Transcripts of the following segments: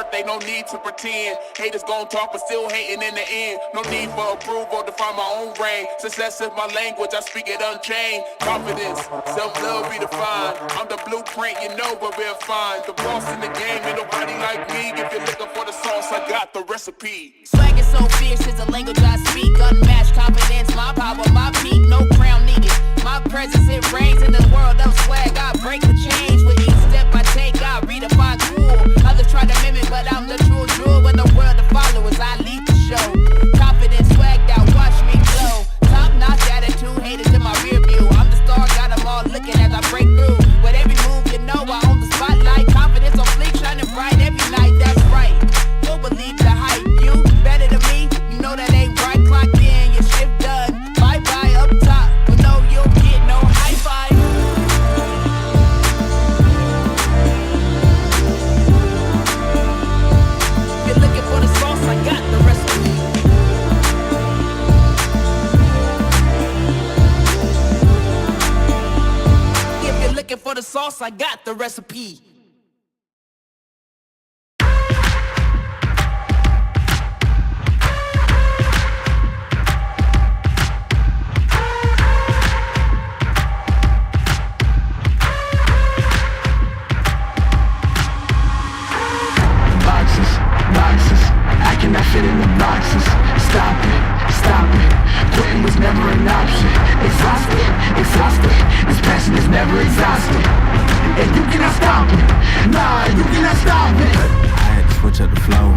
birthday, no need to pretend. Haters gon' talk, but still hating in the end. No need for approval to find my own reign. Success is my language, I speak it unchained. Confidence, self-love be defined. I'm the blueprint, you know where we'll find. The boss in the game, ain't nobody like me. If you're looking for the sauce, I got the recipe. Swag is so fierce, is the language I speak. Unmatched confidence, my power, my peak. No crown needed. My presence, it reigns in the world of swag. I break the chains with each step I take. I redefine cool. Others try to mimic, but I'm the true jewel. In the world of followers, I lead the show. Confidence, swagged out, watch me glow. Top-notch attitude, haters in my rear view. I'm the star, got them all looking as I break through. With every move, you know I own the spotlight. Confidence on fleek, shining bright every night. That's right. You'll believe the hype. You better than me, you know that ain't right. Clock in, your shift done. Bye-bye up top, but no, you'll get no high five. If you're looking for the sauce, I got the recipe. If you're looking for the sauce, I got the recipe. I fit in the boxes. Stop it. Quitting was never an option. Exhausted. This passion is never exhausted. And you cannot stop it. Nah, you cannot stop it. I had to switch up the flow,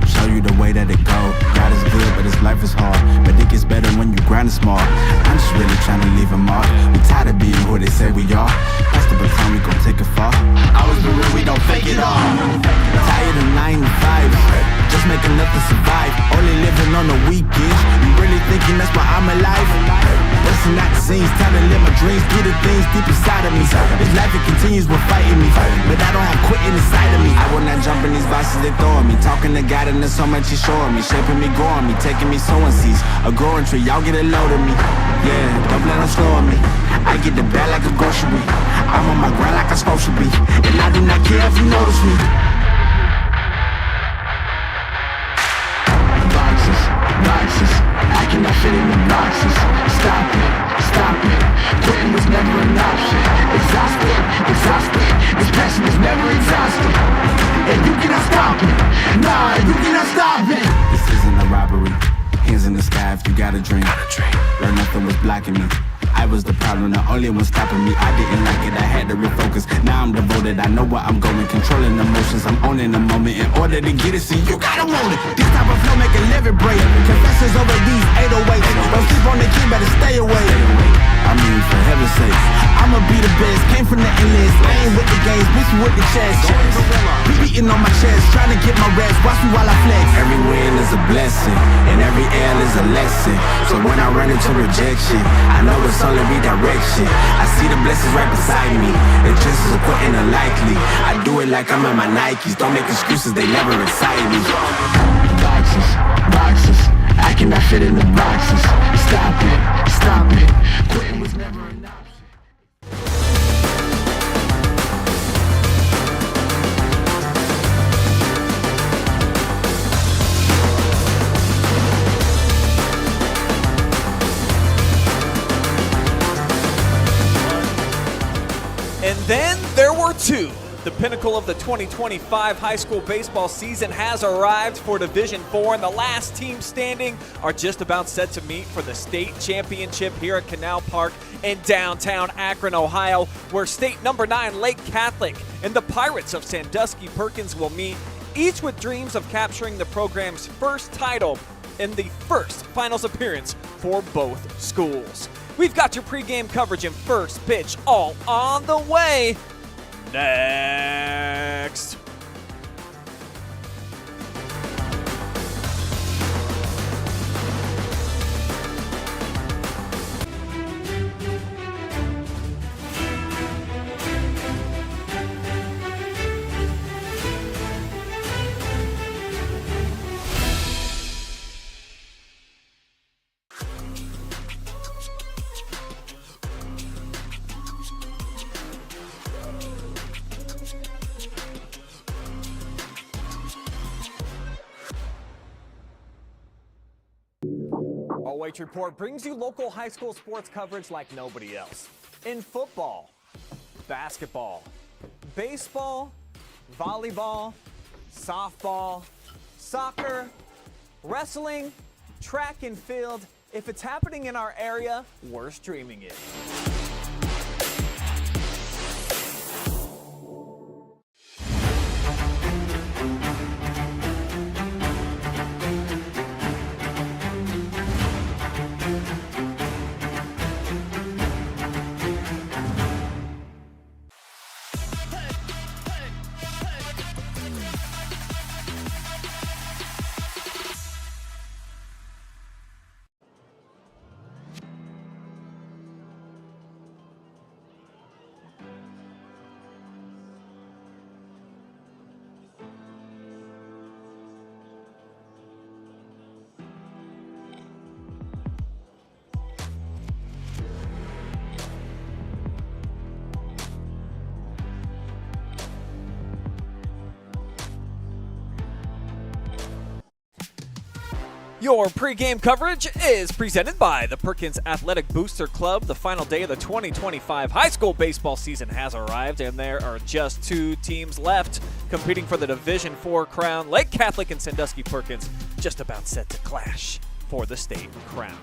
show you the way that it go. God is good, but this life is hard. But it gets better when you grind it smart. I'm just really trying to leave a mark. We tired of being who they say we are. That's the baton, we gon' take it far. Always been real, we don't fake it all. Tired of 9 to 5. Just making nothing survive. Only living on the weekends. You really thinking that's why I'm alive? Busting out the scenes, time to live my dreams. Do the things deep inside of me. This life it continues with fighting me, but I don't have quitting inside of me. I will not jump in these boxes they throwing me. Talking to God and there's so much he's showing me. Shaping me, growing me, taking me sowing seeds. A growing tree, y'all get a load of me. Yeah, don't let them slow me. I get the bag like a grocery. I'm on my grind like I'm supposed to be. And I do not care if you notice me. Boxes, I cannot fit in the boxes. Stop it. Quitting was never an option. Exhausted. This passion is never exhausted. And you cannot stop it. Nah, you cannot stop it. This isn't a robbery. Hands in the sky if you got a dream. Learn nothing was blocking me. I was the problem, the only one stopping me. I didn't like it, I had to refocus. Now I'm devoted, I know where I'm going. Controlling emotions, I'm owning the moment. In order to get it, see, you gotta want it. This type of flow make a living break. Confessions over these 808s. Don't sleep on the key, better stay away. I mean, for heaven's sake, I'ma be the best. Came from the endless, I ain't with the games, bitch with the chest. Be beating on my chest, trying to get my rest. Watch me while I flex. Every win is a blessing, and every L is a lesson. So when I run into rejection, I know it's only redirection. I see the blessings right beside me. The chances of quitting are likely. I do it like I'm in my Nikes. Don't make excuses, they never excite me. Boxes, I cannot fit in the boxes. Stop it. Quitting was never an option. And then there were two. The pinnacle of the 2025 high school baseball season has arrived for Division IV, and the last team standing are just about set to meet for the state championship here at Canal Park in downtown Akron, Ohio, where state number 9 Lake Catholic and the Pirates of Sandusky Perkins will meet, each with dreams of capturing the program's first title in the first finals appearance for both schools. We've got your pregame coverage and first pitch all on the way. Next. UH Report brings you local high school sports coverage like nobody else. In football, basketball, baseball, volleyball, softball, soccer, wrestling, track and field. If it's happening in our area, we're streaming it. Your pregame coverage is presented by the Perkins Athletic Booster Club. The final day of the 2025 high school baseball season has arrived, and there are just 2 teams left competing for the Division IV crown. Lake Catholic and Sandusky Perkins just about set to clash for the state crown.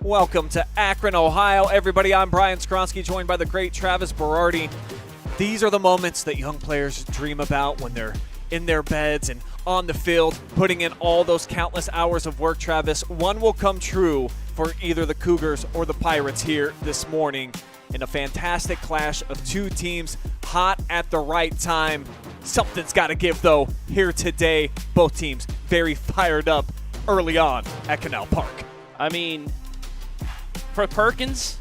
Welcome to Akron, Ohio. Everybody, I'm Brian Skronsky, joined by the great Travis Berardi. These are the moments that young players dream about when they're in their beds and on the field, putting in all those countless hours of work, Travis. One will come true for either the Cougars or the Pirates here this morning in a fantastic clash of 2 teams hot at the right time. Something's got to give, though, here today. Both teams very fired up early on at Canal Park. I mean, for Perkins,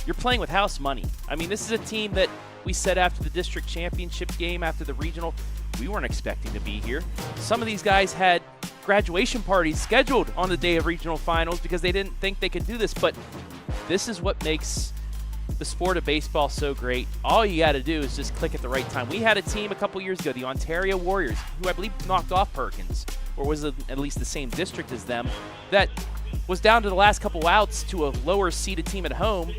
you're playing with house money. I mean, this is a team that we said after the district championship game, after the regional, we weren't expecting to be here. Some of these guys had graduation parties scheduled on the day of regional finals because they didn't think they could do this, but this is what makes the sport of baseball so great. All you got to do is just click at the right time. We had a team a couple years ago, the Ontario Warriors, who I believe knocked off Perkins, or was at least the same district as them, that was down to the last couple outs to a lower seeded team at home,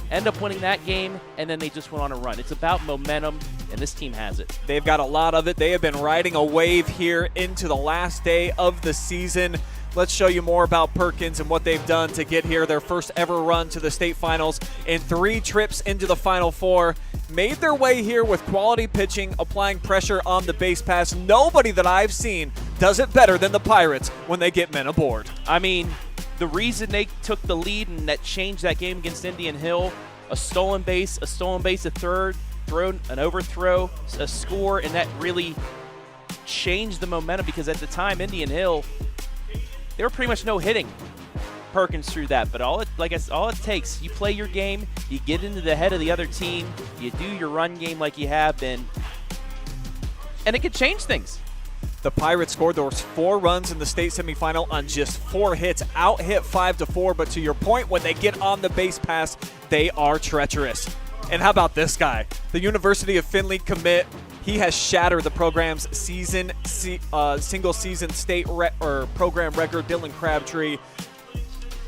end up winning that game, and then they just went on a run. It's about momentum, and this team has it. They've got a lot of it. They have been riding a wave here into the last day of the season. Let's show you more about Perkins and what they've done to get here. Their first ever run to the state finals in 3 trips into the Final Four. Made their way here with quality pitching, applying pressure on the base pass. Nobody that I've seen does it better than the Pirates when they get men aboard. I mean, the reason they took the lead and that changed that game against Indian Hill, a stolen base, a third, thrown, an overthrow, a score, and that really changed the momentum because at the time, Indian Hill, they were pretty much no hitting Perkins through that. But all it takes, you play your game, you get into the head of the other team, you do your run game like you have been, and it could change things. The Pirates scored those 4 runs in the state semifinal on just 4 hits, out-hit 5-4, but to your point, when they get on the base pass, they are treacherous. And how about this guy? The University of Findlay commit. He has shattered the program's single-season state program record, Dylan Crabtree.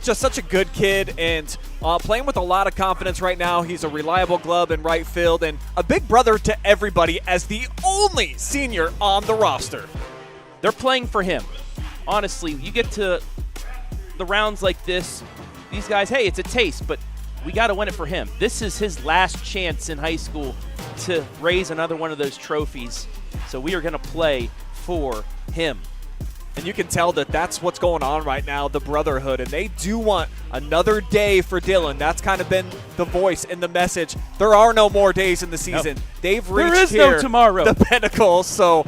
Just such a good kid and playing with a lot of confidence right now. He's a reliable glove in right field and a big brother to everybody as the only senior on the roster. They're playing for him. Honestly, you get to the rounds like this, these guys, hey, it's a taste, but we got to win it for him. This is his last chance in high school to raise another one of those trophies. So we are going to play for him. And you can tell that that's what's going on right now, the brotherhood. And they do want another day for Dylan. That's kind of been the voice and the message. There are no more days in the season. Nope. They've reached there is no tomorrow. The pinnacle. So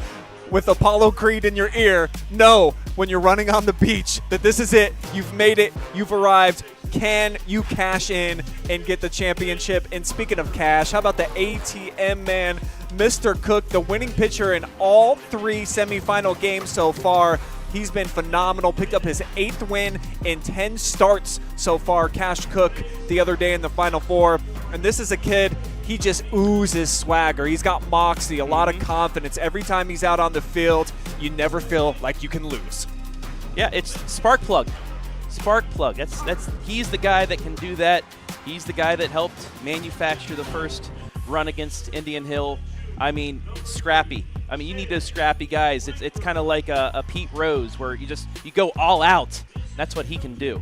with Apollo Creed in your ear, know when you're running on the beach that this is it. You've made it. You've arrived. Can you cash in and get the championship? And speaking of cash, how about the ATM man, Mr. Cook, the winning pitcher in all 3 semifinal games so far. He's been phenomenal, picked up his 8th win in 10 starts so far. Cash Cook the other day in the Final Four. And this is a kid, he just oozes swagger. He's got moxie, a lot of confidence. Every time he's out on the field, you never feel like you can lose. Yeah, it's spark plug. spark plug. He's the guy that can do that. He's the guy that helped manufacture the first run against Indian Hill. I mean, scrappy. I mean, you need those scrappy guys. It's kind of like a Pete Rose where you go all out. That's what he can do.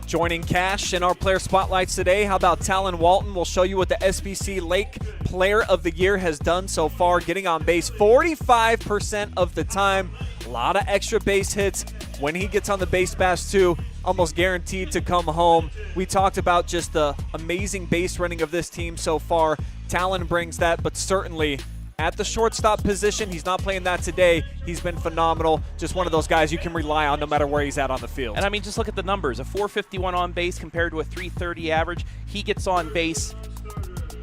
Joining Cash in our player spotlights today, how about Talon Walton? We'll show you what the SBC Lake Player of the Year has done so far, getting on base 45% of the time. A lot of extra base hits. When he gets on the base pass too, almost guaranteed to come home. We talked about just the amazing base running of this team so far. Talon brings that, but certainly at the shortstop position, he's not playing that today. He's been phenomenal. Just one of those guys you can rely on no matter where he's at on the field. And I mean, just look at the numbers. A 451 on base compared to a 330 average. He gets on base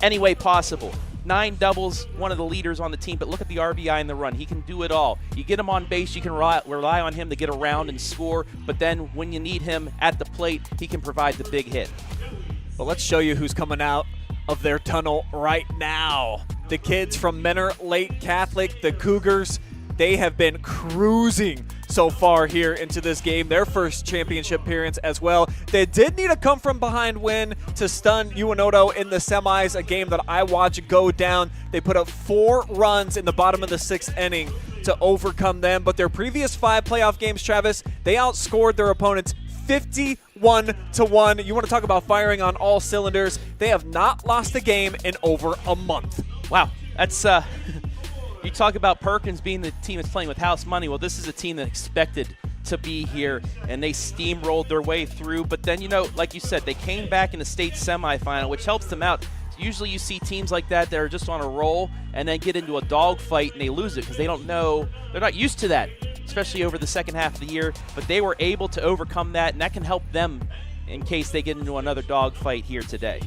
any way possible. 9 doubles, one of the leaders on the team, but look at the RBI in the run. He can do it all. You get him on base, you can rely on him to get around and score, but then when you need him at the plate, he can provide the big hit. Well, let's show you who's coming out of their tunnel right now. The kids from Menor Lake Catholic, the Cougars, they have been cruising so far here into this game. Their first championship appearance as well. They did need a come-from-behind win to stun UNOTO in the semis, a game that I watched go down. They put up 4 runs in the bottom of the 6th inning to overcome them. But their previous 5 playoff games, Travis, they outscored their opponents 51-1. You want to talk about firing on all cylinders. They have not lost a game in over a month. Wow, that's you talk about Perkins being the team that's playing with house money. Well, this is a team that expected to be here, and they steamrolled their way through. But then, like you said, they came back in the state semifinal, which helps them out. Usually you see teams like that are just on a roll and then get into a dogfight and they lose it because they don't know. They're not used to that, especially over the second half of the year. But they were able to overcome that, and that can help them in case they get into another dogfight here today.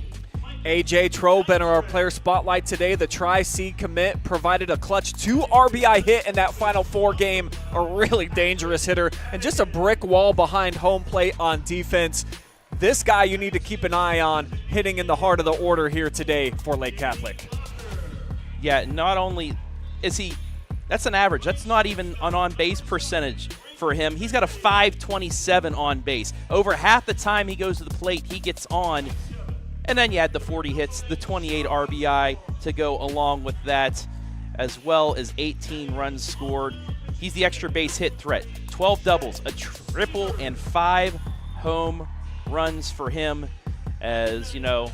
AJ Troben, our player spotlight today. The Tri-C commit provided a clutch 2 RBI hit in that Final Four game. A really dangerous hitter and just a brick wall behind home plate on defense. This guy you need to keep an eye on, hitting in the heart of the order here today for Lake Catholic. Yeah, not only is he, that's an average. That's not even an on-base percentage for him. He's got a 527 on base. Over half the time he goes to the plate, he gets on. And then you add the 40 hits, the 28 RBI to go along with that, as well as 18 runs scored. He's the extra base hit threat. 12 doubles, a triple, and 5 home runs for him. As you know,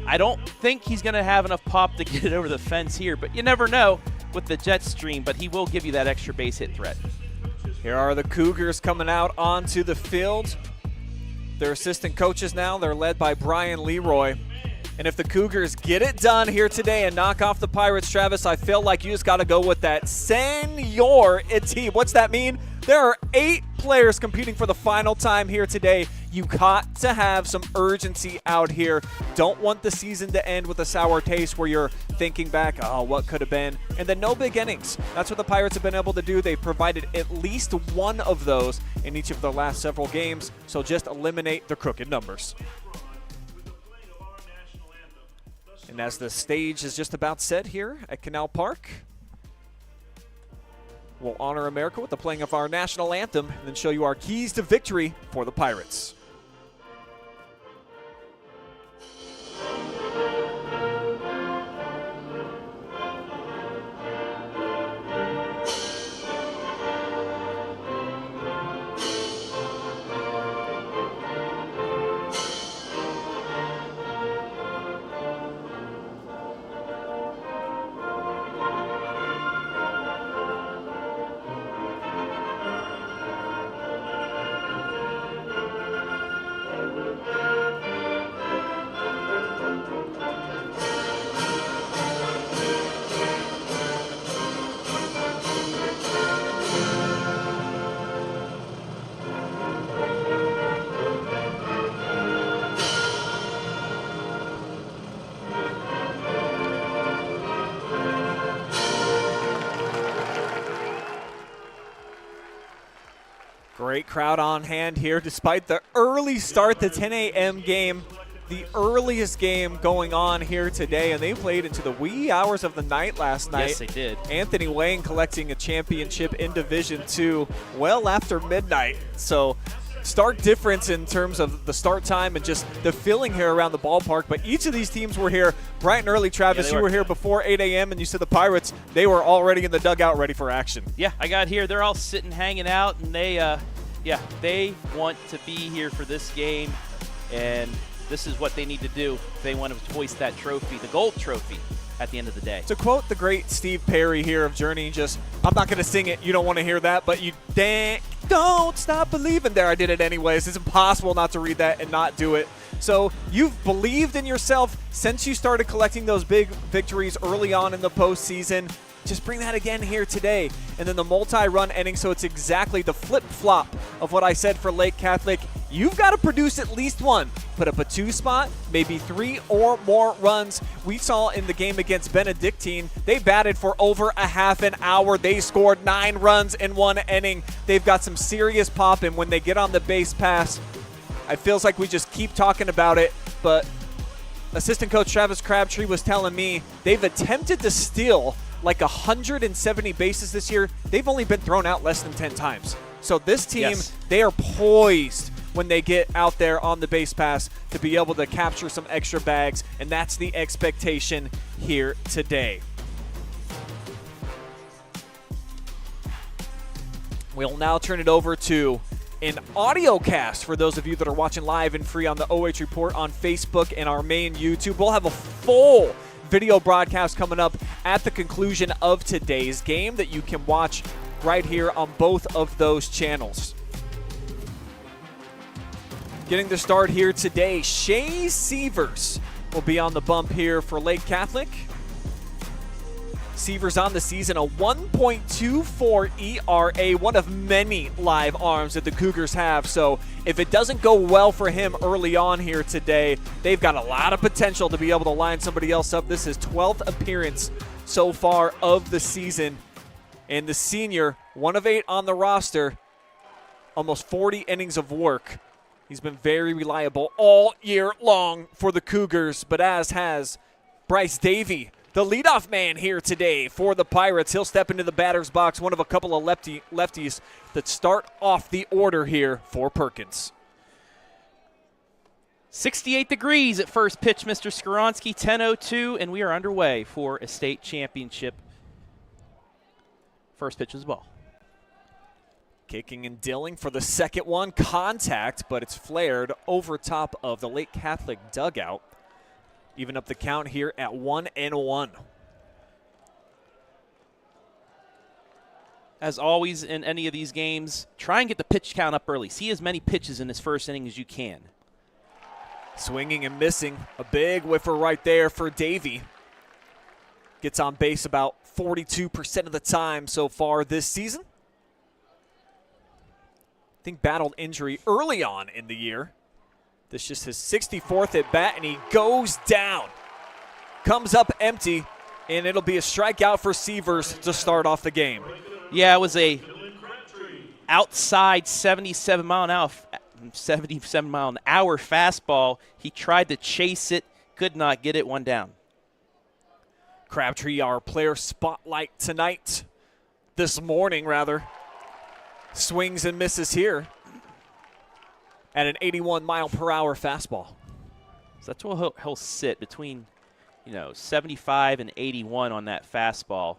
I don't think he's going to have enough pop to get it over the fence here, but you never know with the jet stream, but he will give you that extra base hit threat. Here are the Cougars coming out onto the field. Their assistant coaches now, they're led by Brian Leroy. And if the Cougars get it done here today and knock off the Pirates, Travis, I feel like you just got to go with that seniority. What's that mean? There are 8 players competing for the final time here today. You got to have some urgency out here. Don't want the season to end with a sour taste where you're thinking back, oh, what could have been? And then no big innings. That's what the Pirates have been able to do. They've provided at least one of those in each of their last several games. So just eliminate the crooked numbers. And as the stage is just about set here at Canal Park, we'll honor America with the playing of our national anthem and then show you our keys to victory for the Pirates. Great crowd on hand here despite the early start, the 10 a.m. game, the earliest game going on here today, and they played into the wee hours of the night last night. Yes, they did. Anthony Wayne collecting a championship in Division II well after midnight. So stark difference in terms of the start time and just the feeling here around the ballpark. But each of these teams were here bright and early. Travis, you were here before 8 a.m. and you said the Pirates, they were already in the dugout ready for action. Yeah, I got here. They're all sitting, hanging out, and they want to be here for this game, and this is what they need to do if they want to hoist that trophy, the gold trophy, at the end of the day. To quote the great Steve Perry here of Journey, I'm not going to sing it, you don't want to hear that, but you don't stop believing. There, I did it anyways. It's impossible not to read that and not do it. So you've believed in yourself since you started collecting those big victories early on in the postseason. Just bring that again here today. And then the multi-run inning, so it's exactly the flip-flop of what I said for Lake Catholic. You've got to produce at least one. Put up a 2 spot, maybe 3 or more runs. We saw in the game against Benedictine, they batted for over a half an hour. They scored 9 runs in 1 inning. They've got some serious pop, and when they get on the base pass, it feels like we just keep talking about it, but assistant coach Travis Crabtree was telling me they've attempted to steal like 170 bases this year. They've only been thrown out less than 10 times. So this team, They are poised when they get out there on the base pass to be able to capture some extra bags, and that's the expectation here today. We'll now turn it over to an audio cast for those of you that are watching live and free on the OH Report on Facebook and our main YouTube. We'll have a full video broadcast coming up at the conclusion of today's game that you can watch right here on both of those channels. Getting the start here today, Shea Sievers will be on the bump here for Lake Catholic. Sievers on the season, a 1.24 ERA, one of many live arms that the Cougars have. So if it doesn't go well for him early on here today, they've got a lot of potential to be able to line somebody else up. This is 12th appearance so far of the season. And the senior, 1 of 8 on the roster, almost 40 innings of work. He's been very reliable all year long for the Cougars, but as has Bryce Davey, the leadoff man here today for the Pirates. He'll step into the batter's box, one of a couple of lefties that start off the order here for Perkins. 68 degrees at first pitch, Mr. Skoronsky, 10:02, and we are underway for a state championship. First pitch is the ball. Kicking and dealing for the second one. Contact, but it's flared over top of the Lake Catholic dugout. Even up the count here at 1-1. As always in any of these games, try and get the pitch count up early. See as many pitches in this first inning as you can. Swinging and missing. A big whiffer right there for Davey. Gets on base about 42% of the time so far this season. I think battled injury early on in the year. This is just his 64th at bat, and he goes down. Comes up empty, and it'll be a strikeout for Sievers to start off the game. Yeah, it was a outside 77 mile an hour fastball. He tried to chase it, could not get it, 1 down. Crabtree, our player spotlight tonight, this morning rather. Swings and misses here at an 81-mile-per-hour fastball. So that's what he'll sit between, 75 and 81 on that fastball.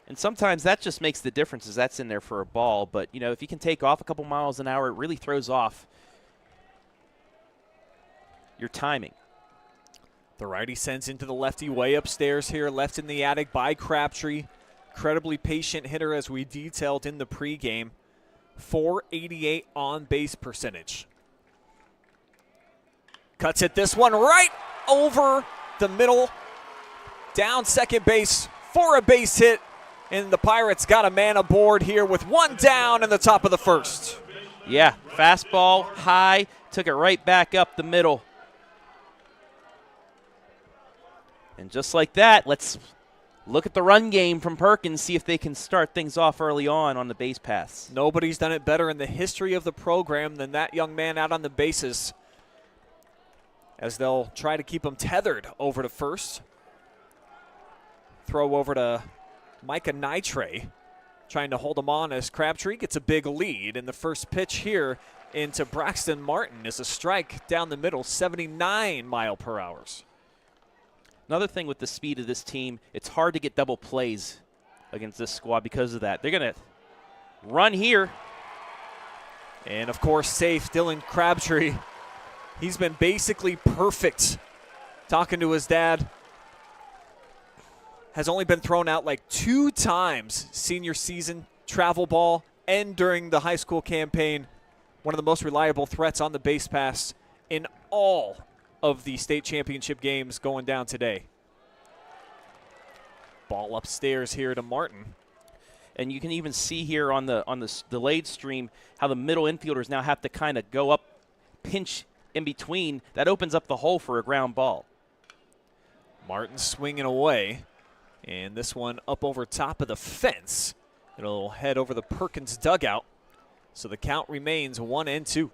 And sometimes that just makes the difference as that's in there for a ball. But, if you can take off a couple miles an hour, it really throws off your timing. The righty sends into the lefty way upstairs here, left in the attic by Crabtree. Incredibly patient hitter as we detailed in the pregame. .488 on-base percentage. Cuts it this one right over the middle. Down second base for a base hit. And the Pirates got a man aboard here with 1 down in the top of the first. Yeah, fastball high, took it right back up the middle. And just like that, let's look at the run game from Perkins, see if they can start things off early on the base paths. Nobody's done it better in the history of the program than that young man out on the bases, as they'll try to keep him tethered over to first. Throw over to Micah Nitre, trying to hold him on as Crabtree gets a big lead. And the first pitch here into Braxton Martin is a strike down the middle, 79 mile per hour. Another thing with the speed of this team, it's hard to get double plays against this squad because of that. They're going to run here. And, of course, safe Dylan Crabtree. He's been basically perfect. Talking to his dad. Has only been thrown out like 2 times senior season, travel ball, and during the high school campaign. One of the most reliable threats on the base pass in all of the state championship games going down today. Ball upstairs here to Martin. And you can even see here on the delayed stream how the middle infielders now have to kind of go up, pinch in between. That opens up the hole for a ground ball. Martin swinging away. And this one up over top of the fence. It'll head over the Perkins dugout. So the count remains 1-2.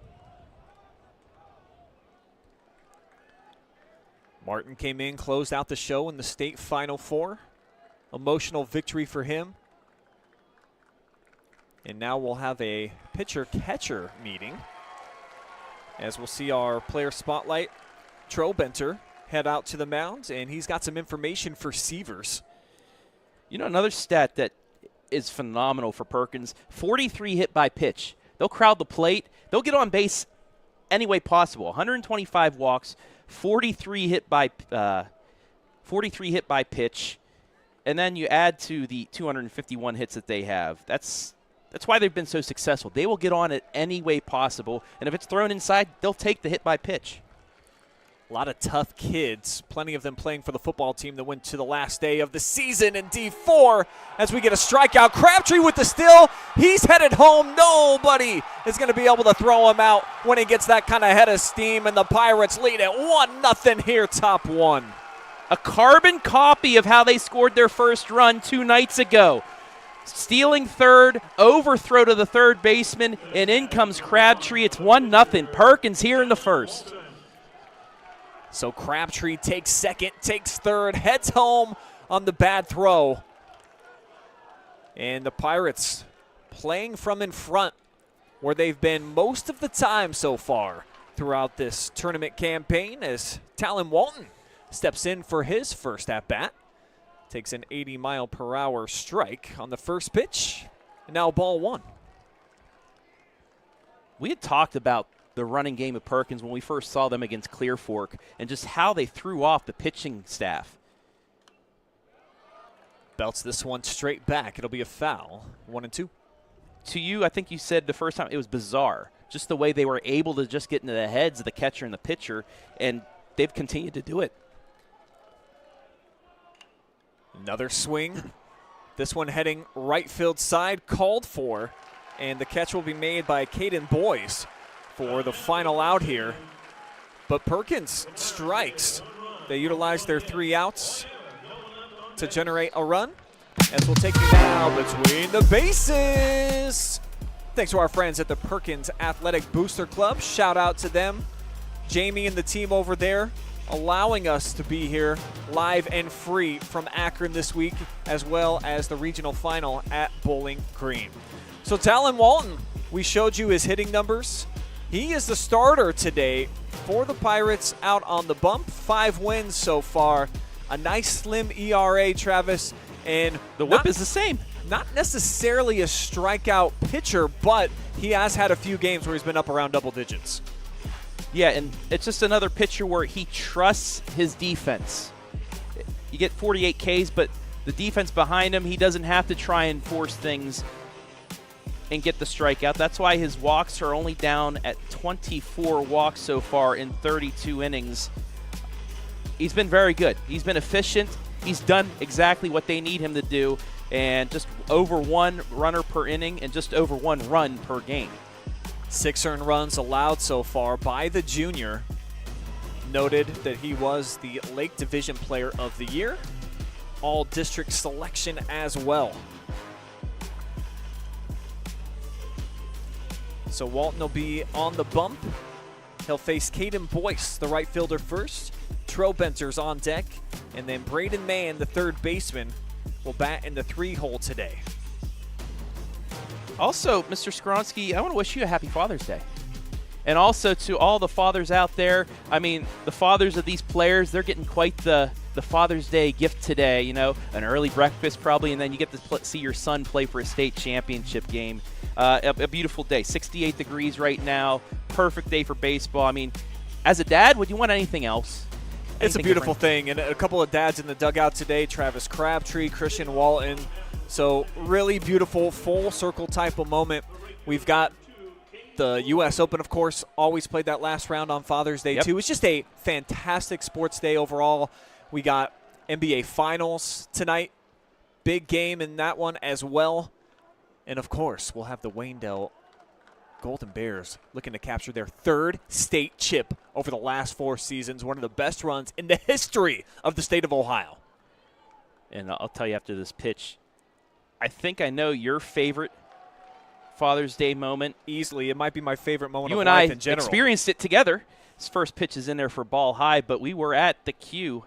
Martin came in, closed out the show in the state Final Four. Emotional victory for him. And now we'll have a pitcher-catcher meeting as we'll see our player spotlight. Trobenter head out to the mound, and he's got some information for Sievers. You know, another stat that is phenomenal for Perkins, 43 hit by pitch. They'll crowd the plate. They'll get on base any way possible. 125 walks, 43 hit by pitch, and then you add to the 251 hits that they have. That's why they've been so successful. They will get on it any way possible, and if it's thrown inside, they'll take the hit by pitch. A lot of tough kids, plenty of them playing for the football team that went to the last day of the season in D4 as we get a strikeout. Crabtree with the steal. He's headed home. Nobody is going to be able to throw him out when he gets that kind of head of steam, and the Pirates lead at 1-0 here, top one. A carbon copy of how they scored their first run 2 nights ago. Stealing third, overthrow to the third baseman, and in comes Crabtree. It's 1-0. Perkins here in the first. So Crabtree takes second, takes third, heads home on the bad throw. And the Pirates playing from in front where they've been most of the time so far throughout this tournament campaign as Talon Walton steps in for his first at-bat. Takes an 80 mile per hour strike on the first pitch. And now ball 1. We had talked about the running game of Perkins when we first saw them against Clear Fork and just how they threw off the pitching staff. Belts this one straight back. It'll be a foul. 1-2. To you, I think you said the first time it was bizarre. Just the way they were able to just get into the heads of the catcher and the pitcher, and they've continued to do it. Another swing. This one heading right field side, called for, and the catch will be made by Caden Boyce for the final out here. But Perkins strikes. They utilize their 3 outs to generate a run. As we'll take you now between the bases. Thanks to our friends at the Perkins Athletic Booster Club. Shout out to them. Jamie and the team over there allowing us to be here live and free from Akron this week, as well as the regional final at Bowling Green. So Talon Walton, we showed you his hitting numbers. He is the starter today for the Pirates out on the bump. 5 wins so far. A nice slim ERA, Travis. And the whip is the same. Not necessarily a strikeout pitcher, but he has had a few games where he's been up around double digits. Yeah, and it's just another pitcher where he trusts his defense. You get 48 Ks, but the defense behind him, he doesn't have to try and force things and get the strikeout. That's why his walks are only down at 24 walks so far in 32 innings. He's been very good. He's been efficient. He's done exactly what they need him to do, and just over 1 runner per inning and just over 1 run per game. 6 earned runs allowed so far by the junior. Noted that he was the Lake Division Player of the Year. All-district selection as well. So Walton will be on the bump. He'll face Caden Boyce, the right fielder first. Trobenter's on deck. And then Braden Mann, the third baseman, will bat in the 3-hole today. Also, Mr. Skronsky, I want to wish you a happy Father's Day. And also to all the fathers out there, I mean, the fathers of these players, they're getting quite the Father's Day gift today, you know, an early breakfast probably, and then you get to see your son play for a state championship game. A beautiful day, 68 degrees right now, perfect day for baseball. I mean, as a dad, would you want anything else? It's a beautiful thing, and a couple of dads in the dugout today, Travis Crabtree, Christian Walton. So really beautiful, full circle type of moment. We've got the U.S. Open, of course, always played that last round on Father's Day, too. It's just a fantastic sports day overall. We got NBA Finals tonight. Big game in that one as well. And, of course, we'll have the Wayndell Golden Bears looking to capture their third state chip over the last 4 seasons, one of the best runs in the history of the state of Ohio. And I'll tell you after this pitch, I think I know your favorite Father's Day moment. Easily. It might be my favorite moment you of and life I in general. Experienced it together. His first pitch is in there for ball high, but we were at the Q.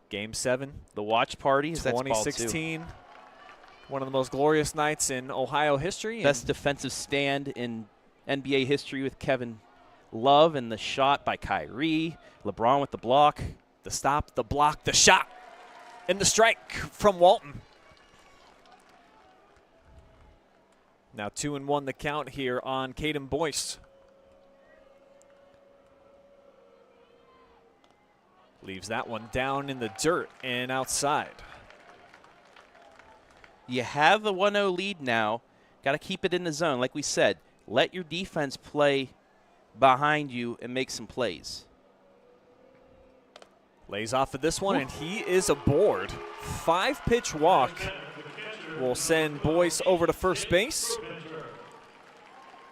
Game 7. The watch party. 2016. One of the most glorious nights in Ohio history. Best defensive stand in NBA history with Kevin Love, and the shot by Kyrie. LeBron with the block. The stop, the block, the shot, and the strike from Walton. Now 2-1 the count here on Caden Boyce. Leaves that one down in the dirt and outside. You have the 1-0 lead now. Got to keep it in the zone. Like we said, let your defense play behind you and make some plays. Lays off of this one, and he is aboard. 5-pitch walk will send Boyce over to first base.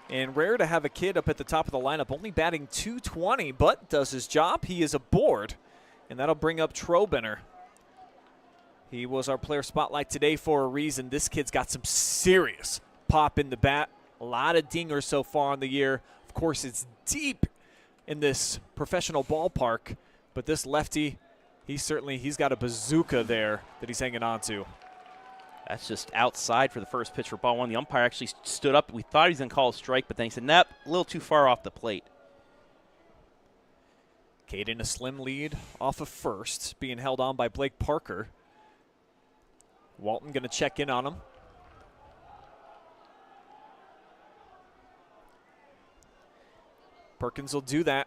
And rare to have a kid up at the top of the lineup, only batting .220, but does his job. He is aboard, and that'll bring up Trobenner. He was our player spotlight today for a reason. This kid's got some serious pop in the bat. A lot of dingers so far in the year. Of course, it's deep in this professional ballpark, but this lefty, he's got a bazooka there that he's hanging on to. That's just outside for the first pitch for ball 1. The umpire actually stood up. We thought he was going to call a strike, but then he said, nope, a little too far off the plate. Caden a slim lead off of first, being held on by Blake Parker. Walton going to check in on him. Perkins will do that.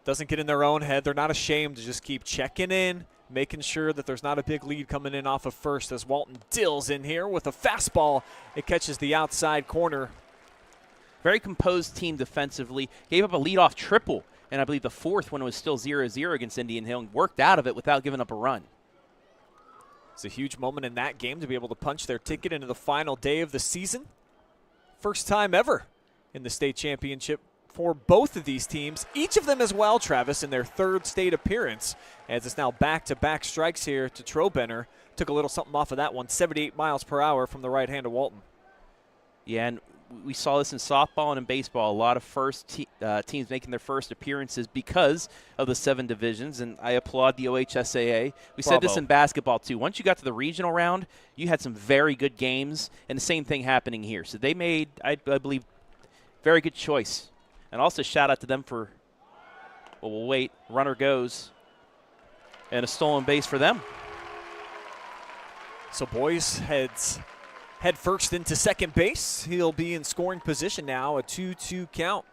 Doesn't get in their own head. They're not ashamed to just keep checking in, making sure that there's not a big lead coming in off of first as Walton dills in here with a fastball. It catches the outside corner. Very composed team defensively. Gave up a leadoff triple, and I believe the fourth when it was still 0-0 against Indian Hill, and worked out of it without giving up a run. It's a huge moment in that game to be able to punch their ticket into the final day of the season. First time ever in the state championship for both of these teams. Each of them as well, Travis, in their third state appearance. As it's now back-to-back strikes here to Trobenner. Took a little something off of that one. 78 miles per hour from the right hand of Walton. Yeah, and we saw this in softball and in baseball. A lot of teams making their first appearances because of the 7 divisions, and I applaud the OHSAA. We said this in basketball, too. Once you got to the regional round, you had some very good games, and the same thing happening here. So they made, I believe, very good choice. And also shout out to them for, well, we'll wait, runner goes, and a stolen base for them. So Boyce heads head first into second base. He'll be in scoring position now, a 2-2 count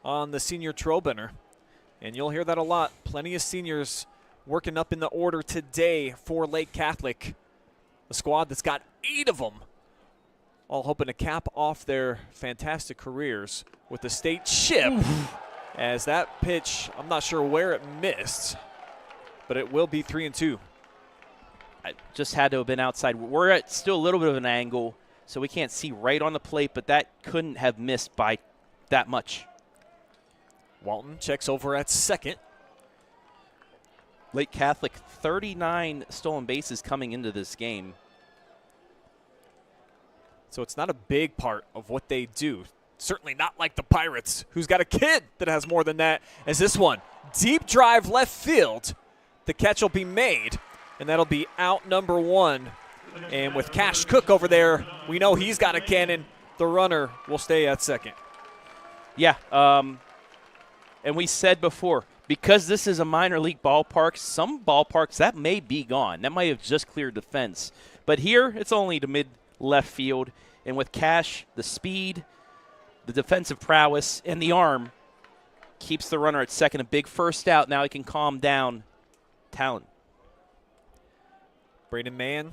on the senior Trobenner. And you'll hear that a lot. Plenty of seniors working up in the order today for Lake Catholic. A squad that's got 8 of them, all hoping to cap off their fantastic careers with the state chip. As that pitch, I'm not sure where it missed, but it will be 3-2. I just had to have been outside. We're at still a little bit of an angle, so we can't see right on the plate, but that couldn't have missed by that much. Walton checks over at second. Lake Catholic, 39 stolen bases coming into this game. So it's not a big part of what they do. Certainly not like the Pirates, who's got a kid that has more than that. As this one, deep drive left field. The catch will be made, and that'll be out number 1. And with Cash Cook over there, we know he's got a cannon. The runner will stay at second. Yeah, and we said before, because this is a minor league ballpark, some ballparks, that may be gone. That might have just cleared the fence. But here, it's only to mid-left field. And with Cash, the speed, the defensive prowess, and the arm keeps the runner at second. A big first out. Now he can calm down Talon. Braden Mann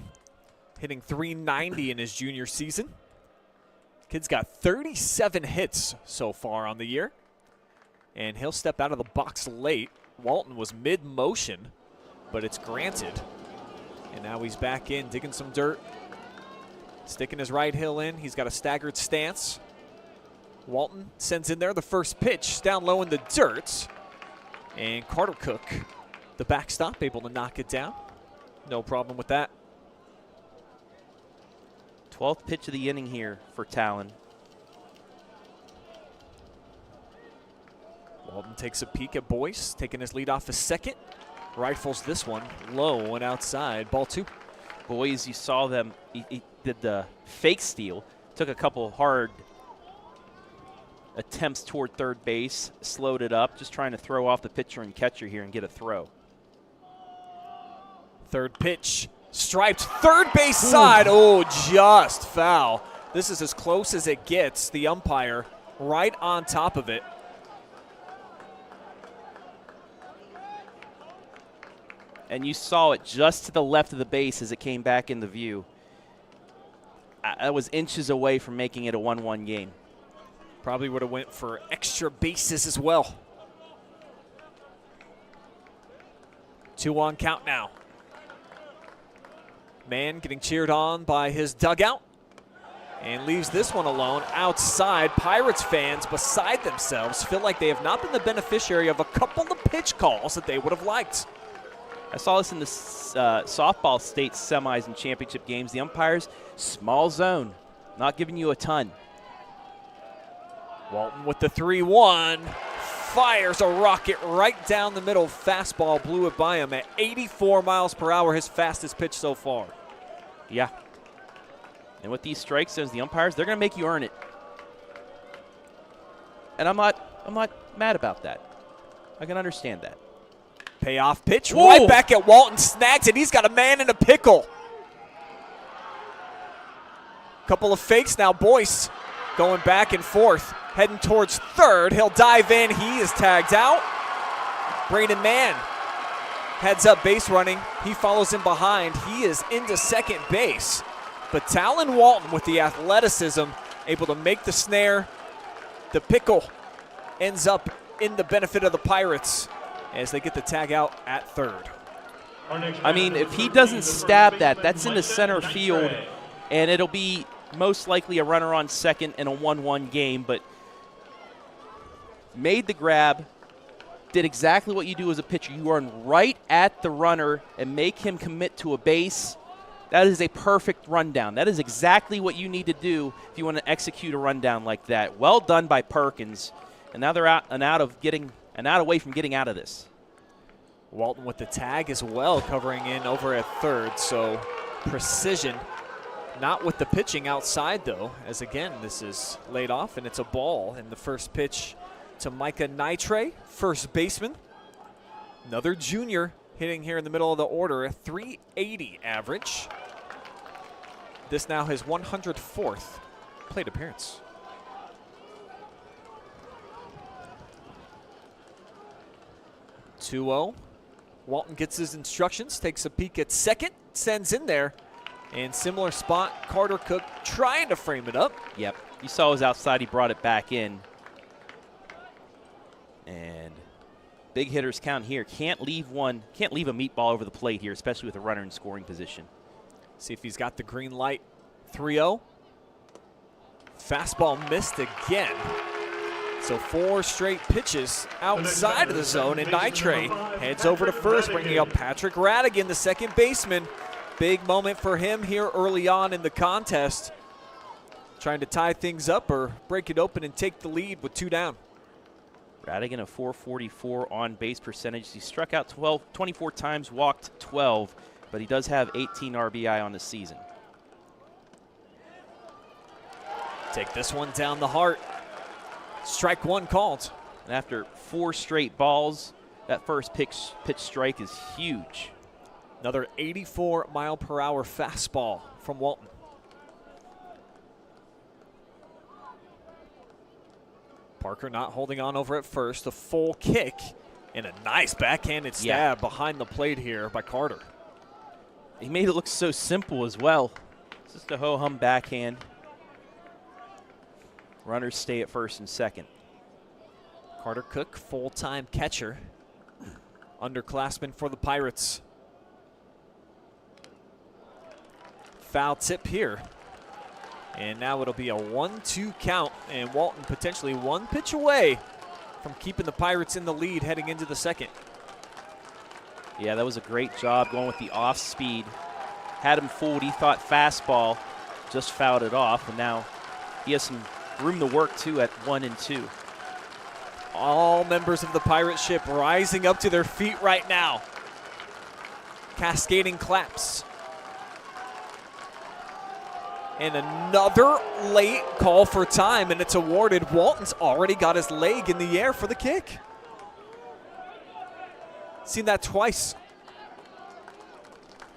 hitting .390 in his junior season. Kid's got 37 hits so far on the year. And he'll step out of the box late. Walton was mid-motion, but it's granted. And now he's back in, digging some dirt. Sticking his right heel in. He's got a staggered stance. Walton sends in there the first pitch, down low in the dirt. And Carter Cook, the backstop, able to knock it down. No problem with that. 12th pitch of the inning here for Talon. Walton takes a peek at Boyce, taking his lead off a second. Rifles this one low and outside. Ball 2. Boys, you saw them. He did the fake steal. Took a couple hard attempts toward third base. Slowed it up. Just trying to throw off the pitcher and catcher here and get a throw. Third pitch. Striped third base side. Oh, just foul. This is as close as it gets. The umpire right on top of it. And you saw it just to the left of the base as it came back into view. I was inches away from making it a 1-1 game. Probably would have went for extra bases as well. 2-1 count now. Mann getting cheered on by his dugout. And leaves this one alone outside. Pirates fans beside themselves feel like they have not been the beneficiary of a couple of pitch calls that they would have liked. I saw this in the softball state semis and championship games. The umpires, small zone, not giving you a ton. Walton with the 3-1. Fires a rocket right down the middle. Fastball blew it by him at 84 miles per hour, his fastest pitch so far. Yeah. And with these strike zones, the umpires, they're going to make you earn it. And I'm not mad about that. I can understand that. Payoff pitch. Whoa. Right back at Walton. Snags it. He's got a man in a pickle. Couple of fakes now. Boyce going back and forth. Heading towards third. He'll dive in. He is tagged out. Braden Mann heads up base running. He follows him behind. He is into second base. But Talon Walton with the athleticism, able to make the snare. The pickle ends up in the benefit of the Pirates as they get the tag out at third. I mean, if he doesn't stab that, that's in the center field, and it'll be most likely a runner on second in a 1-1 game, but made the grab, did exactly what you do as a pitcher. You run right at the runner and make him commit to a base. That is a perfect rundown. That is exactly what you need to do if you want to execute a rundown like that. Well done by Perkins. And now they're out away from getting out of this. Walton with the tag as well, covering in over at third. So precision, not with the pitching outside though, as again, this is laid off and it's a ball. And the first pitch to Micah Nitre, first baseman. Another junior hitting here in the middle of the order, a .380 average. This now his 104th plate appearance. (2-0). Walton gets his instructions, takes a peek at second, sends in there. And similar spot, Carter Cook trying to frame it up. Yep, you saw his outside, he brought it back in. And big hitters count here. Can't leave a meatball over the plate here, especially with a runner in scoring position. See if he's got the green light. 3-0. Fastball missed again. So 4 straight pitches outside of the zone, and Nitre heads over to first, bringing up Patrick Radigan, the second baseman. Big moment for him here early on in the contest. Trying to tie things up or break it open and take the lead with 2 down. Radigan a .444 on base percentage. He struck out 24 times, walked 12, but he does have 18 RBI on the season. Take this one down the heart. Strike one called. And after 4 straight balls, that first pitch strike is huge. Another 84-mile-per-hour fastball from Walton. Parker not holding on over at first. A full kick and a nice backhanded stab behind the plate here by Carter. He made it look so simple as well. It's just a ho-hum backhand. Runners stay at first and second. Carter Cook, full-time catcher. Underclassman for the Pirates. Foul tip here. And now it'll be a 1-2 count, and Walton potentially 1 pitch away from keeping the Pirates in the lead heading into the second. Yeah, that was a great job going with the off speed. Had him fooled. He thought fastball, just fouled it off, and now he has some room to work too at 1 and 2. All members of the Pirate ship rising up to their feet right now. Cascading claps. And another late call for time, and it's awarded. Walton's already got his leg in the air for the kick. Seen that twice.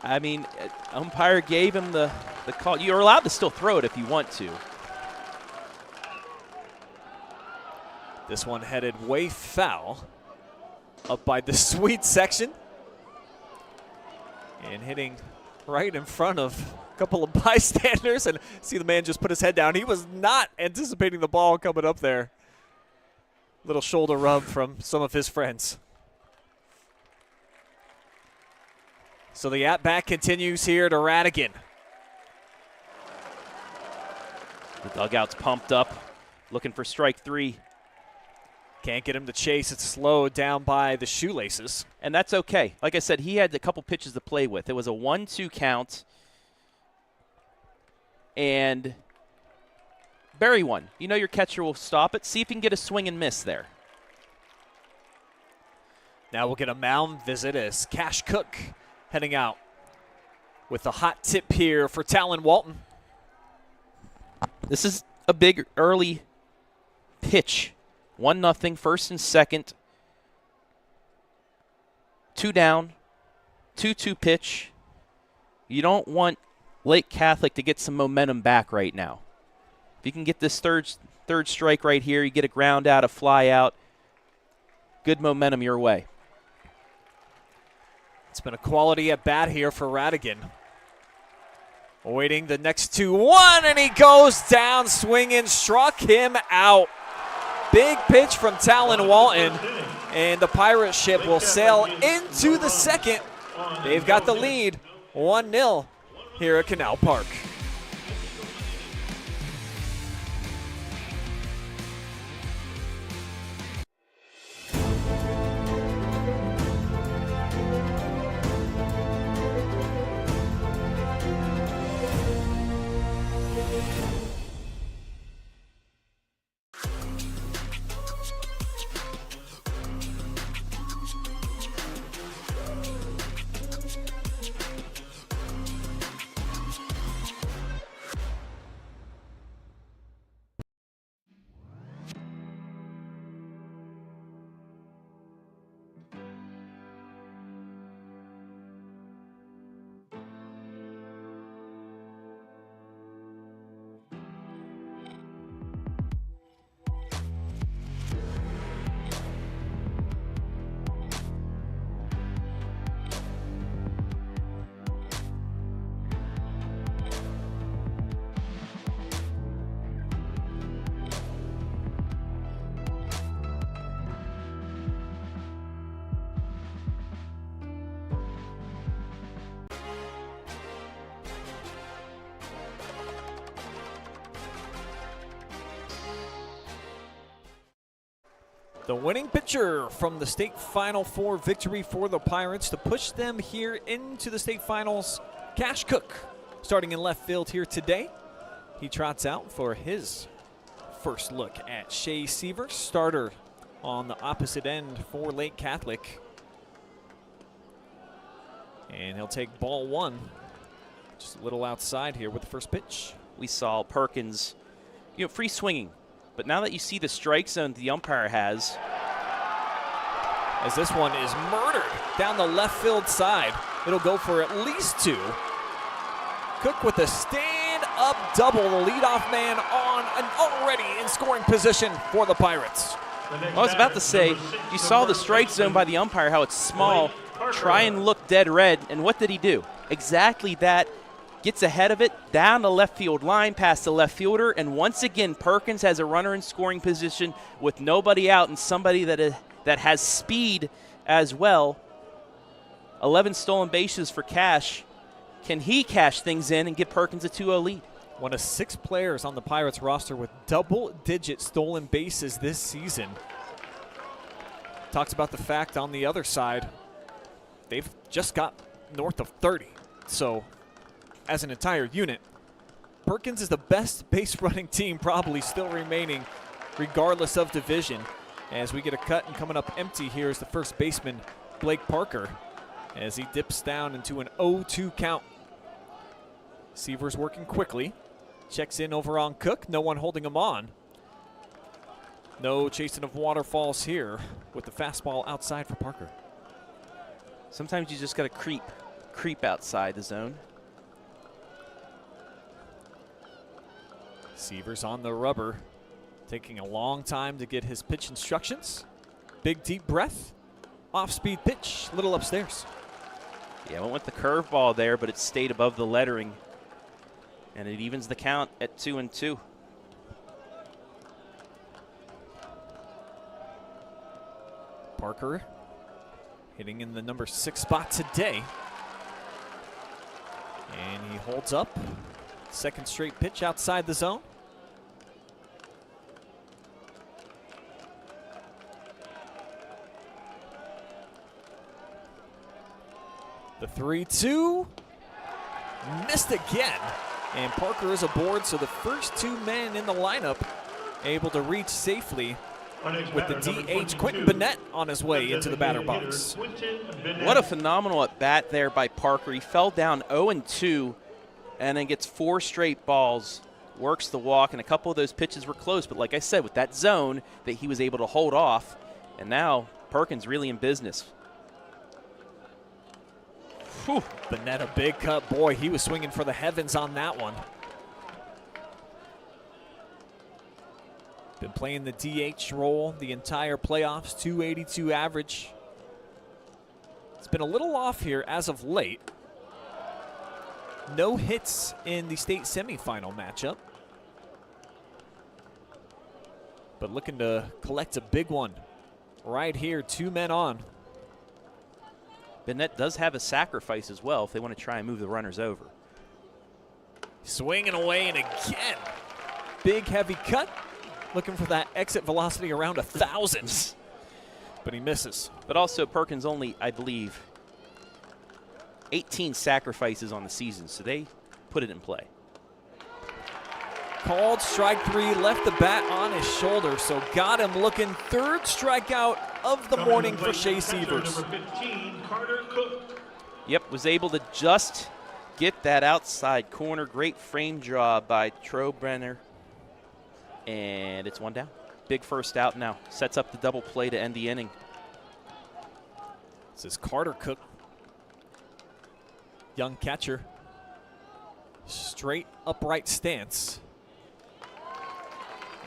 I mean, umpire gave him the call. You're allowed to still throw it if you want to. This one headed way foul up by the sweet section. And hitting right in front of a couple of bystanders, and see the man just put his head down. He was not anticipating the ball coming up there. Little shoulder rub from some of his friends. So the at-bat continues here to Radigan. The dugout's pumped up, looking for strike 3. Can't get him to chase. It's slowed down by the shoelaces. And that's okay. Like I said, he had a couple pitches to play with. It was a 1-2 count. And bury one. You know your catcher will stop it. See if you can get a swing and miss there. Now we'll get a mound visit as Cash Cook heading out with a hot tip here for Talon Walton. This is a big early pitch. 1-0, first and second. 2 down, 2-2 pitch. You don't want Lake Catholic to get some momentum back right now. If you can get this third strike right here, you get a ground out, a fly out, good momentum your way. It's been a quality at bat here for Radigan. Awaiting the next 2-1, and he goes down swinging, struck him out. Big pitch from Talon Walton, and the Pirate ship will sail into the second. They've got the lead, 1-0 here at Canal Park. The winning pitcher from the state Final Four victory for the Pirates to push them here into the state finals, Cash Cook, starting in left field here today. He trots out for his first look at Shea Seaver, starter on the opposite end for Lake Catholic. And he'll take ball 1, just a little outside here with the first pitch. We saw Perkins, free swinging. But now that you see the strike zone the umpire has, as this one is murdered down the left field side, it'll go for at least 2. Cook with a stand-up double, the leadoff man on and already in scoring position for the Pirates. I was about to say, you saw the strike zone by the umpire, how it's small, try and look dead red, and what did he do? Exactly that. Gets ahead of it, down the left field line, past the left fielder, and once again, Perkins has a runner in scoring position with nobody out and somebody that has speed as well. 11 stolen bases for Cash. Can he cash things in and give Perkins a 2-0 lead? One of 6 players on the Pirates roster with double-digit stolen bases this season. Talks about the fact on the other side, they've just got north of 30. So, as an entire unit, Perkins is the best base-running team probably still remaining, regardless of division. As we get a cut and coming up empty here is the first baseman, Blake Parker, as he dips down into an 0-2 count. Seaver's working quickly. Checks in over on Cook. No one holding him on. No chasing of waterfalls here with the fastball outside for Parker. Sometimes you just got to creep outside the zone. Seaver's on the rubber, taking a long time to get his pitch instructions. Big deep breath. Off-speed pitch, little upstairs. Yeah, went with the curveball there, but it stayed above the lettering. And it evens the count at 2-2. Parker hitting in the number 6 spot today. And he holds up. Second straight pitch outside the zone. The 3-2. Missed again. And Parker is aboard, so the first 2 men in the lineup able to reach safely with the DH Quentin Bennett on his way into the batter box. What a phenomenal at bat there by Parker. He fell down 0-2 and then gets 4 straight balls, works the walk, and a couple of those pitches were close. But like I said, with that zone that he was able to hold off, and now Perkins really in business. Whew. Bennett, a big cut. Boy, he was swinging for the heavens on that one. Been playing the DH role the entire playoffs, 282 average. It's been a little off here as of late. No hits in the state semifinal matchup. But looking to collect a big one right here, 2 men on. Bennett does have a sacrifice as well if they want to try and move the runners over. Swinging away, and again, big heavy cut. Looking for that exit velocity around 1,000. But he misses. But also Perkins only, I believe, 18 sacrifices on the season, so they put it in play. Called strike 3, left the bat on his shoulder, so got him looking. 3rd strikeout of the morning for Shea Seavers. Yep, was able to just get that outside corner. Great frame draw by Trobrenner. And it's 1 down. Big first out now. Sets up the double play to end the inning. This is Carter Cook. Young catcher. Straight upright stance.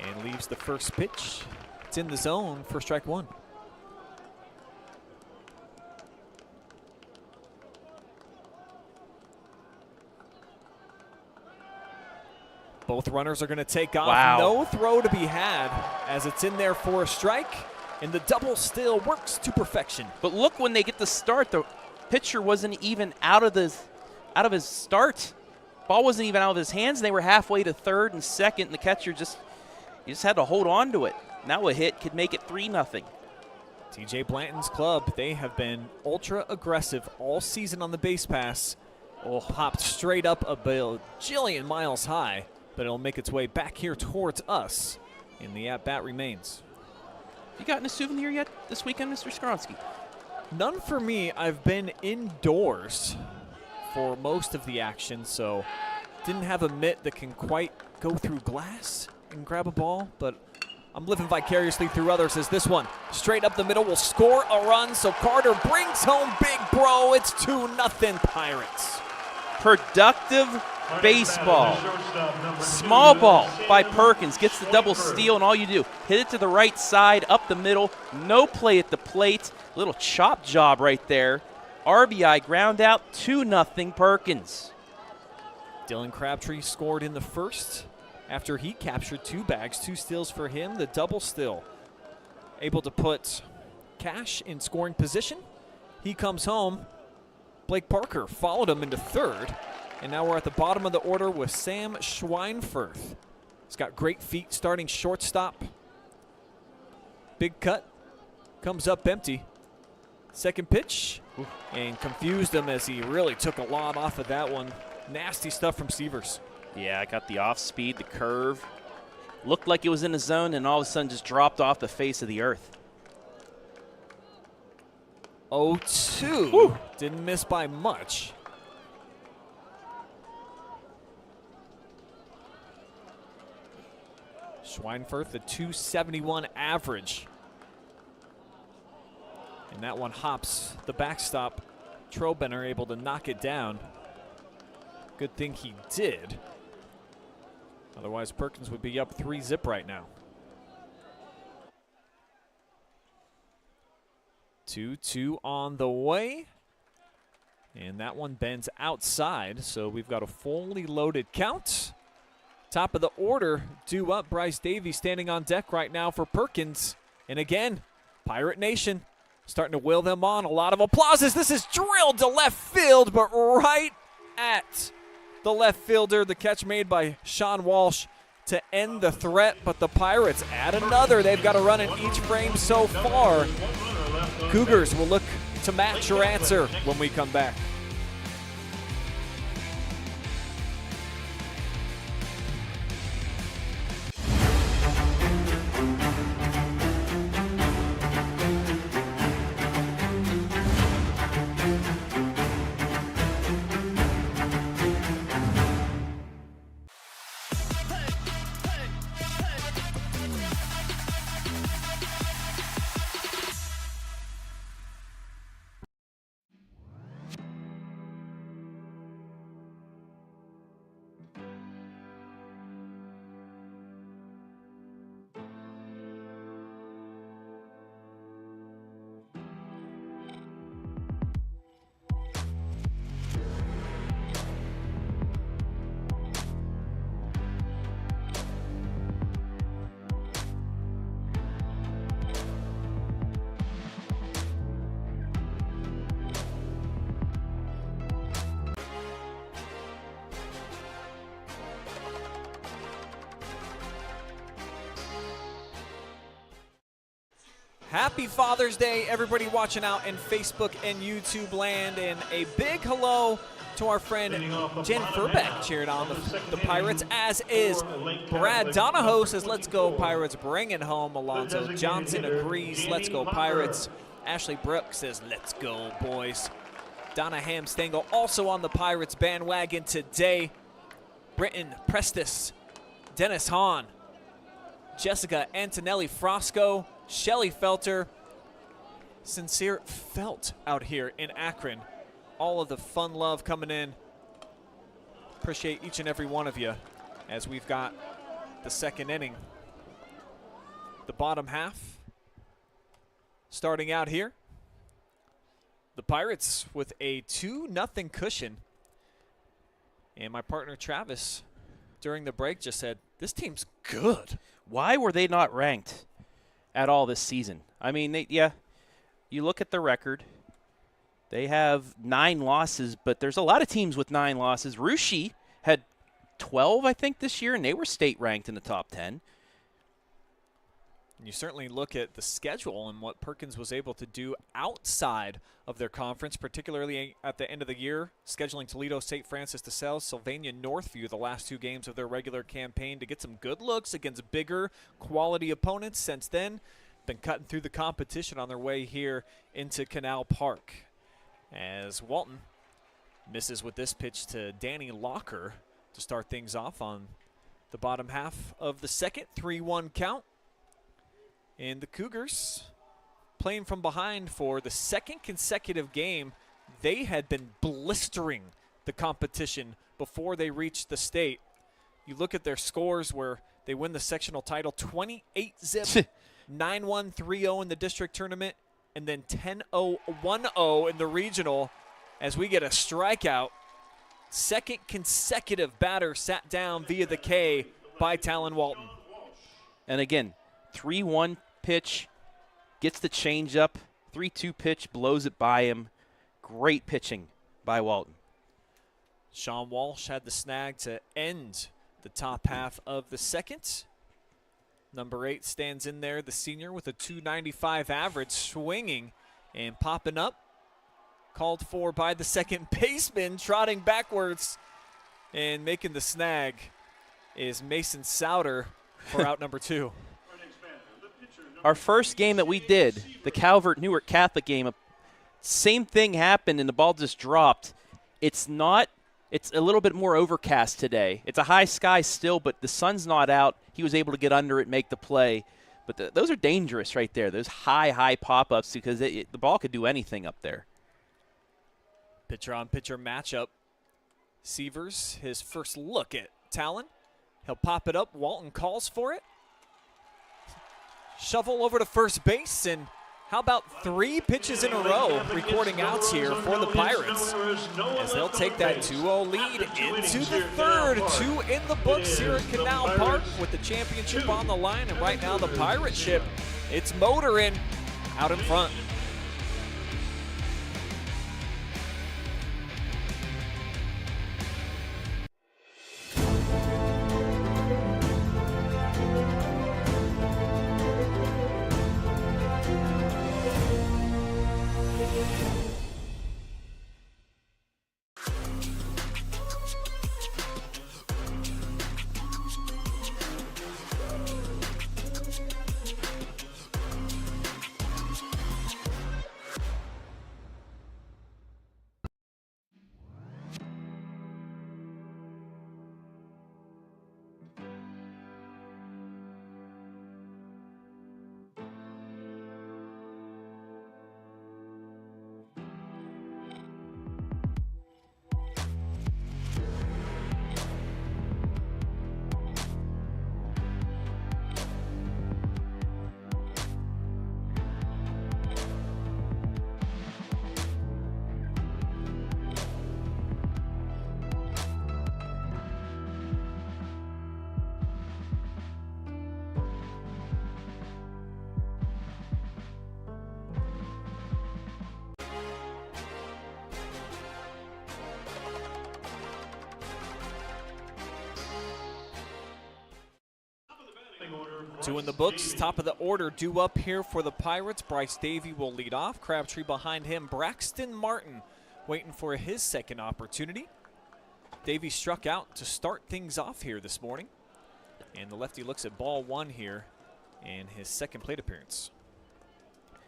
And leaves the first pitch. It's in the zone for strike 1. Both runners are going to take off. Wow. No throw to be had as it's in there for a strike. And the double still works to perfection. But look, when they get the start, the pitcher wasn't even out of his start. Ball wasn't even out of his hands. They were halfway to 3rd and 2nd, and the catcher just had to hold on to it. Now a hit could make it 3-0. TJ Blanton's club, they have been ultra aggressive all season on the base pass. Popped straight up a bajillion miles high, but it'll make its way back here towards us, and the at-bat remains. You gotten a souvenir yet this weekend, Mr. Skronsky? None for me. I've been indoors for most of the action, so didn't have a mitt that can quite go through glass and grab a ball, but I'm living vicariously through others as this one straight up the middle will score a run. So Carter brings home big bro. It's 2-0 Pirates. Productive baseball. Small ball by Perkins. Gets the double steal, and all you do, hit it to the right side, up the middle. No play at the plate. Little chop job right there. RBI ground out, 2-0 Perkins. Dylan Crabtree scored in the first after he captured 2 bags, 2 steals for him. The double steal able to put Cash in scoring position. He comes home. Blake Parker followed him into third. And now we're at the bottom of the order with Sam Schweinfurth. He's got great feet starting shortstop. Big cut. Comes up empty. Second pitch. And confused him as he really took a lot off of that one. Nasty stuff from Severs. Yeah, I got the off speed, the curve. Looked like it was in the zone, and all of a sudden just dropped off the face of the earth. 0-2. Woo. Didn't miss by much. Schweinfurth, the .271 average. And that one hops the backstop. Trobenner able to knock it down. Good thing he did. Otherwise, Perkins would be up 3-0 right now. 2-2 on the way. And that one bends outside, so we've got a fully loaded count. Top of the order, due up. Bryce Davey standing on deck right now for Perkins. And again, Pirate Nation starting to will them on. A lot of applause as this is drilled to left field, but right at the left fielder. The catch made by Sean Walsh to end the threat, but the Pirates add another. They've got a run in each frame so far. Cougars will look to match your answer when we come back. Happy Father's Day, everybody watching out in Facebook and YouTube land, and a big hello to our friend Jen Furbeck cheering on the Pirates, as is Brad Donahoe says, let's go Pirates, bring it home. Alonzo Johnson agrees, let's go Pirates. Ashley Brooks says, let's go boys. Donna Hamstengel also on the Pirates bandwagon today. Britton Prestis, Dennis Hahn, Jessica Antonelli Frosco, Shelly Felter, Sincere Felt out here in Akron. All of the fun love coming in. Appreciate each and every one of you as we've got the second inning. The bottom half starting out here. The Pirates with a 2-0 cushion. And my partner Travis during the break just said, this team's good. Why were they not ranked at all this season? I mean, you look at the record. They have 9 losses, but there's a lot of teams with 9 losses. Rushi had 12, I think, this year, and they were state ranked in the top 10. And you certainly look at the schedule and what Perkins was able to do outside of their conference, particularly at the end of the year, scheduling Toledo, St. Francis de Sales, Sylvania, Northview, the last 2 games of their regular campaign to get some good looks against bigger quality opponents. Since then, been cutting through the competition on their way here into Canal Park. As Walton misses with this pitch to Danny Locker to start things off on the bottom half of the second. 3-1 count. And the Cougars playing from behind for the second consecutive game. They had been blistering the competition before they reached the state. You look at their scores where they win the sectional title 28-zip, 9-1, 3-0 in the district tournament, and then 10-0, 1-0 in the regional as we get a strikeout. Second consecutive batter sat down via the K by Talon Walton. And again, 3-1 pitch, gets the changeup, 3-2 pitch, blows it by him. Great pitching by Walton. Sean Walsh had the snag to end the top half of the second. Number 8 stands in there, the senior, with a .295 average, swinging and popping up. Called for by the second baseman, trotting backwards and making the snag is Mason Souter for out number 2. Our first game that we did, the Calvert-Newark Catholic game, same thing happened and the ball just dropped. It's a little bit more overcast today. It's a high sky still, but the sun's not out. He was able to get under it, make the play. But those are dangerous right there, those high pop-ups, because the ball could do anything up there. Pitcher-on-pitcher matchup. Sievers, his first look at Talon. He'll pop it up. Walton calls for it. Shovel over to first base, and how about 3 pitches in a row recording outs here for the Pirates as they'll take that 2-0 lead into the third. 2 in the books here at Canal Park with the championship on the line, and right now the Pirate ship, it's motoring out in front. Two in the books, top of the order due up here for the Pirates. Bryce Davey will lead off. Crabtree behind him. Braxton Martin waiting for his second opportunity. Davey struck out to start things off here this morning. And the lefty looks at ball 1 here in his second plate appearance.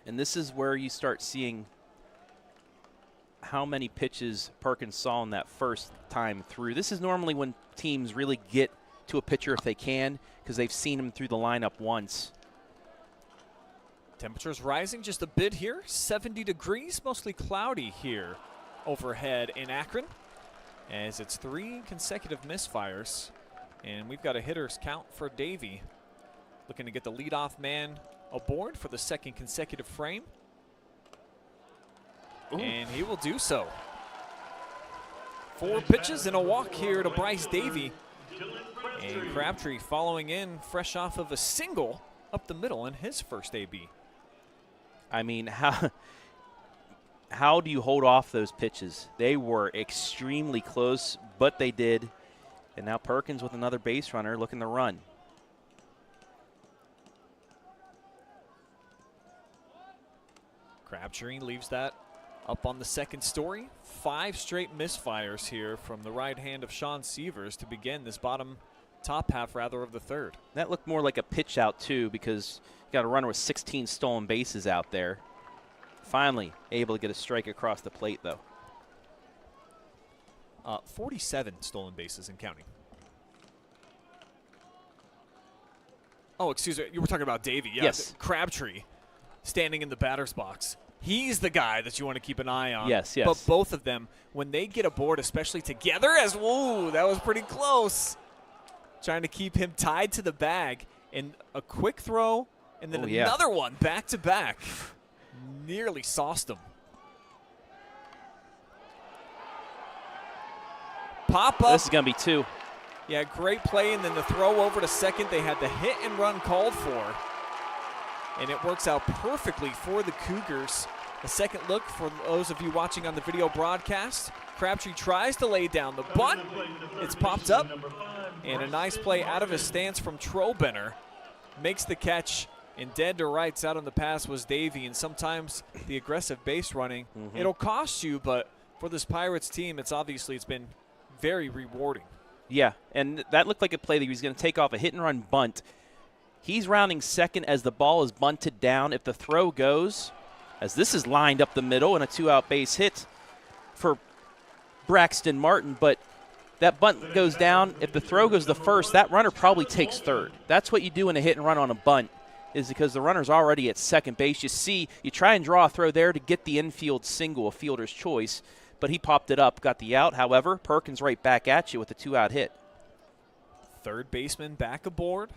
And this is where you start seeing how many pitches Perkins saw in that first time through. This is normally when teams really get to a pitcher if they can, because they've seen him through the lineup once. Temperatures rising just a bit here. 70 degrees, mostly cloudy here overhead in Akron, as it's 3 consecutive misfires. And we've got a hitter's count for Davey, looking to get the leadoff man aboard for the second consecutive frame. Ooh. And he will do so. 4 pitches and a walk here to Bryce Davey. And Crabtree following in fresh off of a single up the middle in his first AB. I mean, how do you hold off those pitches? They were extremely close, but they did. And now Perkins with another base runner looking to run. Crabtree leaves that up on the second story. 5 straight misfires here from the right hand of Sean Sievers to begin this top half of the third. That looked more like a pitch out too, because you got a runner with 16 stolen bases out there. Finally able to get a strike across the plate though. 47 stolen bases and counting. Oh, excuse me. You were talking about Davey. Yeah, Yes. Crabtree standing in the batter's box. He's the guy that you want to keep an eye on. Yes, yes. But both of them, when they get aboard, especially together, that was pretty close. Trying to keep him tied to the bag. And a quick throw, and then another one back to back. Nearly sauced him. Pop up. This is going to be 2. Yeah, great play, and then the throw over to second. They had the hit and run called for, and it works out perfectly for the Cougars. A second look for those of you watching on the video broadcast. Crabtree tries to lay down the bunt. It's popped up, and a nice play out of his stance from Trobenner. Makes the catch, and dead to rights out on the pass was Davey, and sometimes the aggressive base running, it'll cost you, but for this Pirates team, it's been very rewarding. Yeah, and that looked like a play that he was going to take off a hit-and-run bunt. He's rounding second as the ball is bunted down. If the throw goes, as this is lined up the middle and a 2-out base hit for Braxton Martin, but that bunt goes down. If the throw goes the first, that runner probably takes third. That's what you do in a hit-and-run on a bunt, is because the runner's already at second base. You try and draw a throw there to get the infield single, a fielder's choice, but he popped it up, got the out. However, Perkins right back at you with a 2-out hit. Third baseman back aboard.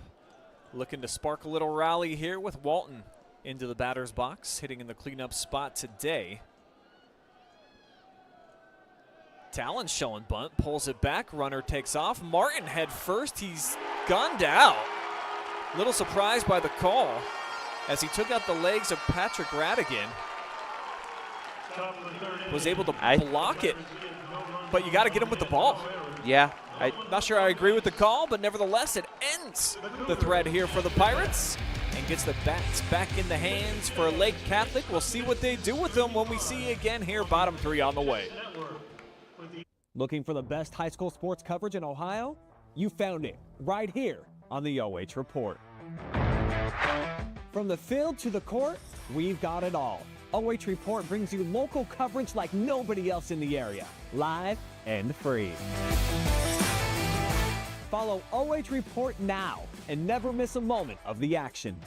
Looking to spark a little rally here with Walton into the batter's box, hitting in the cleanup spot today. Talon showing bunt, pulls it back, runner takes off. Martin head first, he's gunned out. Little surprised by the call as he took out the legs of Patrick Radigan. Was able to block it, but you got to get him with the ball. Yeah. I'm not sure I agree with the call, but nevertheless, it ends the thread here for the Pirates and gets the bats back in the hands for Lake Catholic. We'll see what they do with them when we see you again here, bottom 3 on the way. Looking for the best high school sports coverage in Ohio? You found it right here on the OH Report. From the field to the court, we've got it all. OH Report brings you local coverage like nobody else in the area, live and free. Follow OH Report now and never miss a moment of the action.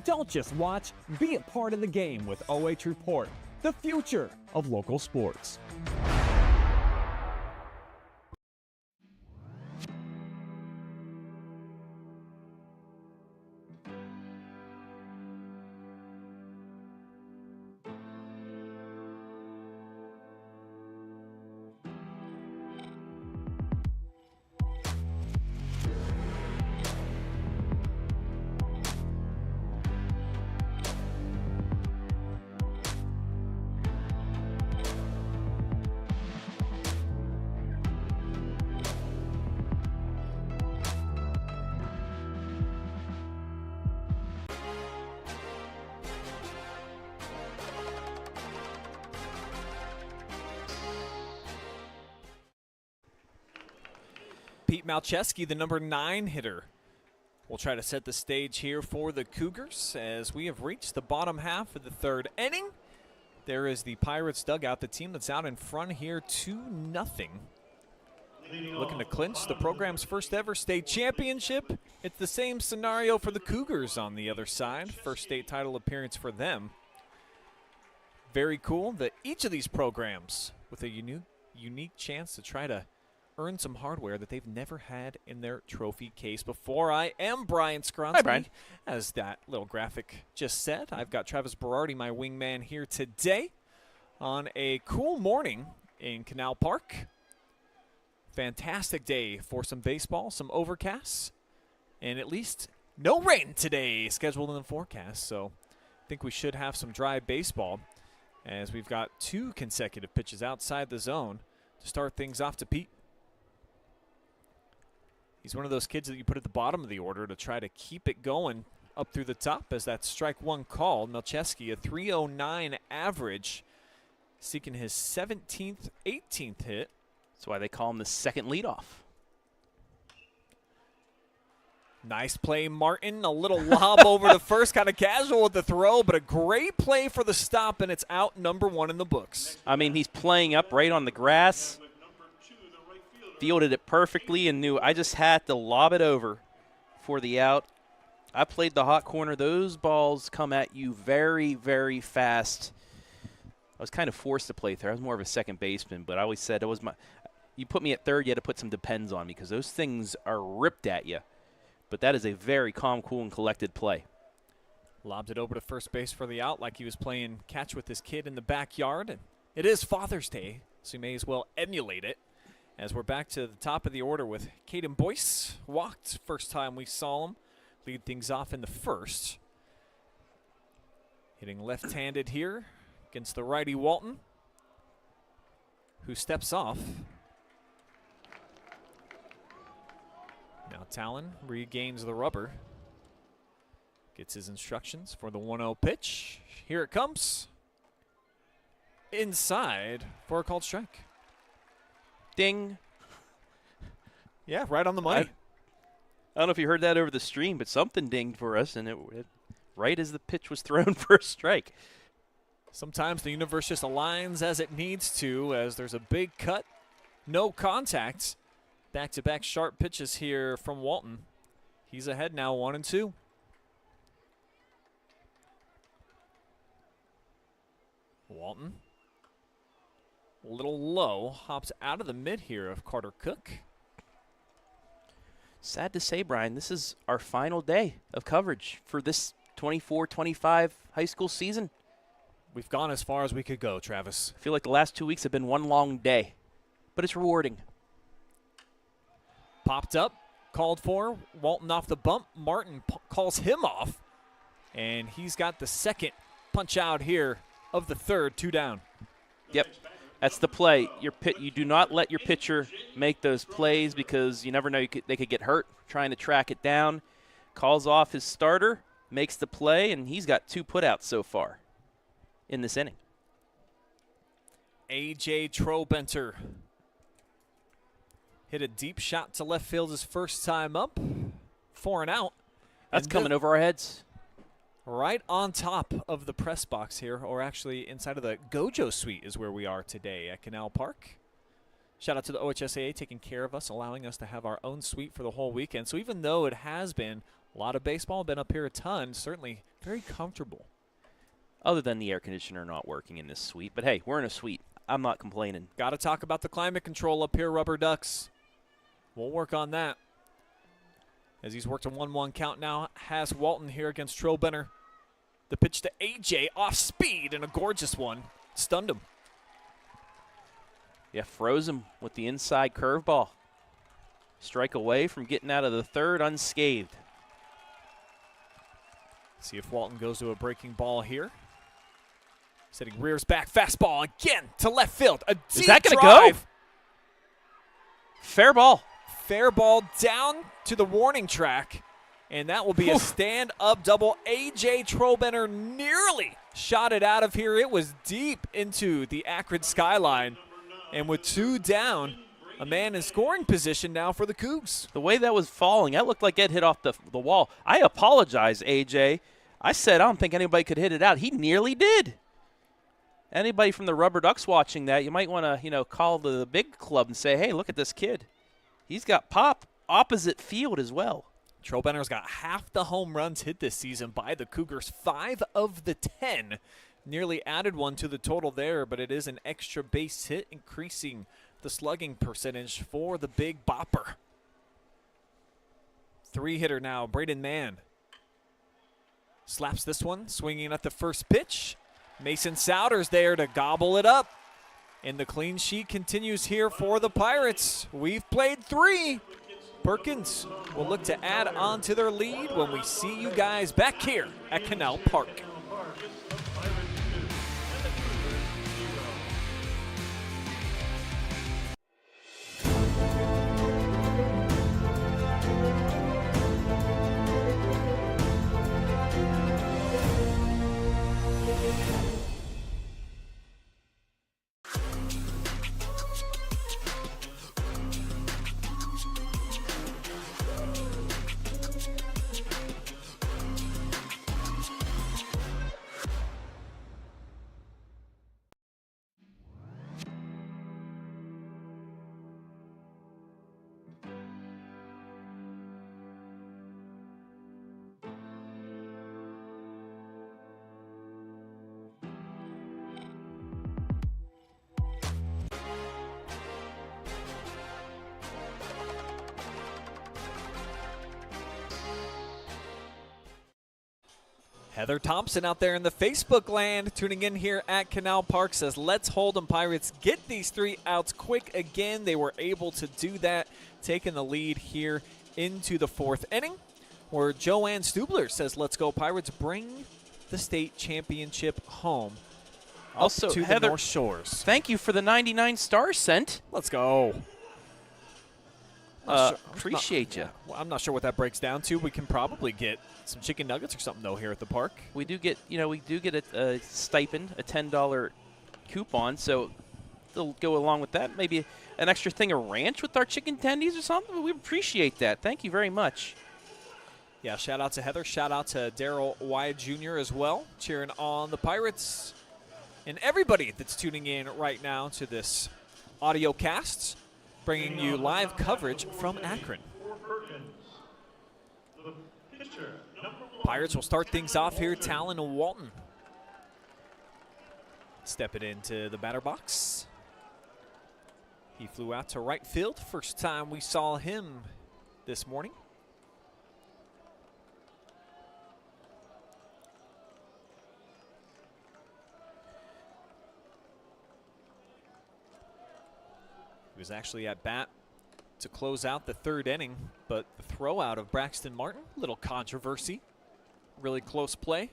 Don't just watch, be a part of the game with OH Report, the future of local sports. Pete Malcheski, the number 9 hitter, will try to set the stage here for the Cougars as we have reached the bottom half of the 3rd inning. There is the Pirates dugout, the team that's out in front here 2-0. Looking to clinch the program's first ever state championship. It's the same scenario for the Cougars on the other side. First state title appearance for them. Very cool that each of these programs with a unique chance to try to earn some hardware that they've never had in their trophy case before. I am Brian Skronsky. Hi, Brian. As that little graphic just said, I've got Travis Berardi, my wingman, here today on a cool morning in Canal Park. Fantastic day for some baseball, some overcasts, and at least no rain today scheduled in the forecast. So I think we should have some dry baseball as we've got 2 consecutive pitches outside the zone to start things off to Pete. He's one of those kids that you put at the bottom of the order to try to keep it going up through the top as that strike 1 call. Malcheski, a 309 average, seeking his 17th, 18th hit. That's why they call him the second leadoff. Nice play, Martin. A little lob over to first, kind of casual with the throw, but a great play for the stop, and it's out, number 1 in the books. I mean, he's playing up right on the grass. fielded it perfectly and knew I just had to lob it over for the out. I played the hot corner. Those balls come at you very, very fast. I was kind of forced to play third. I was more of a second baseman, but I always said it was you put me at third, you had to put some depends on me because those things are ripped at you. But that is a very calm, cool, and collected play. Lobs it over to first base for the out like he was playing catch with his kid in the backyard. And it is Father's Day, so you may as well emulate it. As we're back to the top of the order with Caden Boyce. Walked first time we saw him. Lead things off in the first. Hitting left-handed here against the righty Walton, who steps off. Now Talon regains the rubber. Gets his instructions for the 1-0 pitch. Here it comes. Inside for a called strike. Ding. Yeah, right on the money. I don't know if you heard that over the stream, but something dinged for us, and it right as the pitch was thrown for a strike. Sometimes the universe just aligns as it needs to, as there's a big cut, no contact. Back-to-back sharp pitches here from Walton. He's ahead now, 1-2. Walton, a little low, hops out of the mid here of Carter Cook. Sad to say, Brian, this is our final day of coverage for this 24-25 high school season. We've gone as far as we could go, Travis. I feel like the last 2 weeks have been one long day, but it's rewarding. Popped up, called for, Walton off the bump. Martin calls him off, and he's got the second punch out here of the third, 2 down. Yep, that's the play. You do not let your pitcher make those plays because you never know they could get hurt trying to track it down. Calls off his starter, makes the play, and he's got 2 putouts so far in this inning. A.J. Trobenter hit a deep shot to left field his first time up. 4 and out. That's coming over our heads. Right on top of the press box here, or actually inside of the Gojo suite is where we are today at Canal Park. Shout out to the OHSAA taking care of us, allowing us to have our own suite for the whole weekend. So even though it has been a lot of baseball, been up here a ton, certainly very comfortable. Other than the air conditioner not working in this suite. But hey, we're in a suite. I'm not complaining. Got to talk about the climate control up here, Rubber Ducks. We'll work on that. As he's worked a 1-1 count now, has Walton here against Trobenter. The pitch to A.J. off speed and a gorgeous one. Stunned him. Yeah, froze him with the inside curveball. Strike away from getting out of the third unscathed. See if Walton goes to a breaking ball here. Setting rears back, fastball again to left field. A deep Is that going to drive. go? Fair ball. Fair ball down to the warning track, and that will be a stand-up double. A.J. Trobenter nearly shot it out of here. It was deep into the Akron skyline, and with 2 down, a man in scoring position now for the Cougs. The way that was falling, that looked like it hit off the wall. I apologize, A.J. I said I don't think anybody could hit it out. He nearly did. Anybody from the Rubber Ducks watching that, you might want to, call the big club and say, hey, look at this kid. He's got pop opposite field as well. Trobenter's got half the home runs hit this season by the Cougars, 5 of the 10. Nearly added 1 to the total there, but it is an extra base hit, increasing the slugging percentage for the big bopper. 3-hitter now, Braden Mann. Slaps this one, swinging at the first pitch. Mason Souders there to gobble it up. And the clean sheet continues here for the Pirates. We've played 3. Perkins will look to add on to their lead when we see you guys back here at Canal Park. Heather Thompson out there in the Facebook land tuning in here at Canal Park says, let's hold them, Pirates. Get these 3 outs quick again. They were able to do that, taking the lead here into the 4th inning, where Joanne Stubler says, let's go, Pirates. Bring the state championship home. Also, to Heather, the North Shores. Thank you for the 99 stars sent. Let's go. Appreciate you. Well, I'm not sure what that breaks down to. We can probably get some chicken nuggets or something though here at the park. We do get, a stipend, a $10 coupon, so they'll go along with that. Maybe an extra thing of ranch with our chicken tendies or something. We appreciate that. Thank you very much. Yeah, shout out to Heather. Shout out to Daryl Wyatt Jr. as well, cheering on the Pirates. And everybody that's tuning in right now to this audio cast, bringing you live coverage from Akron. Pirates will start things off here. Talon Walton step it into the batter box. He flew out to right field. First time we saw him this morning. He was actually at bat to close out the 3rd inning, but the throw out of Braxton Martin, little controversy. Really close play,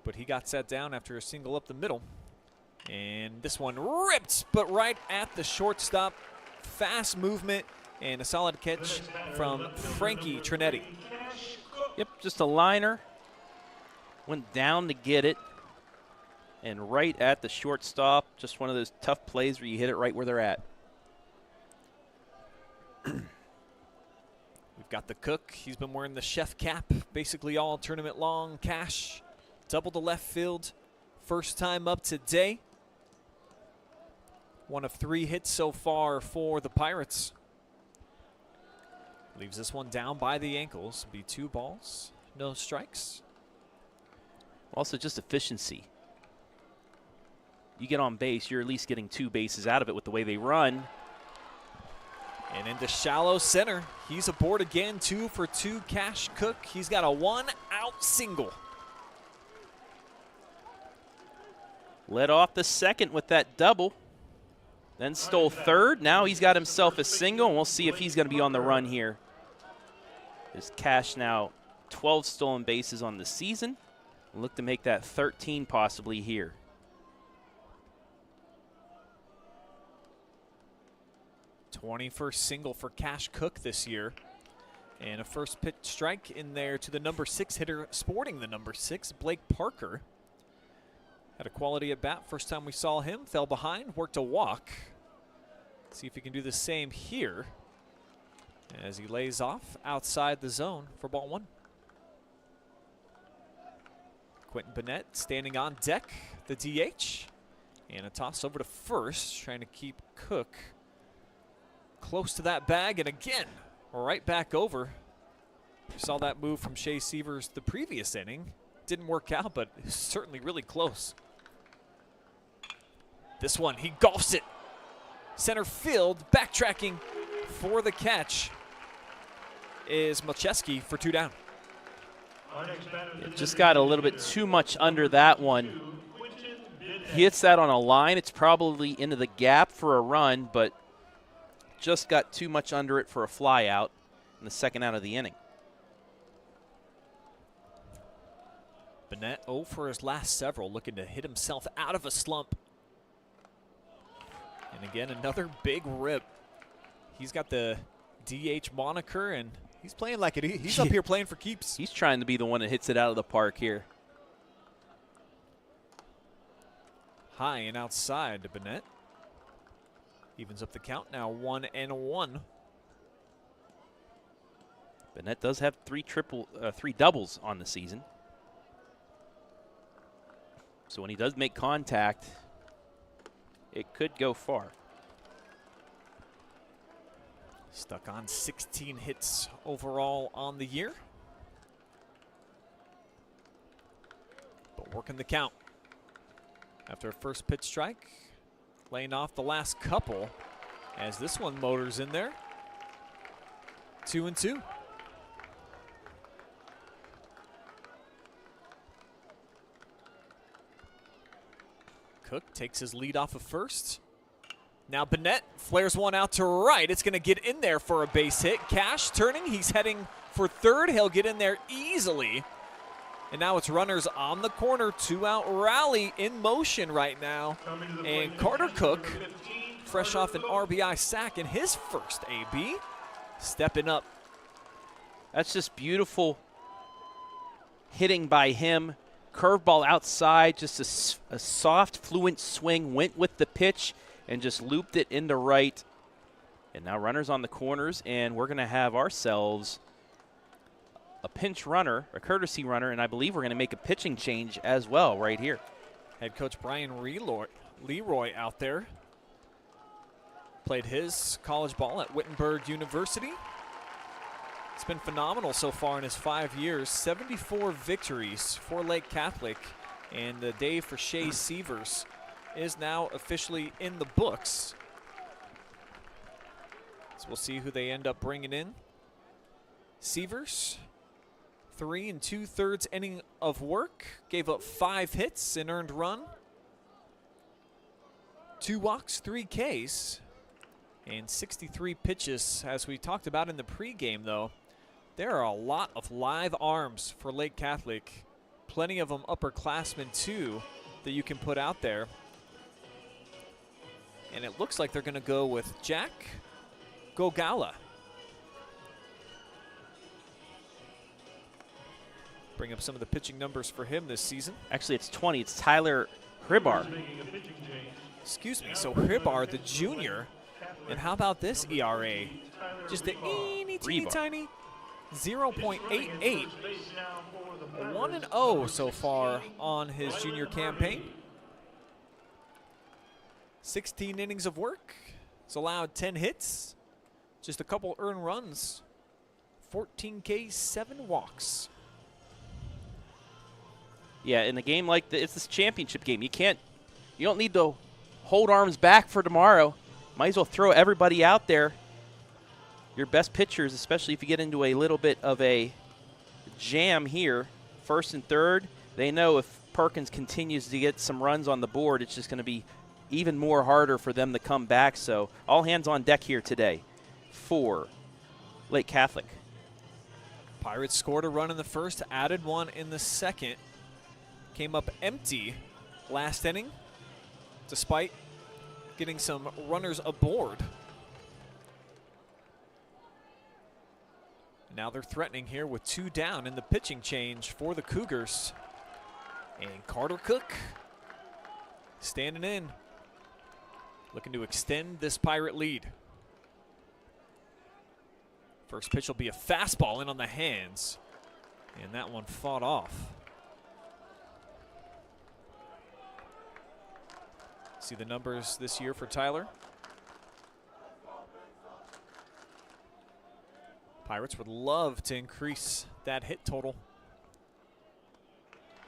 but he got set down after a single up the middle. And this one ripped, but right at the shortstop. Fast movement and a solid catch from Frankie Trinetti. Yep, just a liner. Went down to get it. And right at the shortstop, just one of those tough plays where you hit it right where they're at. We've got the cook. He's been wearing the chef cap basically all tournament long. Cash, double to left field. First time up today. One of 3 hits so far for the Pirates. Leaves this one down by the ankles. Be 2 balls, no strikes. Also just efficiency. You get on base, you're at least getting 2 bases out of it with the way they run. And into shallow center. He's aboard again, 2 for 2. Cash Cook. He's got a 1-out single. Led off the 2nd with that double. Then stole 3rd. Now he's got himself a single, and we'll see if he's going to be on the run here. There's Cash now 12 stolen bases on the season. Look to make that 13 possibly here. 21st single for Cash Cook this year. And a first pitch strike in there to the number 6 hitter, sporting the number 6, Blake Parker. Had a quality at bat. First time we saw him, fell behind, worked a walk. See if he can do the same here as he lays off outside the zone for ball 1. Quentin Burnett standing on deck, the DH. And a toss over to first, trying to keep Cook close to that bag, and again, right back over. We saw that move from Shea Severs the previous inning. Didn't work out, but certainly really close. This one, he golfs it. Center field, backtracking for the catch is Malcheski for 2 down. Just got a little bit too much under that one. He hits that on a line. It's probably into the gap for a run, but just got too much under it for a fly out in the 2nd out of the inning. Burnett 0 for his last several, looking to hit himself out of a slump. And again, another big rip. He's got the DH moniker, and he's playing like it. He's up here playing for keeps. He's trying to be the one that hits it out of the park here. High and outside to Burnett. Evens up the count now, 1-1. Burnett does have 3 doubles on the season. So when he does make contact, it could go far. Stuck on 16 hits overall on the year. But working the count. After a first pitch strike, laying off the last couple as this one motors in there. 2-2. Cook takes his lead off of first. Now Bennett flares one out to right. It's going to get in there for a base hit. Cash turning. He's heading for third. He'll get in there easily. And now it's runners on the corner. 2-out rally in motion right now. And Carter Cook, fresh off an RBI sack in his first AB, stepping up. That's just beautiful hitting by him. Curveball outside, just a soft, fluent swing, went with the pitch and just looped it into right. And now runners on the corners, and we're going to have ourselves a pinch runner, a courtesy runner, and I believe we're going to make a pitching change as well right here. Head coach Brian Leroy out there. Played his college ball at Wittenberg University. It's been phenomenal so far in his 5 years. 74 victories for Lake Catholic. And the day for Shea Sievers is now officially in the books. So we'll see who they end up bringing in. Sievers, 3 2/3 inning of work. Gave up 5 hits and earned run. 2 walks, 3 Ks. And 63 pitches, as we talked about in the pregame, though. There are a lot of live arms for Lake Catholic. Plenty of them upperclassmen, too, that you can put out there. And it looks like they're going to go with Jack Gogala. Bring up some of the pitching numbers for him this season. Actually, it's 20. It's Tyler Hribar. Excuse me. So Hribar, the junior. And how about this ERA? Just a teeny tiny 0.88. 1-0 so far on his junior campaign. 16 innings of work. It's allowed 10 hits. Just a couple earned runs. 14 Ks, 7 walks. Yeah, in a game like this, it's this championship game. You don't need to hold arms back for tomorrow. Might as well throw everybody out there. Your best pitchers, especially if you get into a little bit of a jam here, first and third, they know if Perkins continues to get some runs on the board, it's just going to be even more harder for them to come back. So all hands on deck here today for Lake Catholic. Pirates scored a run in the first, added one in the second. Came up empty last inning, despite getting some runners aboard. Now they're threatening here with 2 down in the pitching change for the Cougars. And Carter Cook standing in, looking to extend this Pirate lead. First pitch will be a fastball in on the hands, and that one fought off. See the numbers this year for Tyler. Pirates would love to increase that hit total.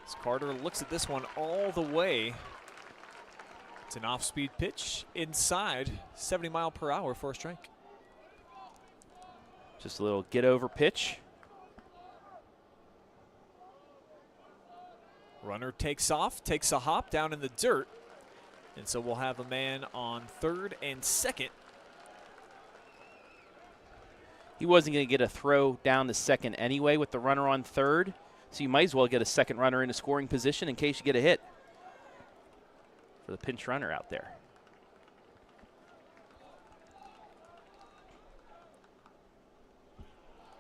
As Carter looks at this one all the way. It's an off-speed pitch inside 70 mile per hour for a strike. Just a little get-over pitch. Runner takes off, takes a hop down in the dirt. And so we'll have a man on third and second. He wasn't going to get a throw down the second anyway with the runner on third, so you might as well get a second runner in a scoring position in case you get a hit for the pinch runner out there.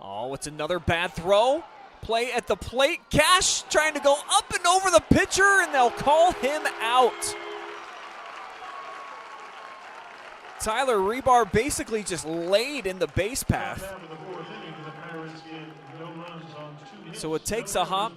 Oh, it's another bad throw. Play at the plate. Cash trying to go up and over the pitcher, and they'll call him out. Tyler Hribar basically just laid in the base path. So it takes a hop,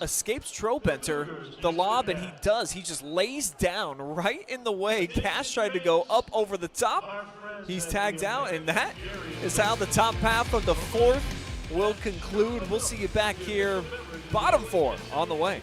escapes Trobenter, the lob, and he does. He just lays down right in the way. Cash tried to go up over the top. He's tagged out, and that is how the top half of the fourth will conclude. We'll see you back here, bottom 4 on the way.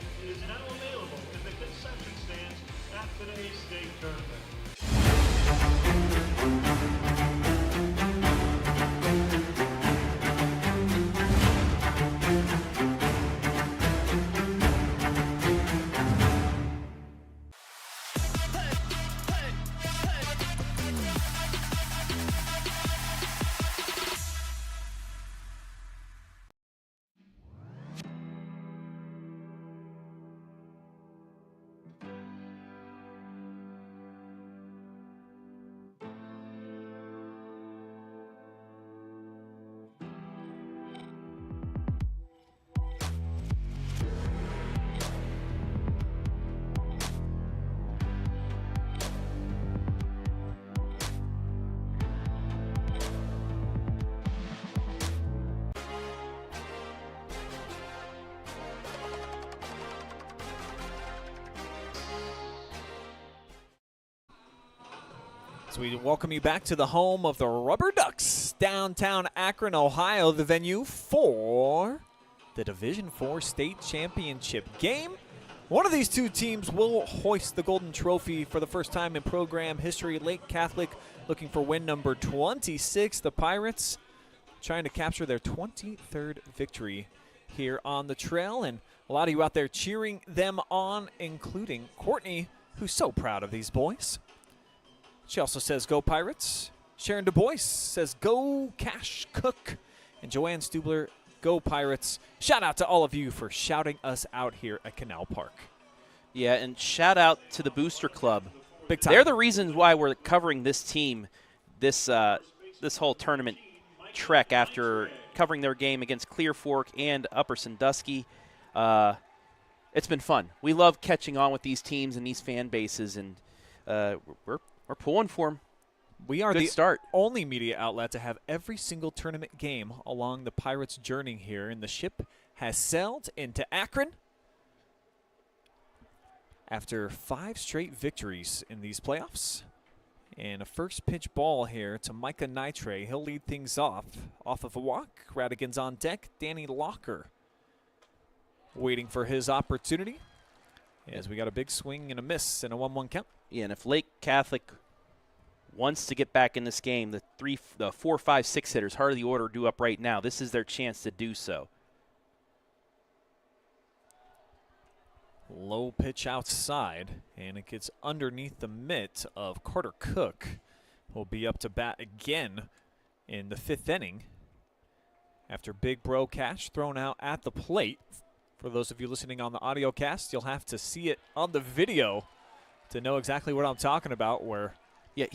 So we welcome you back to the home of the Rubber Ducks, downtown Akron, Ohio, the venue for the Division IV State Championship game. One of these two teams will hoist the Golden Trophy for the first time in program history. Lake Catholic looking for win number 26. The Pirates trying to capture their 23rd victory here on the trail, and a lot of you out there cheering them on, including Courtney, who's so proud of these boys. She also says, go Pirates. Sharon Du Bois says, go Cash Cook. And Joanne Stubler, go Pirates. Shout out to all of you for shouting us out here at Canal Park. Yeah, and shout out to the Booster Club. Big time. They're the reasons why we're covering this team, this whole tournament trek after covering their game against Clear Fork and Upper Sandusky. It's been fun. We love catching on with these teams and these fan bases, and we're pulling for them. We are Good the start. only media outlet to have every single tournament game along the Pirates' journey here, and the ship has sailed into Akron after 5 straight victories in these playoffs. And a first pitch ball here to Micah Nitre. He'll lead things off of a walk. Radigan's on deck. Danny Locker waiting for his opportunity, as we got a big swing and a miss and a 1-1 count. Yeah, and if Lake Catholic wants to get back in this game, the 4, 5, 6 hitters, heart of the order, due up right now. This is their chance to do so. Low pitch outside, and it gets underneath the mitt of Carter Cook. Will be up to bat again in the 5th inning after Big Bro Cash thrown out at the plate. For those of you listening on the audio cast, you'll have to see it on the video to know exactly what I'm talking about. Where, yeah,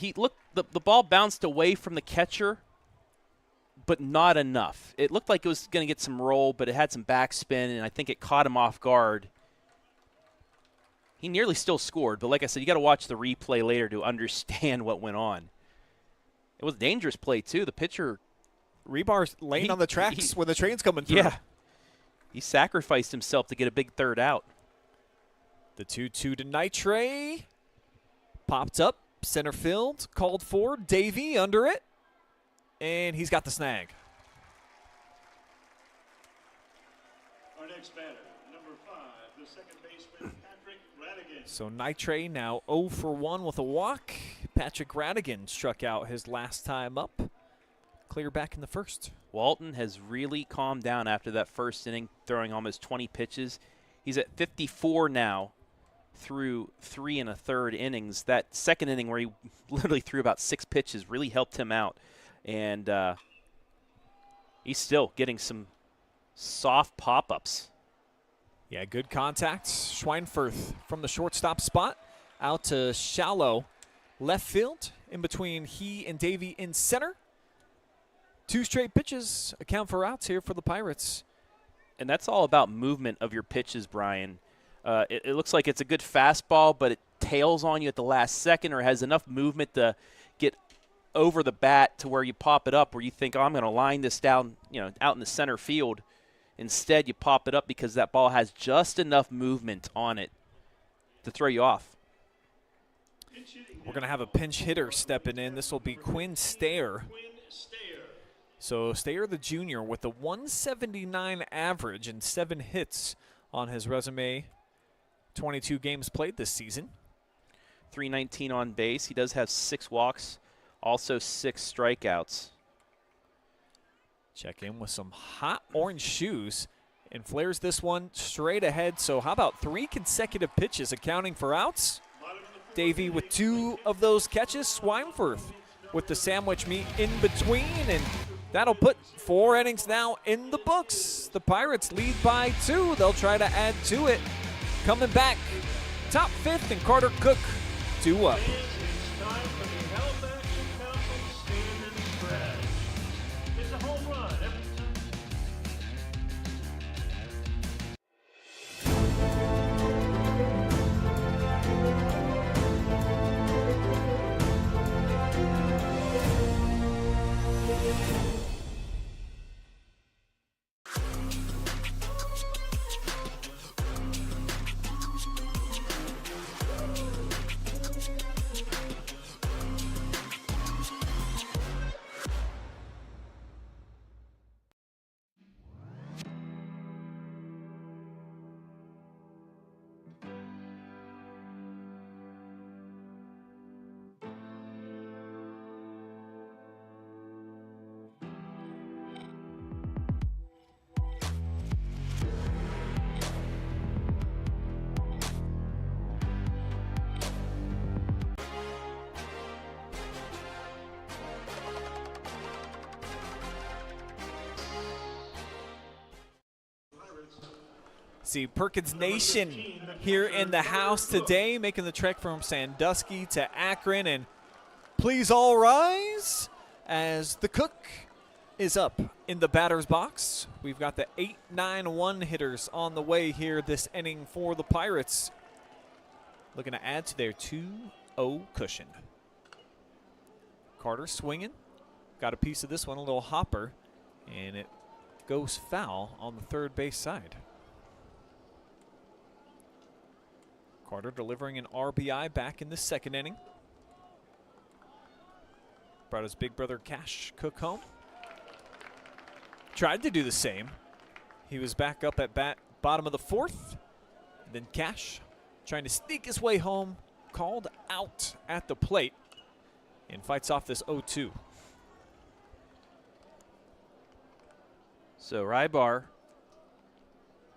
the ball bounced away from the catcher, but not enough. It looked like it was going to get some roll, but it had some backspin, and I think it caught him off guard. He nearly still scored, but like I said, you got to watch the replay later to understand what went on. It was a dangerous play, too. The pitcher... Rebar's laying on the tracks when the train's coming through. Yeah. He sacrificed himself to get a big third out. The 2-2 to Nitre. Popped up, center field, called for. Davey under it, and he's got the snag. Our next batter, number 5, the second baseman, Patrick Radigan. So Nitre now 0 for 1 with a walk. Patrick Radigan struck out his last time up. Clear back in the first. Walton has really calmed down after that first inning, throwing almost 20 pitches. He's at 54 now through 3 1/3 innings. That second inning where he literally threw about 6 pitches really helped him out. And he's still getting some soft pop-ups. Yeah, good contact. Schweinfurth from the shortstop spot out to shallow left field. In between he and Davey in center. 2 straight pitches account for outs here for the Pirates. And that's all about movement of your pitches, Brian. It looks like it's a good fastball, but it tails on you at the last second or has enough movement to get over the bat to where you pop it up, where you think, oh, I'm going to line this down, out in the center field. Instead, you pop it up because that ball has just enough movement on it to throw you off. We're going to have a pinch hitter stepping in. This will be Quinn Stayer. So Stayer, the junior, with a 179 average and 7 hits on his resume. 22 games played this season. 319 on base. He does have 6 walks, also 6 strikeouts. Check in with some hot orange shoes and flares this one straight ahead. So how about 3 consecutive pitches accounting for outs? Davey with 2 of those catches. Schweinfurth with the sandwich meat in between, and that'll put 4 innings now in the books. The Pirates lead by 2. They'll try to add to it. Coming back, top 5th, and Carter Cook 2 up. It's time for the Halifax Accountants Stand and Press. It's a home run every time. See Perkins Nation here in the house today, making the trek from Sandusky to Akron. And please all rise as the cook is up in the batter's box. We've got the 8-9-1 hitters on the way here this inning for the Pirates. Looking to add to their 2-0 cushion. Carter swinging. Got a piece of this one, a little hopper, and it goes foul on the third base side. Carter delivering an RBI back in the second inning. Brought his big brother Cash Cook home. Tried to do the same. He was back up at bat bottom of the fourth. Then Cash trying to sneak his way home, called out at the plate, and fights off this 0-2. So Rybar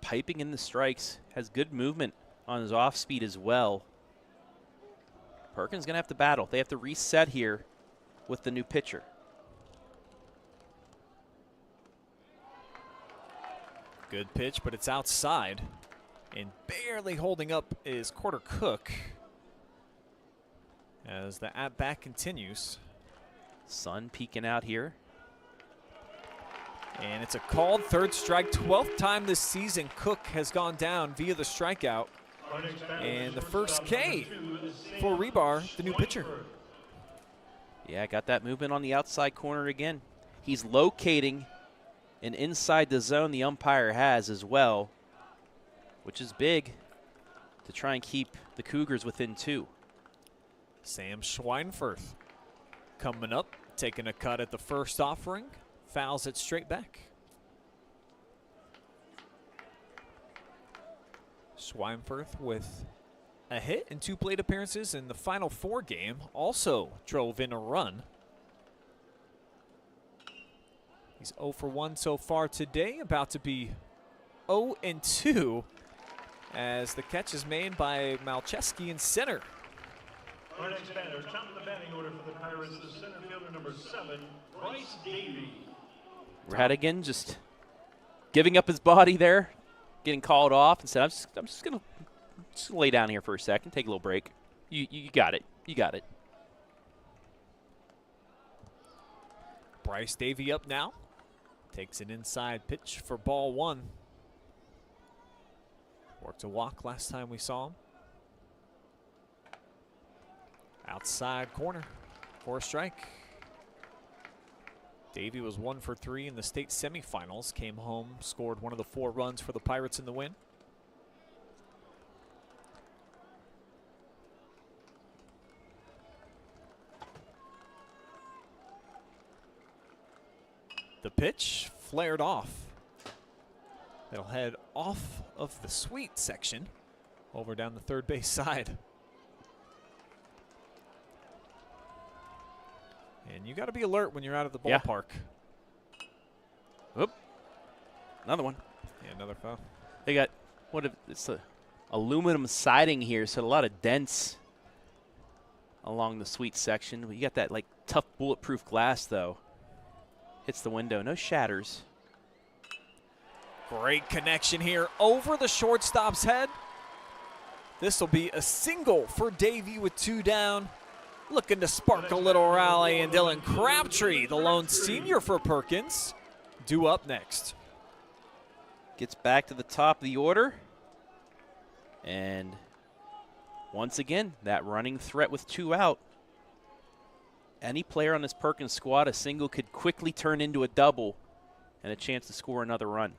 piping in the strikes, has good movement on his off speed as well. Perkins gonna have to battle. They have to reset here with the new pitcher. Good pitch, but it's outside. And barely holding up is Carter Cook as the at-bat continues. Sun peeking out here. And it's a called third strike, 12th time this season Cook has gone down via the strikeout. And the first K for Rebar, the new pitcher. Yeah, got that movement on the outside corner again. He's locating and inside the zone the umpire has as well, which is big to try and keep the Cougars within 2. Sam Schweinfurth coming up, taking a cut at the first offering, fouls it straight back. Schweinfurth with a hit and 2 plate appearances in the Final Four game, also drove in a run. He's 0 for 1 so far today, about to be 0-2 as the catch is made by Malcheski in center. Our next batter, top of the batting order for the Pirates, is center fielder number 7, Bryce Davey. Radigan just giving up his body there, getting called off and said, I'm just gonna lay down here for a second, take a little break. You got it. You got it. Bryce Davey up now. Takes an inside pitch for ball 1. Worked a walk last time we saw him. Outside corner for a strike. Davey was 1 for 3 in the state semifinals. Came home, scored one of the 4 runs for the Pirates in the win. The pitch flared off. It'll head off of the sweet section over down the third base side. And you got to be alert when you're out of the ballpark. Oop. Another one. Yeah, another foul. They got, it's a aluminum siding here, so a lot of dents along the sweet section. You got that like tough bulletproof glass though. Hits the window, no shatters. Great connection here over the shortstop's head. This will be a single for Davey with 2 down. Looking to spark a little rally, and Dylan Crabtree, the lone senior for Perkins, due up next. Gets back to the top of the order. And once again, that running threat with 2 out. Any player on this Perkins squad, a single could quickly turn into a double and a chance to score another run.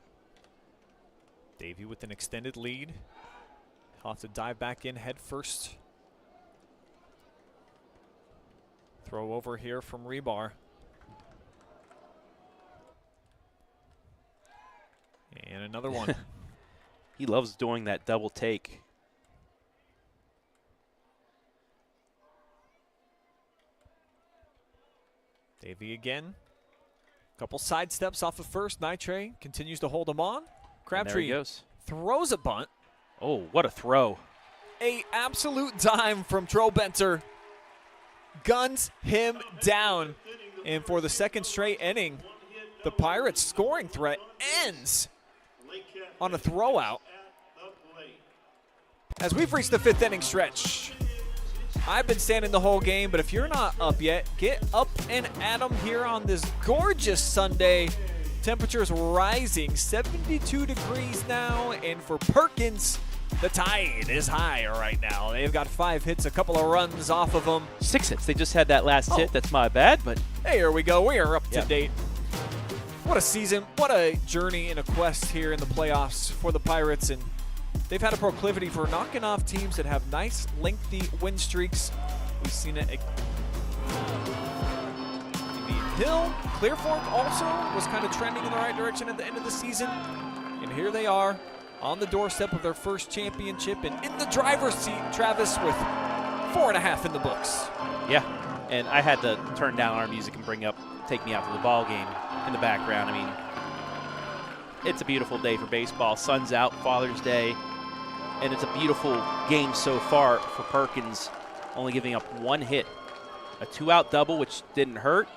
Davey with an extended lead. He'll have to dive back in head first. Throw over here from Rebar. And another one. He loves doing that double take. Davey again. Couple side steps off of first. Nitre continues to hold him on. Crabtree goes. Throws a bunt. Oh, what a throw. A absolute dime from Trobenter. Guns him down. And for the second straight inning, the Pirates' scoring threat ends on a throwout As we've reached the 5th inning stretch, I've been standing the whole game, but if you're not up yet, get up and at 'em here on this gorgeous Sunday. Temperatures rising, 72 degrees now, and for Perkins, the tide is high right now. They've got 5 hits, a couple of runs off of them. 6 hits. They just had that last hit. That's my bad, but Hey, here we go. We are up to Yep. date. What a season. What a journey and a quest here in the playoffs for the Pirates. And they've had a proclivity for knocking off teams that have nice, lengthy win streaks. We've seen it. Hill, Clearfork also was kind of trending in the right direction at the end of the season. And here they are on the doorstep of their first championship. And in the driver's seat, Travis, with 4.5 in the books. yeah. And I had to turn down our music and bring up Take Me Out to the Ball Game in the background. I mean, it's a beautiful day for baseball. Sun's out, Father's Day, and it's a beautiful game so far for Perkins, only giving up 1 hit. A 2-out double, which didn't hurt,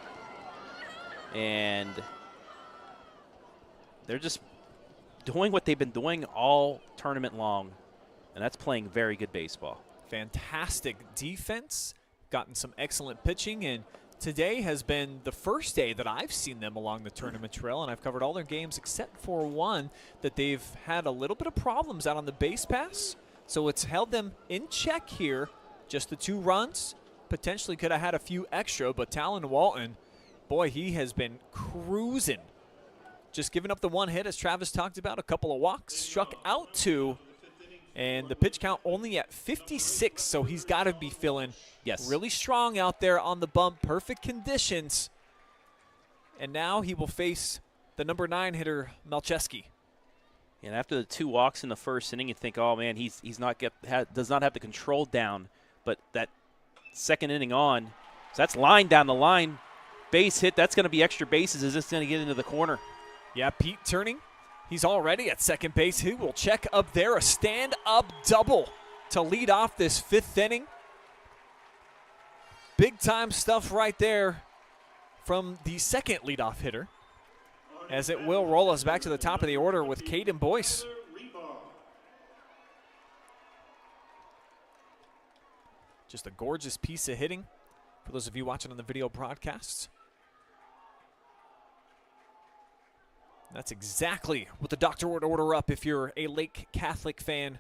and they're just doing what they've been doing all tournament long, and that's playing very good baseball. Fantastic defense, gotten some excellent pitching, and today has been the first day that I've seen them along the tournament trail, and I've covered all their games except for one that they've had a little bit of problems out on the base pass. So it's held them in check here. Just the 2 runs. Potentially could have had a few extra, but Talon Walton, boy, he has been cruising. Just giving up the 1 hit, as Travis talked about, a couple of walks, struck out 2. And the pitch count only at 56, so he's got to be feeling really strong out there on the bump. Perfect conditions. And now he will face the number 9 hitter, Malcheski. And after the 2 walks in the first inning, you think, oh man, he's not does not have the control down. But that second inning on, so that's line down the line, base hit. That's going to be extra bases. Is this going to get into the corner? Yeah, Pete turning. He's already at second base. He will check up there, a stand-up double to lead off this 5th inning. Big-time stuff right there from the second leadoff hitter, as it will roll us back to the top of the order with Caden Boyce. Just a gorgeous piece of hitting for those of you watching on the video broadcasts. That's exactly what the doctor would order up if you're a Lake Catholic fan.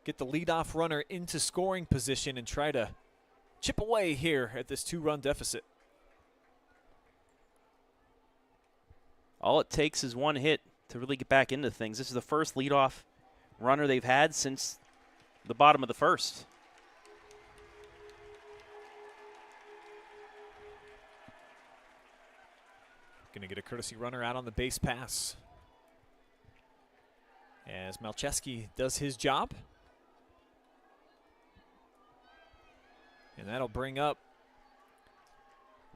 Get the leadoff runner into scoring position and try to chip away here at this 2-run deficit. All it takes is 1 hit to really get back into things. This is the first leadoff runner they've had since the bottom of the first. Going to get a courtesy runner out on the base pass as Malcheski does his job. And that'll bring up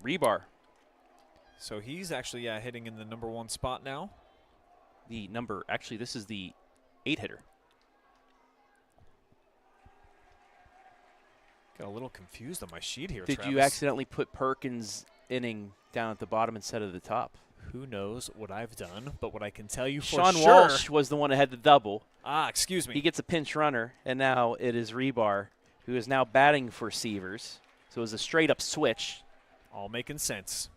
Rebar. So he's actually hitting in the number 1 spot now. Actually, this is the 8 hitter. Got a little confused on my sheet here, Did Travis. you accidentally put Perkins' inning down at the bottom instead of the top? Who knows what I've done, but what I can tell you for Sean sure. Walsh was the one that had the double. Excuse me. He gets a pinch runner, and now it is Rebar, who is now batting for Sievers. So it was a straight-up switch. All making sense.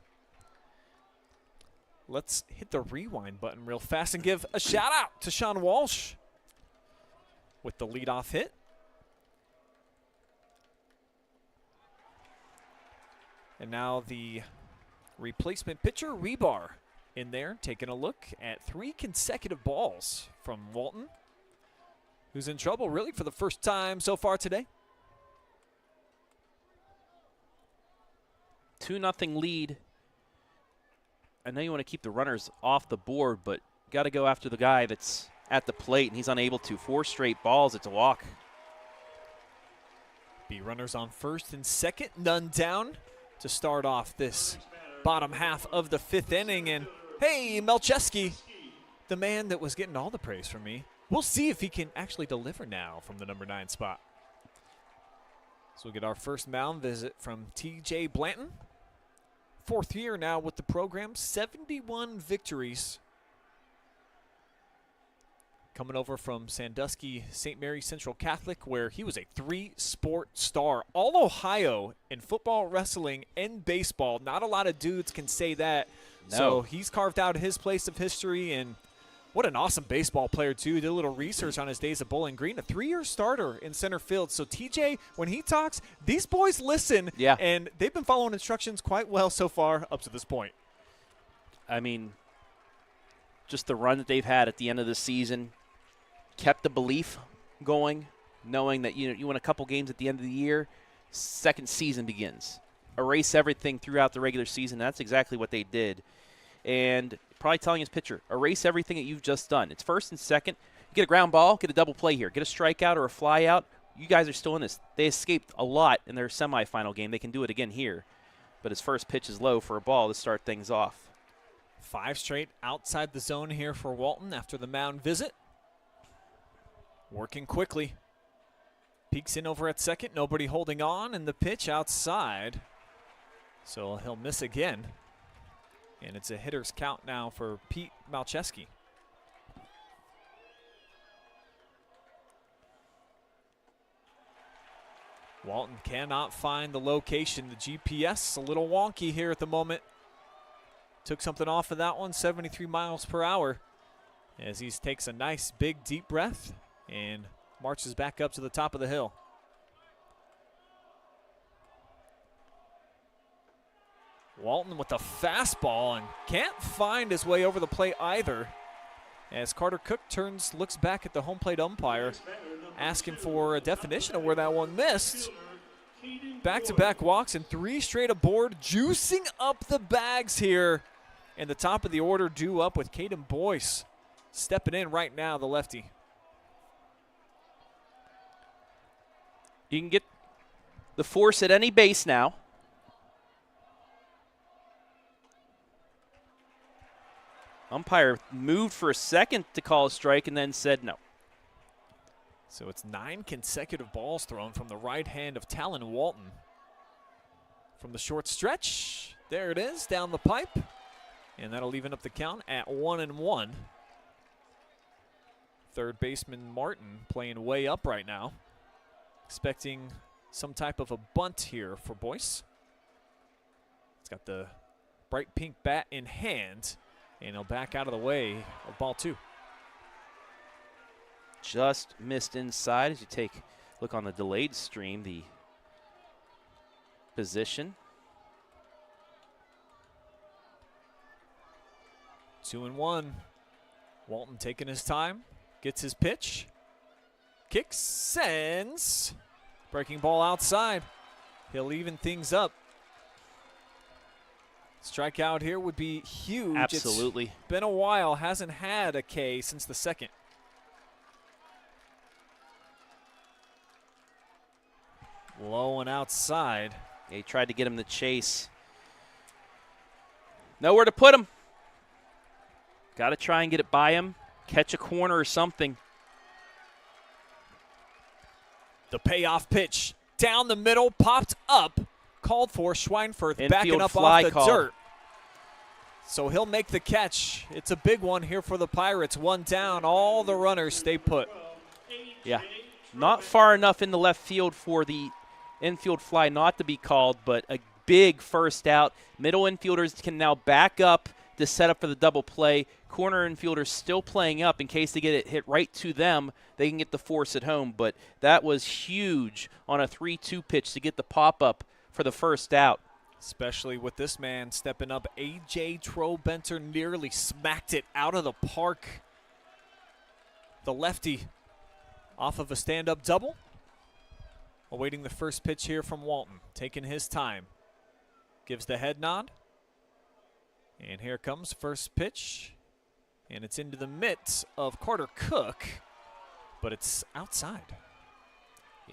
Let's hit the rewind button real fast and give a shout-out to Sean Walsh with the leadoff hit. And now the replacement pitcher, Rebar, in there, taking a look at 3 consecutive balls from Walton, who's in trouble really for the first time so far today. 2-0 lead. I know you want to keep the runners off the board, but got to go after the guy that's at the plate, and he's unable to. 4 straight balls, it's a walk. Be runners on first and second, none down to start off this bottom half of the 5th inning. And hey, Malcheski, the man that was getting all the praise from me. We'll see if he can actually deliver now from the number 9 spot. So we'll get our first mound visit from TJ Blanton. 4th year now with the program, 71 victories. coming over from Sandusky St. Mary's Central Catholic, where he was a 3-sport star. All Ohio in football, wrestling, and baseball. Not a lot of dudes can say that. No. So he's carved out his place of history, and what an awesome baseball player, too. Did a little research on his days at Bowling Green. A 3-year starter in center field. So TJ, when he talks, these boys listen, Yeah. and they've been following instructions quite well so far up to this point. I mean, just the run that they've had at the end of the season kept the belief going, knowing that you win a couple games at the end of the year, second season begins. Erase everything throughout the regular season. That's exactly what they did. And probably telling his pitcher, erase everything that you've just done. It's first and second. You get a ground ball, get a double play here. Get a strikeout or a fly out. You guys are still in this. They escaped a lot in their semifinal game. They can do it again here. But his first pitch is low for a ball to start things off. 5 straight outside the zone here for Walton after the mound visit. Working quickly. Peeks in over at second. Nobody holding on, and the pitch outside. So he'll miss again. And it's a hitter's count now for Pete Malcheski. Walton cannot find the location. The GPS a little wonky here at the moment. Took something off of that one, 73 miles per hour. As he takes a nice big deep breath and marches back up to the top of the hill. Walton with the fastball and can't find his way over the plate either. As Carter Cook looks back at the home plate umpire, asking for a definition of where that one missed. Back-to-back walks and 3 straight aboard, juicing up the bags here. And the top of the order due up with Caden Boyce stepping in right now, the lefty. You can get the force at any base now. Umpire moved for a second to call a strike and then said no. So it's 9 consecutive balls thrown from the right hand of Talon Walton. From the short stretch, there it is, down the pipe. And that'll even up the count at 1-1. Third baseman Martin playing way up right now. Expecting some type of a bunt here for Boyce. He's got the bright pink bat in hand. And he'll back out of the way of ball 2. Just missed inside as you take a look on the delayed stream, the position. 2-1. Walton taking his time, gets his pitch, kicks, sends. Breaking ball outside. He'll even things up. Strikeout here would be huge. Absolutely. It's been a while. Hasn't had a K since the second. Low and outside. They tried to get him to chase. Nowhere to put him. Got to try and get it by him. Catch a corner or something. The payoff pitch. Down the middle. Popped up. Called for. Schweinfurth Infield backing up fly off the call. dirt. So he'll make the catch. It's a big one here for the Pirates. 1 down. All the runners stay put. Yeah. Not far enough in the left field for the infield fly not to be called, but a big first out. Middle infielders can now back up to set up for the double play. Corner infielders still playing up in case they get it hit right to them. They can get the force at home, but that was huge on a 3-2 pitch to get the pop-up for the first out. Especially with this man stepping up. A.J. Trobenter nearly smacked it out of the park. The lefty off of a stand-up double. Awaiting the first pitch here from Walton. Taking his time. Gives the head nod. And here comes first pitch. And it's into the mitts of Carter Cook. But it's outside.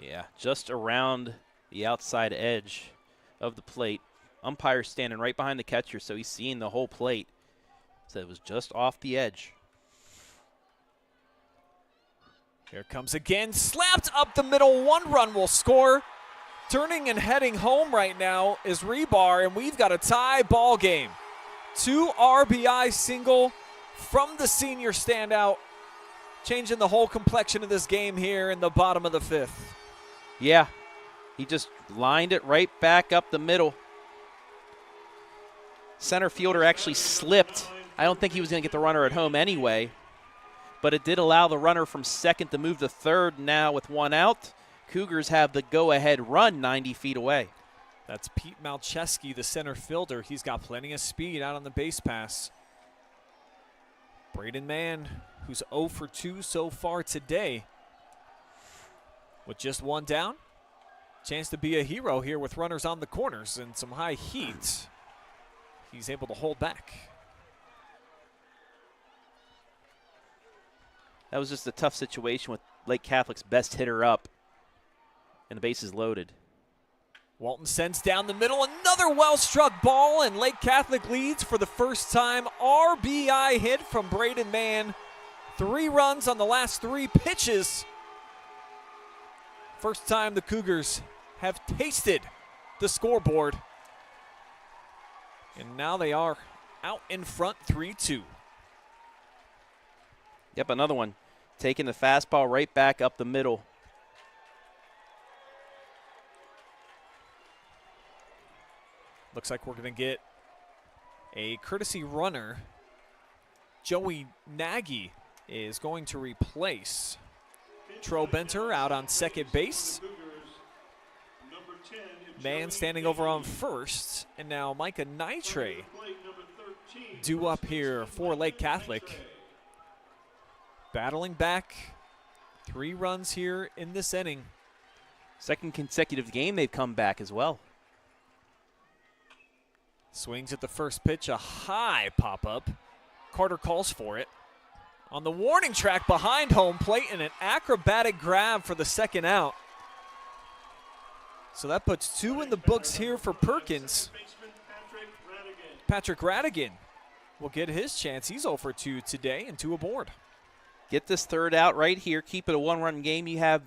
Yeah, just around the outside edge of the plate. Umpire standing right behind the catcher, so he's seeing the whole plate. So it was just off the edge. Here comes again. Slapped up the middle. 1 run will score. Turning and heading home right now is Rebar, and we've got a tie ball game. 2 RBI single from the senior standout. changing the whole complexion of this game here in the bottom of the 5th. Yeah, he just lined it right back up the middle. Center fielder actually slipped. I don't think he was going to get the runner at home anyway, but it did allow the runner from second to move to third. Now with one out, Cougars have the go-ahead run 90 feet away. That's Pete Malcheski, the center fielder. He's got plenty of speed out on the base pass. Braden Mann, who's 0 for 2 so far today. With just one down, chance to be a hero here with runners on the corners and some high heat. He's able to hold back. That was just a tough situation with Lake Catholic's best hitter up and the bases loaded. Walton sends down the middle, another well-struck ball, and Lake Catholic leads for the first time. RBI hit from Braden Mann. 3 runs on the last 3 pitches. First time the Cougars have tasted the scoreboard. And now they are out in front 3-2. Yep, another one. Taking the fastball right back up the middle. Looks like we're going to get a courtesy runner. Joey Nagy is going to replace Tro Benter out on second base. Mann standing over on first. And now Micah Nitre due up here for Lake Catholic. Battling back. 3 runs here in this inning. Second consecutive game they've come back as well. Swings at the first pitch, a high pop-up. Carter calls for it. On the warning track behind home plate and an acrobatic grab for the second out. So that puts 2 in the books here for Perkins. Patrick Radigan will get his chance. He's 0 for 2 today and 2 aboard. Get this third out right here. Keep it a 1-run game. You have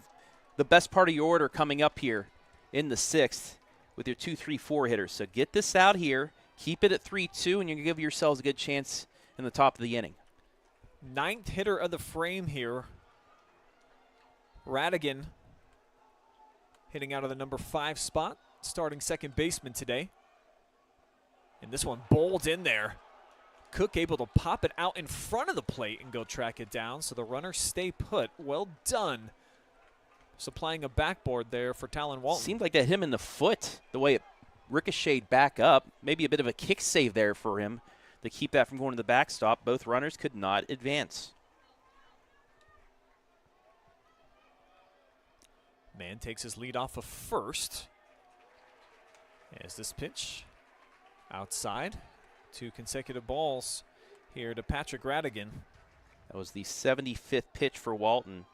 the best part of your order coming up here in the 6th with your 2, 3, 4 hitters. So get this out here. Keep it at 3-2, and you can give yourselves a good chance in the top of the inning. 9th hitter of the frame here. Radigan hitting out of the number 5 spot, starting second baseman today. And this one bowled in there. Cook able to pop it out in front of the plate and go track it down, so the runners stay put. Well done. Supplying a backboard there for Talon Walton. Seemed like that hit him in the foot, the way it ricocheted back up. Maybe a bit of a kick save there for him to keep that from going to the backstop. Both runners could not advance. Mann takes his lead off of first. As this pitch outside. 2 consecutive balls here to Patrick Radigan. That was the 75th pitch for Walton.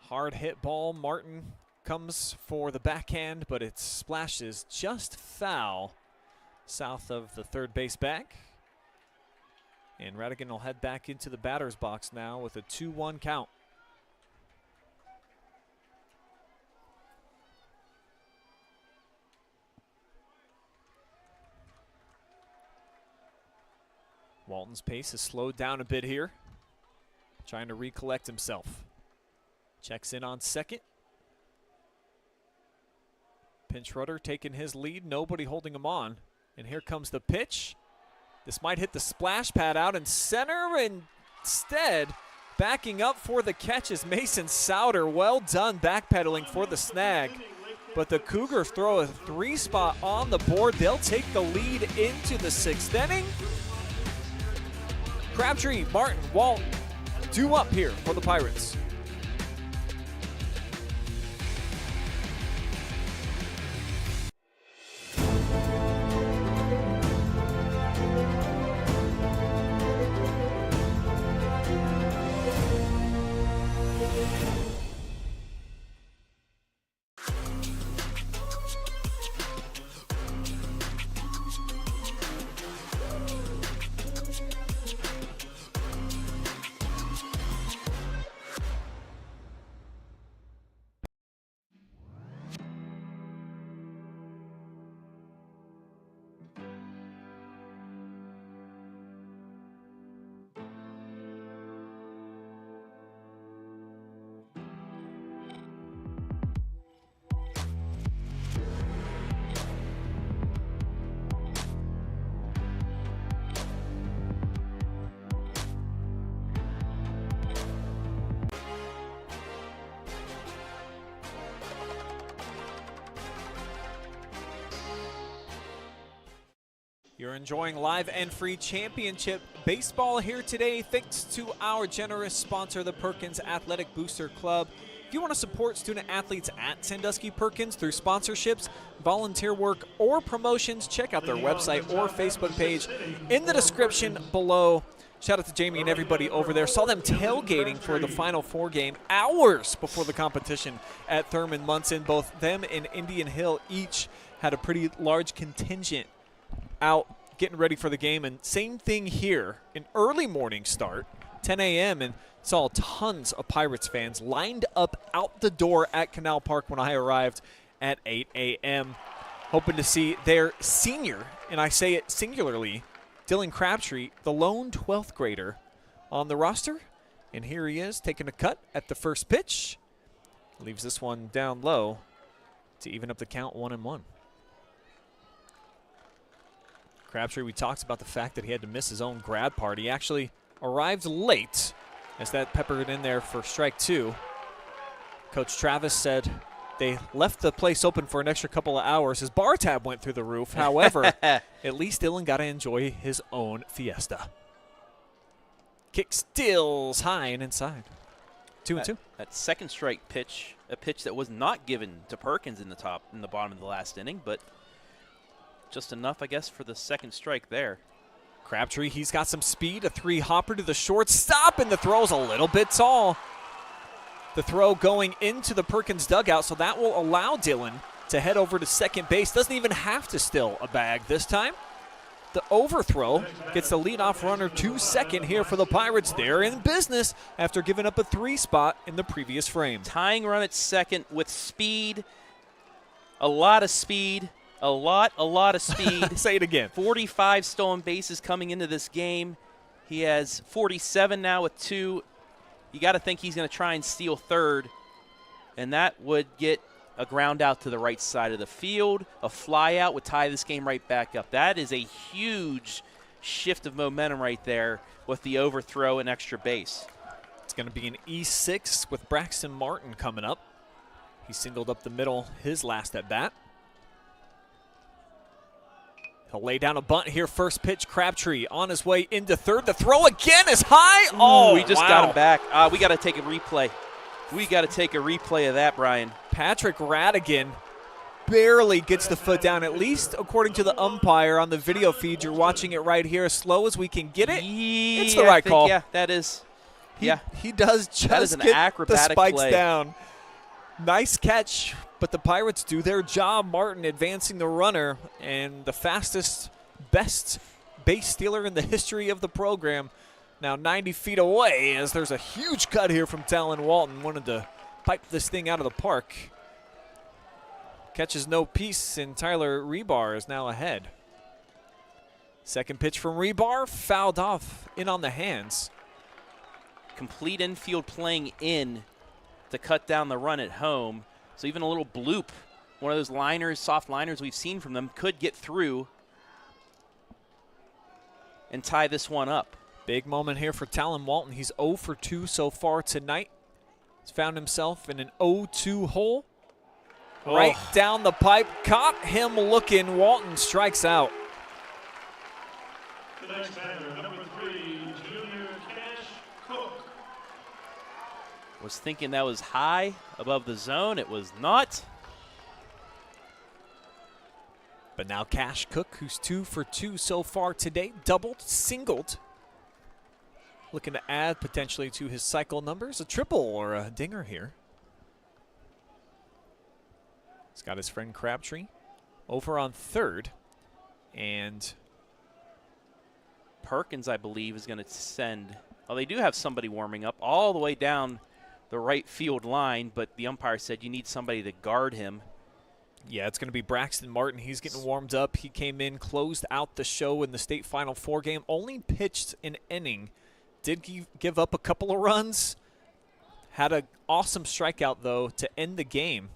Hard hit ball. Martin comes for the backhand, but it splashes just foul south of the third base bag. And Radigan will head back into the batter's box now with a 2-1 count. Walton's pace has slowed down a bit here. Trying to recollect himself. Checks in on second. Pinch runner taking his lead. Nobody holding him on. And here comes the pitch. This might hit the splash pad out in center. Instead, backing up for the catch is Mason Souter. Well done backpedaling for the snag. But the Cougars throw a 3-spot on the board. They'll take the lead into the 6th inning. Crabtree, Martin, Walton, due up here for the Pirates. You're enjoying live and free championship baseball here today thanks to our generous sponsor, the Perkins Athletic Booster Club. If you want to support student athletes at Sandusky Perkins through sponsorships, volunteer work, or promotions, check out their website or Facebook page in the description below. Shout out to Jamie and everybody over there. Saw them tailgating for the Final Four game hours before the competition at Thurman Munson. Both them and Indian Hill each had a pretty large contingent out getting ready for the game. And same thing here, an early morning start, 10 a.m., and saw tons of Pirates fans lined up out the door at Canal Park when I arrived at 8 a.m. Hoping to see their senior, and I say it singularly, Dylan Crabtree, the lone 12th grader on the roster. And here he is taking a cut at the first pitch. Leaves this one down low to even up the count 1-1. Crabtree, we talked about the fact that he had to miss his own grad party. He actually arrived late as that peppered in there for strike 2. Coach Travis said they left the place open for an extra couple of hours. His bar tab went through the roof. However, at least Dylan got to enjoy his own fiesta. Kick steals high and inside. 2-2. That second strike pitch, a pitch that was not given to Perkins in the bottom of the last inning, but just enough, I guess, for the second strike there. Crabtree, he's got some speed, a 3-hopper to the shortstop, and the throw's a little bit tall. The throw going into the Perkins dugout, so that will allow Dylan to head over to second base. Doesn't even have to steal a bag this time. The overthrow gets the leadoff runner to second here for the Pirates. They're in business after giving up a 3 spot in the previous frame. Tying run at second with speed, a lot of speed. A lot of speed. Say it again. 45 stolen bases coming into this game. He has 47 now with 2. You got to think he's going to try and steal third, and that would get a ground out to the right side of the field. A fly out would tie this game right back up. That is a huge shift of momentum right there with the overthrow and extra base. It's going to be an E6 with Braxton Martin coming up. He singled up the middle his last at bat. He'll lay down a bunt here. First pitch, Crabtree on his way into third. The throw again is high. Oh, we just got him back. We got to take a replay. We got to take a replay of that, Brian. Patrick Radigan barely gets the foot down, at least according to the umpire on the video feed. You're watching it right here, as slow as we can get it. Yeah, it's the right call. Yeah, that is. He does just an get acrobatic the spikes play down. Nice catch, but the Pirates do their job. Martin advancing the runner, and the fastest, best base stealer in the history of the program. Now 90 feet away, as there's a huge cut here from Talon Walton. Wanted to pipe this thing out of the park. Catches no piece, and Tyler Rebar is now ahead. Second pitch from Rebar, fouled off in on the hands. Complete infield playing in to cut down the run at home. So even a little bloop, one of those liners, soft liners we've seen from them, could get through and tie this one up. Big moment here for Talon Walton. He's 0 for 2 so far tonight. He's found himself in an 0-2 hole. Right down the pipe. Caught him looking. Walton strikes out. The next batter, number 3, Junior Cash Cook. Was thinking that was high above the zone. It was not. But now Cash Cook, who's 2 for 2 so far today, doubled, singled. Looking to add potentially to his cycle numbers, a triple or a dinger here. He's got his friend Crabtree over on third. And Perkins, I believe, is going to send. Well, they do have somebody warming up all the way down the right field line, but the umpire said you need somebody to guard him. Yeah, it's going to be Braxton Martin. He's getting warmed up. He came in, closed out the show in the state Final Four game, only pitched an inning. Did give up a couple of runs. Had an awesome strikeout, though, to end the game.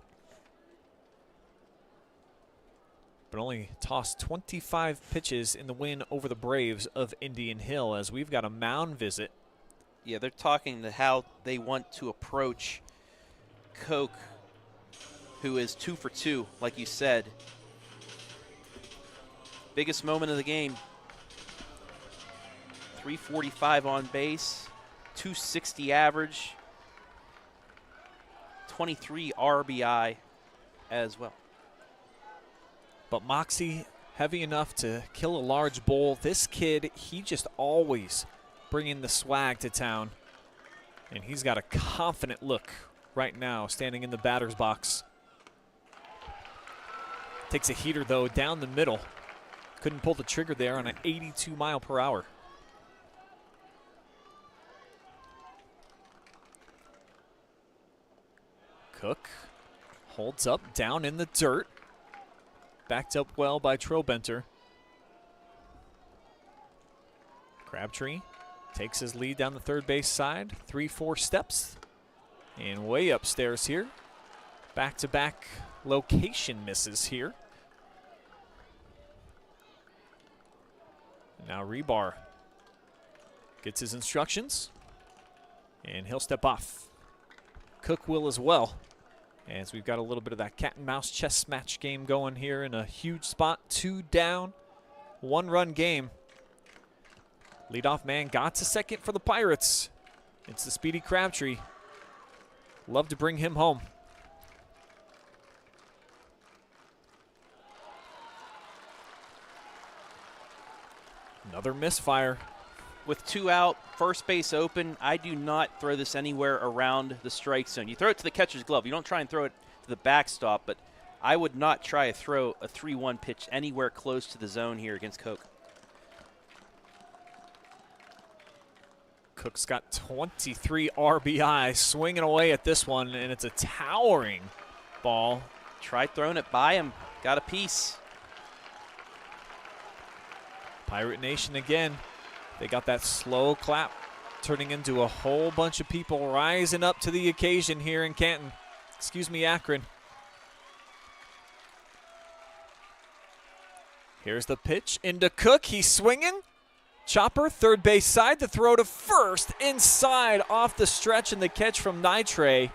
But only tossed 25 pitches in the win over the Braves of Indian Hill, as we've got a mound visit. Yeah, they're talking to how they want to approach Koch, who is 2 for 2, like you said. biggest moment of the game. 345 on base, 260 average, 23 RBI as well. But moxie heavy enough to kill a large bull. This kid, he just always bringing the swag to town. And he's got a confident look right now standing in the batter's box. Takes a heater, though, down the middle. Couldn't pull the trigger there on an 82 mile per hour. Cook holds up down in the dirt. Backed up well by Trobenter. Crabtree takes his lead down the third base side. 3-4 steps. And way upstairs here. Back-to-back location misses here. Now Rebar gets his instructions. And he'll step off. Cook will as well, as we've got a little bit of that cat and mouse chess match game going here in a huge spot. 2 down, 1-run game. Leadoff man got to second for the Pirates. It's the speedy Crabtree. Love to bring him home. Another misfire. With 2 out, first base open, I do not throw this anywhere around the strike zone. You throw it to the catcher's glove. You don't try and throw it to the backstop, but I would not try to throw a 3-1 pitch anywhere close to the zone here against Cook. Cook's got 23 RBI, swinging away at this one, and it's a towering ball. Tried throwing it by him. Got a piece. Pirate Nation again. They got that slow clap turning into a whole bunch of people rising up to the occasion here in Canton. Excuse me, Akron. Here's the pitch into Cook. He's swinging. Chopper, third base side, to throw to first. Inside, off the stretch, and the catch from Nitre.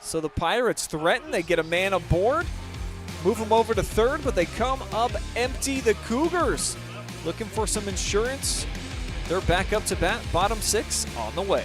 So the Pirates threaten. They get a man aboard. Move him over to third, but they come up empty. The Cougars looking for some insurance. They're back up to bat, bottom 6 on the way.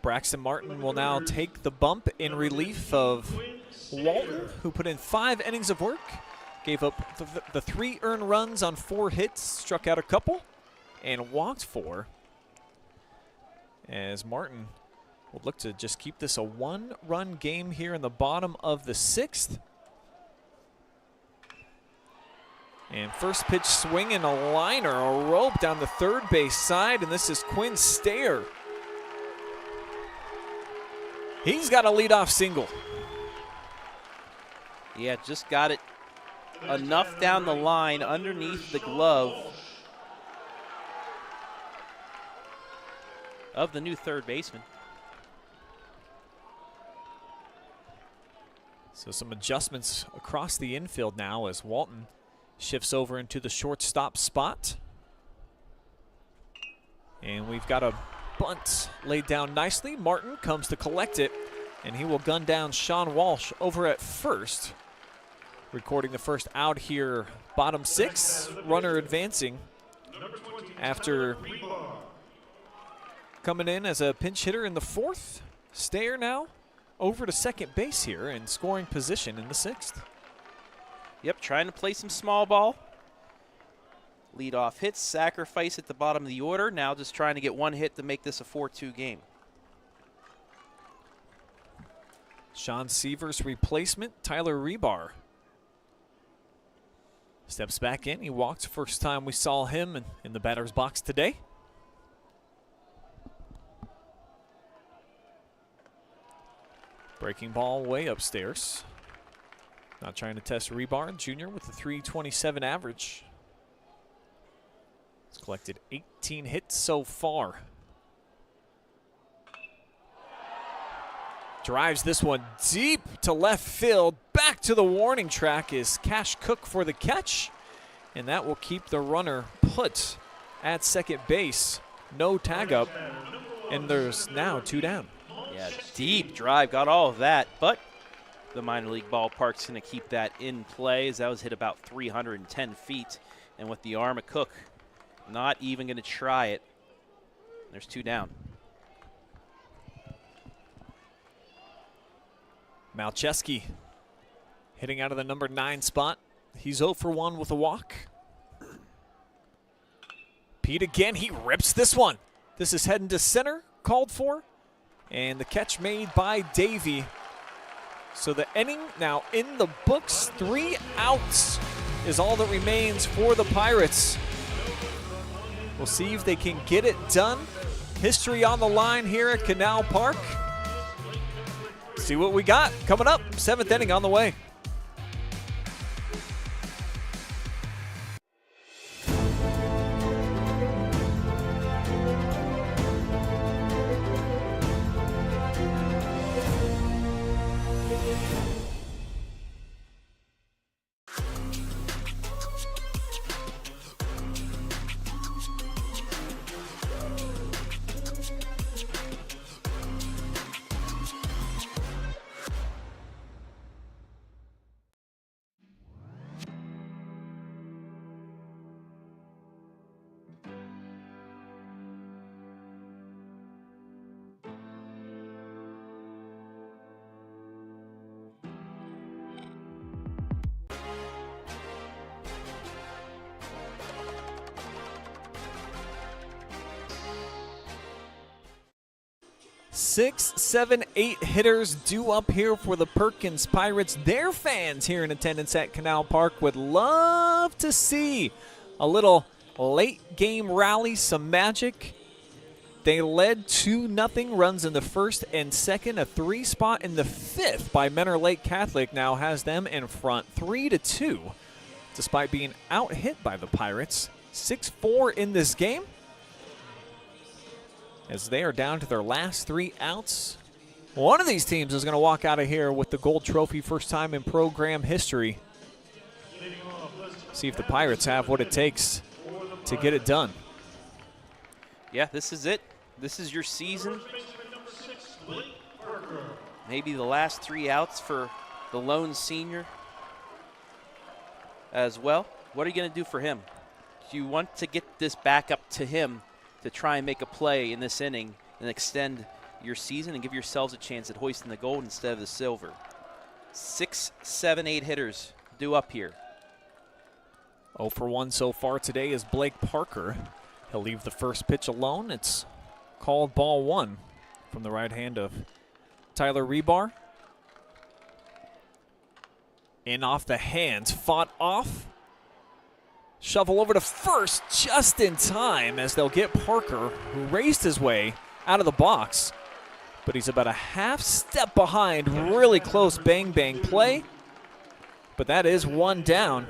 Braxton Martin will now take the bump in relief of Walton, who put in 5 innings of work, gave up the 3 earned runs on 4 hits, struck out a couple, and walked 4. As Martin will look to just keep this a 1-run game here in the bottom of the 6th. And first pitch swinging a liner, a rope down the third base side, and this is Quinn Stayer. He's got a leadoff single. Yeah, just got it enough down the line underneath the glove of the new third baseman. So some adjustments across the infield now as Walton shifts over into the shortstop spot. And we've got a bunt laid down nicely. Martin comes to collect it, and he will gun down Sean Walsh over at first. Recording the first out here, bottom 6. Runner advancing after coming in as a pinch hitter in the 4th. Stayer now over to second base here and scoring position in the 6th. Yep, trying to play some small ball. Leadoff hits, sacrifice at the bottom of the order. Now just trying to get one hit to make this a 4-2 game. Sean Seaver's replacement, Tyler Rebar, steps back in. He walked first time we saw him in the batter's box today. Breaking ball way upstairs. Not trying to test Rebar, junior with a .327 average. He's collected 18 hits so far. Drives this one deep to left field. Back to the warning track is Cash Cook for the catch. And that will keep the runner put at second base. No tag up. And there's now 2 down. Yeah, deep drive, got all of that, but the minor league ballpark's going to keep that in play as that was hit about 310 feet. And with the arm of Cook, not even going to try it. There's 2 down. Malcheski hitting out of the number 9 spot. He's 0 for 1 with a walk. Pete again, he rips this one. This is heading to center, called for. And the catch made by Davey. So the inning now in the books. 3 outs is all that remains for the Pirates. We'll see if they can get it done. History on the line here at Canal Park. See what we got coming up. 7th inning on the way. Six, 7, 8 hitters due up here for the Perkins Pirates. Their fans here in attendance at Canal Park would love to see a little late game rally, some magic. They led 2-0, runs in the 1st and 2nd. A 3 spot in the 5th by Menor Lake Catholic now has them in front 3-2, despite being out hit by the Pirates. 6-4 in this game, as they are down to their last 3 outs. One of these teams is going to walk out of here with the gold trophy, first time in program history. See if the Pirates have what it takes to get it done. Yeah, this is it. This is your season. Maybe the last 3 outs for the lone senior as well. What are you going to do for him? Do you want to get this back up to him to try and make a play in this inning and extend your season and give yourselves a chance at hoisting the gold instead of the silver? 6, 7, 8 hitters due up here. 0 for 1 so far today is Blake Parker. He'll leave the first pitch alone. It's called ball 1 from the right hand of Tyler Rebar. In off the hands, fought off. Shovel over to first just in time as they'll get Parker, who raced his way out of the box. But he's about a half step behind. Really close bang-bang play. but that is one down.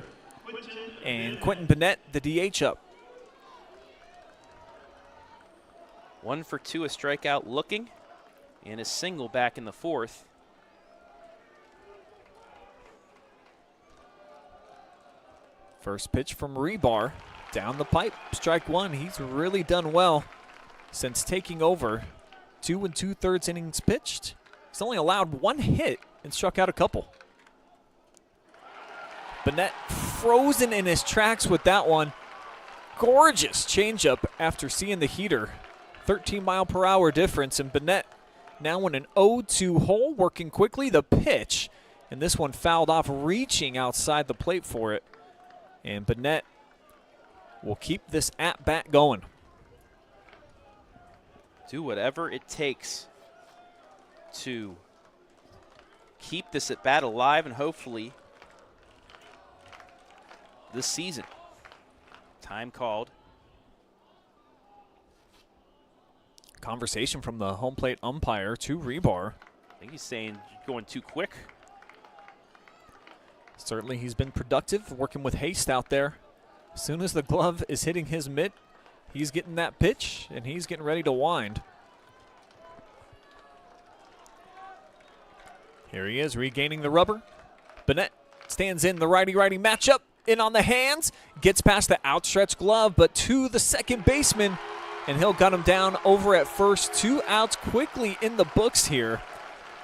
And Quentin Bennett, the DH, up. 1 for 2, a strikeout looking, and a single back in the 4th. First pitch from Rebar, down the pipe, strike one. He's really done well since taking over. 2 2/3 innings pitched. He's only allowed 1 hit and struck out a couple. Bennett frozen in his tracks with that one. Gorgeous changeup after seeing the heater. 13-mile-per-hour difference, and Bennett now in an 0-2 hole, working quickly the pitch, and this one fouled off, reaching outside the plate for it. And Bennett will keep this at-bat going. Do whatever it takes to keep this at-bat alive and hopefully this season. Time called. Conversation from the home plate umpire to Rebar. I think he's saying you're going too quick. Certainly he's been productive working with haste out there. As soon as the glove is hitting his mitt, he's getting that pitch and he's getting ready to wind. Here he is regaining the rubber. Bennett stands in the righty-righty matchup. In on the hands, gets past the outstretched glove, but to the second baseman, and he'll gun him down over at first. 2 outs quickly in the books here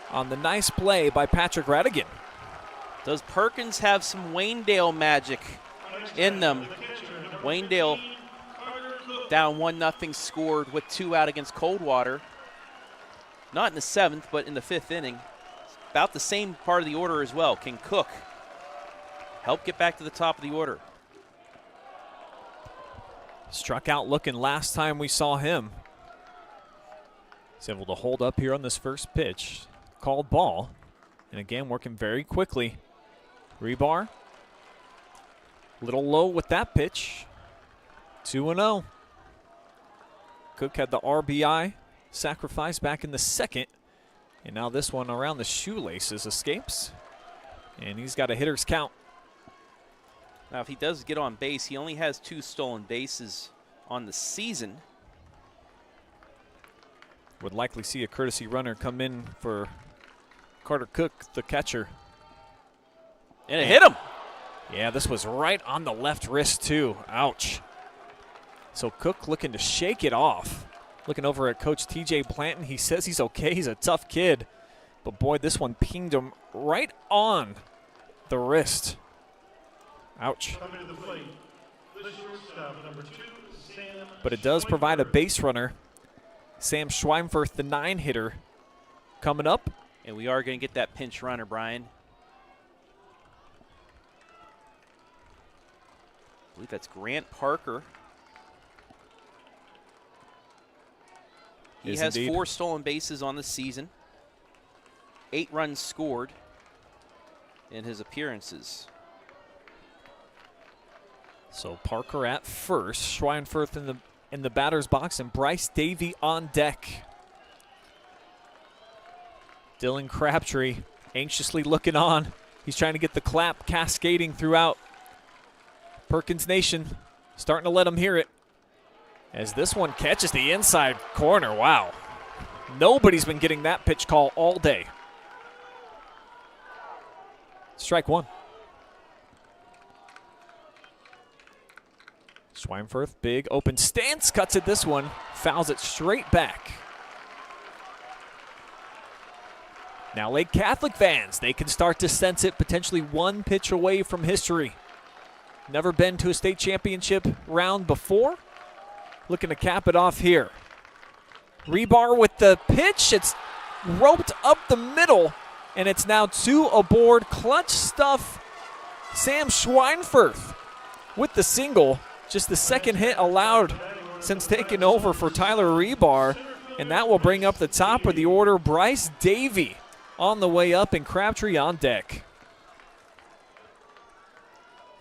on the nice play by Patrick Radigan. Does Perkins have some Waynedale magic in them? Waynedale down 1-0, scored with 2 out against Coldwater. Not in the 7th, but in the 5th inning. About the same part of the order as well. Can Cook help get back to the top of the order? Struck out looking last time we saw him. He's able to hold up here on this first pitch. Called ball. And again, working very quickly. Rebar. Little low with that pitch. 2-0. Cook had the RBI sacrifice back in the 2nd. And now this one around the shoelaces escapes. And he's got a hitter's count. Now, if he does get on base, he only has 2 stolen bases on the season. Would likely see a courtesy runner come in for Carter Cook, the catcher. And it hit him. Yeah, this was right on the left wrist, too. Ouch. So Cook looking to shake it off. Looking over at Coach TJ Planton. He says he's okay. He's a tough kid. But, boy, this one pinged him right on the wrist. Ouch. Coming to the plate, the shortstop, number 2, Sam. But it does provide a base runner. Sam Schweinfurth, the 9-hitter, coming up. And we are going to get that pinch runner, Brian. I believe that's Grant Parker. He has indeed 4 stolen bases on the season. 8 runs scored in his appearances. So Parker at first, Schweinfurth in the batter's box, and Bryce Davey on deck. Dylan Crabtree anxiously looking on. He's trying to get the clap cascading throughout Perkins Nation. Starting to let him hear it. As this one catches the inside corner. Wow. Nobody's been getting that pitch call all day. Strike one. Schweinfurth, big open stance, cuts it this one, fouls it straight back. Now Lake Catholic fans, they can start to sense it, potentially 1 pitch away from history. Never been to a state championship round before. Looking to cap it off here. Rebar with the pitch, it's roped up the middle, and it's now 2 aboard. Clutch stuff. Sam Schweinfurth with the single. Just the 2nd hit allowed since taking over for Tyler Rebar. And that will bring up the top of the order. Bryce Davey on the way up and Crabtree on deck.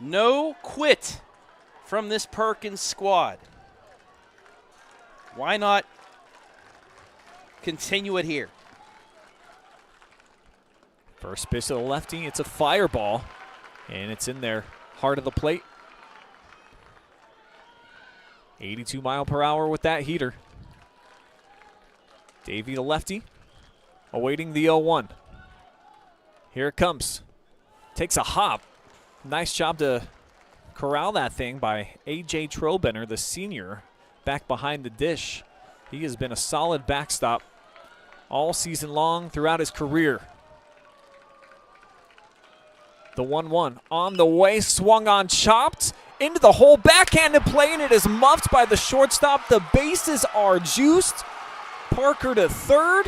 No quit from this Perkins squad. Why not continue it here? First pitch to the lefty, it's a fireball. And it's in there, heart of the plate. 82 mile per hour with that heater. Davey the lefty, awaiting the 0-1. Here it comes. Takes a hop. Nice job to corral that thing by A.J. Trobenner, the senior, back behind the dish. He has been a solid backstop all season long throughout his career. The 1-1 on the way, swung on, chopped into the hole, backhanded play, and it is muffed by the shortstop. The bases are juiced. Parker to third,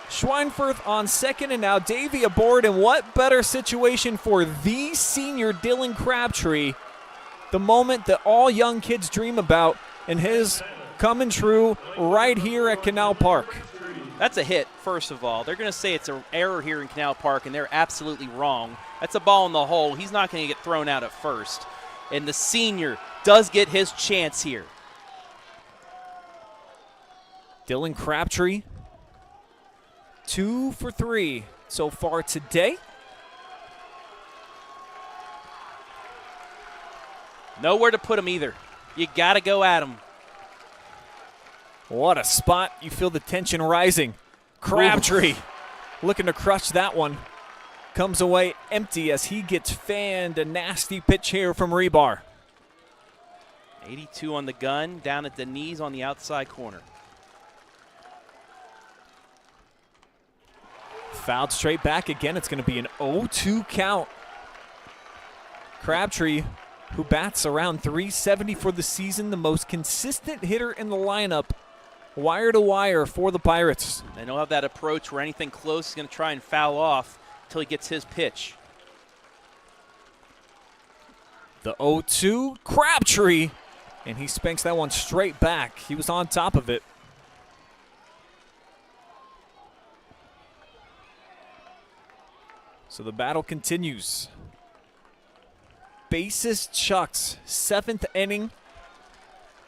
Schweinfurth on second, and now Davey aboard. And what better situation for the senior Dylan Crabtree? The moment that all young kids dream about, and his coming true right here at Canal Park. That's a hit, first of all. They're going to say it's an error here in Canal Park, and they're absolutely wrong. That's a ball in the hole. He's not going to get thrown out at first. And the senior does get his chance here. Dylan Crabtree, 2 for 3 so far today. Nowhere to put him either. You got to go at him. What a spot. You feel the tension rising. Crabtree looking to crush that one. Comes away empty as he gets fanned. A nasty pitch here from Rebar. 82 on the gun, down at the knees on the outside corner. Fouled straight back again. It's going to be an 0-2 count. Crabtree, who bats around 370 for the season, the most consistent hitter in the lineup, wire to wire for the Pirates. And he'll have that approach where anything close is going to try and foul off until he gets his pitch. The 0-2, Crabtree, and he spanks that one straight back. He was on top of it. So the battle continues. Bases chucks, 7th inning.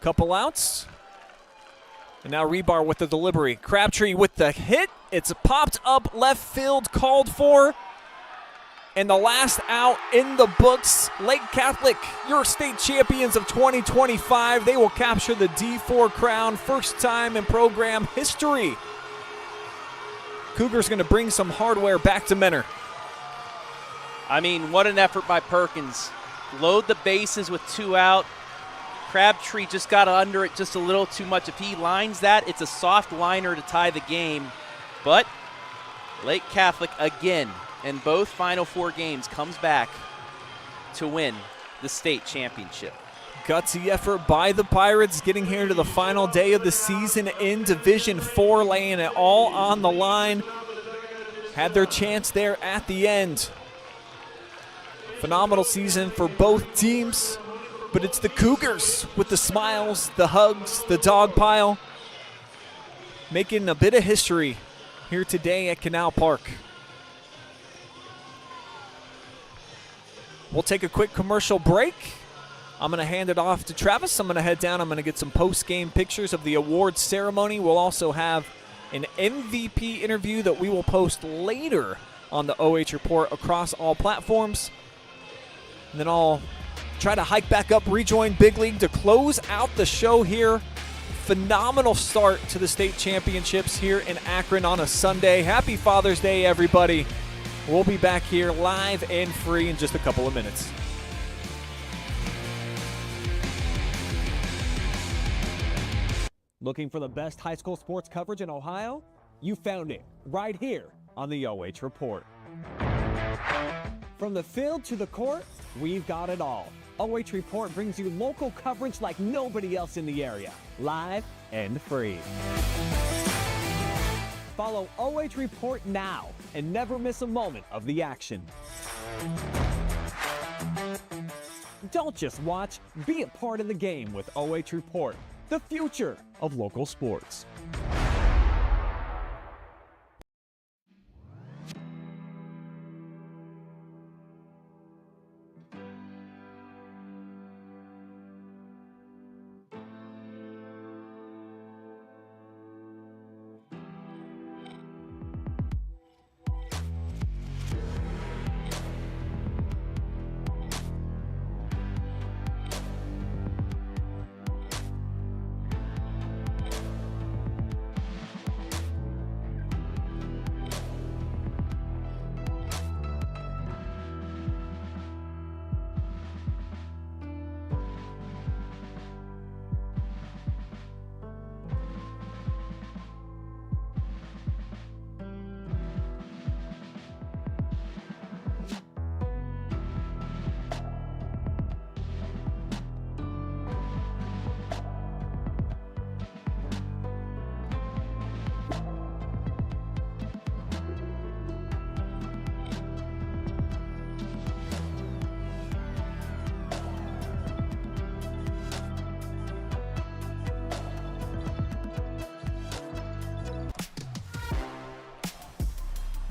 Couple outs. And now Rebar with the delivery. Crabtree with the hit. It's popped up left field, called for. And the last out in the books. Lake Catholic, your state champions of 2025. They will capture the D4 crown, first time in program history. Cougars going to bring some hardware back to Menor. I mean, what an effort by Perkins. Load the bases with 2 out. Crabtree just got under it just a little too much. If he lines that, it's a soft liner to tie the game. But Lake Catholic, again, in both Final Four games, comes back to win the state championship. Gutsy effort by the Pirates, getting here to the final day of the season in Division 4, laying it all on the line. Had their chance there at the end. Phenomenal season for both teams, but it's the Cougars with the smiles, the hugs, the dog pile, making a bit of history here today at Canal Park. We'll take a quick commercial break. I'm going to hand it off to Travis. I'm going to head down. I'm going to get some post-game pictures of the awards ceremony. We'll also have an MVP interview that we will post later on the OH Report across all platforms. And then I'll try to hike back up, rejoin Big League to close out the show here. Phenomenal start to the state championships here in Akron on a Sunday. Happy Father's Day, everybody. We'll be back here live and free in just a couple of minutes. Looking for the best high school sports coverage in Ohio? You found it right here on the OH Report. From the field to the court, we've got it all. OH Report brings you local coverage like nobody else in the area, live and free. Follow OH Report now and never miss a moment of the action. Don't just watch, be a part of the game with OH Report, the future of local sports.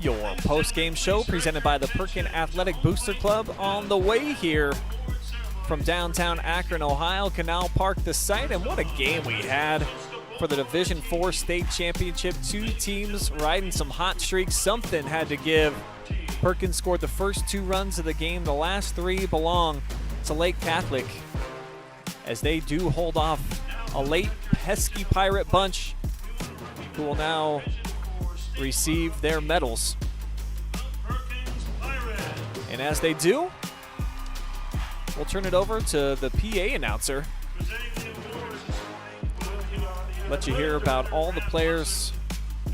Your post-game show presented by the Perkin Athletic Booster Club on the way here from downtown Akron, Ohio. Canal Park, the site, and what a game we had for the Division IV state championship. Two teams riding some hot streaks. Something had to give. Perkins scored the first 2 runs of the game. The last 3 belong to Lake Catholic as they do hold off a late pesky Pirate bunch who will now receive their medals. And as they do, we'll turn it over to the PA announcer. Let you hear about all the players,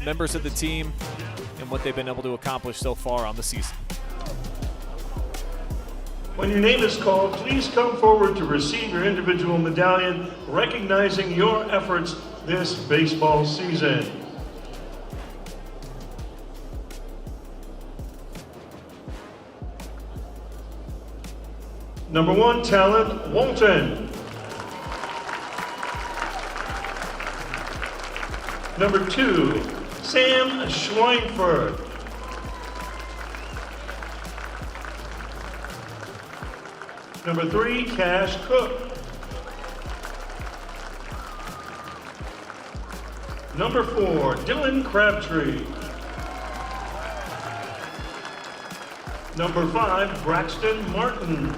members of the team, and what they've been able to accomplish so far on the season. When your name is called, please come forward to receive your individual medallion recognizing your efforts this baseball season. Number 1 talent, Walton. Number 2, Sam Schweinfurt. Number 3, Cash Cook. Number 4, Dylan Crabtree. Number 5, Braxton Martin.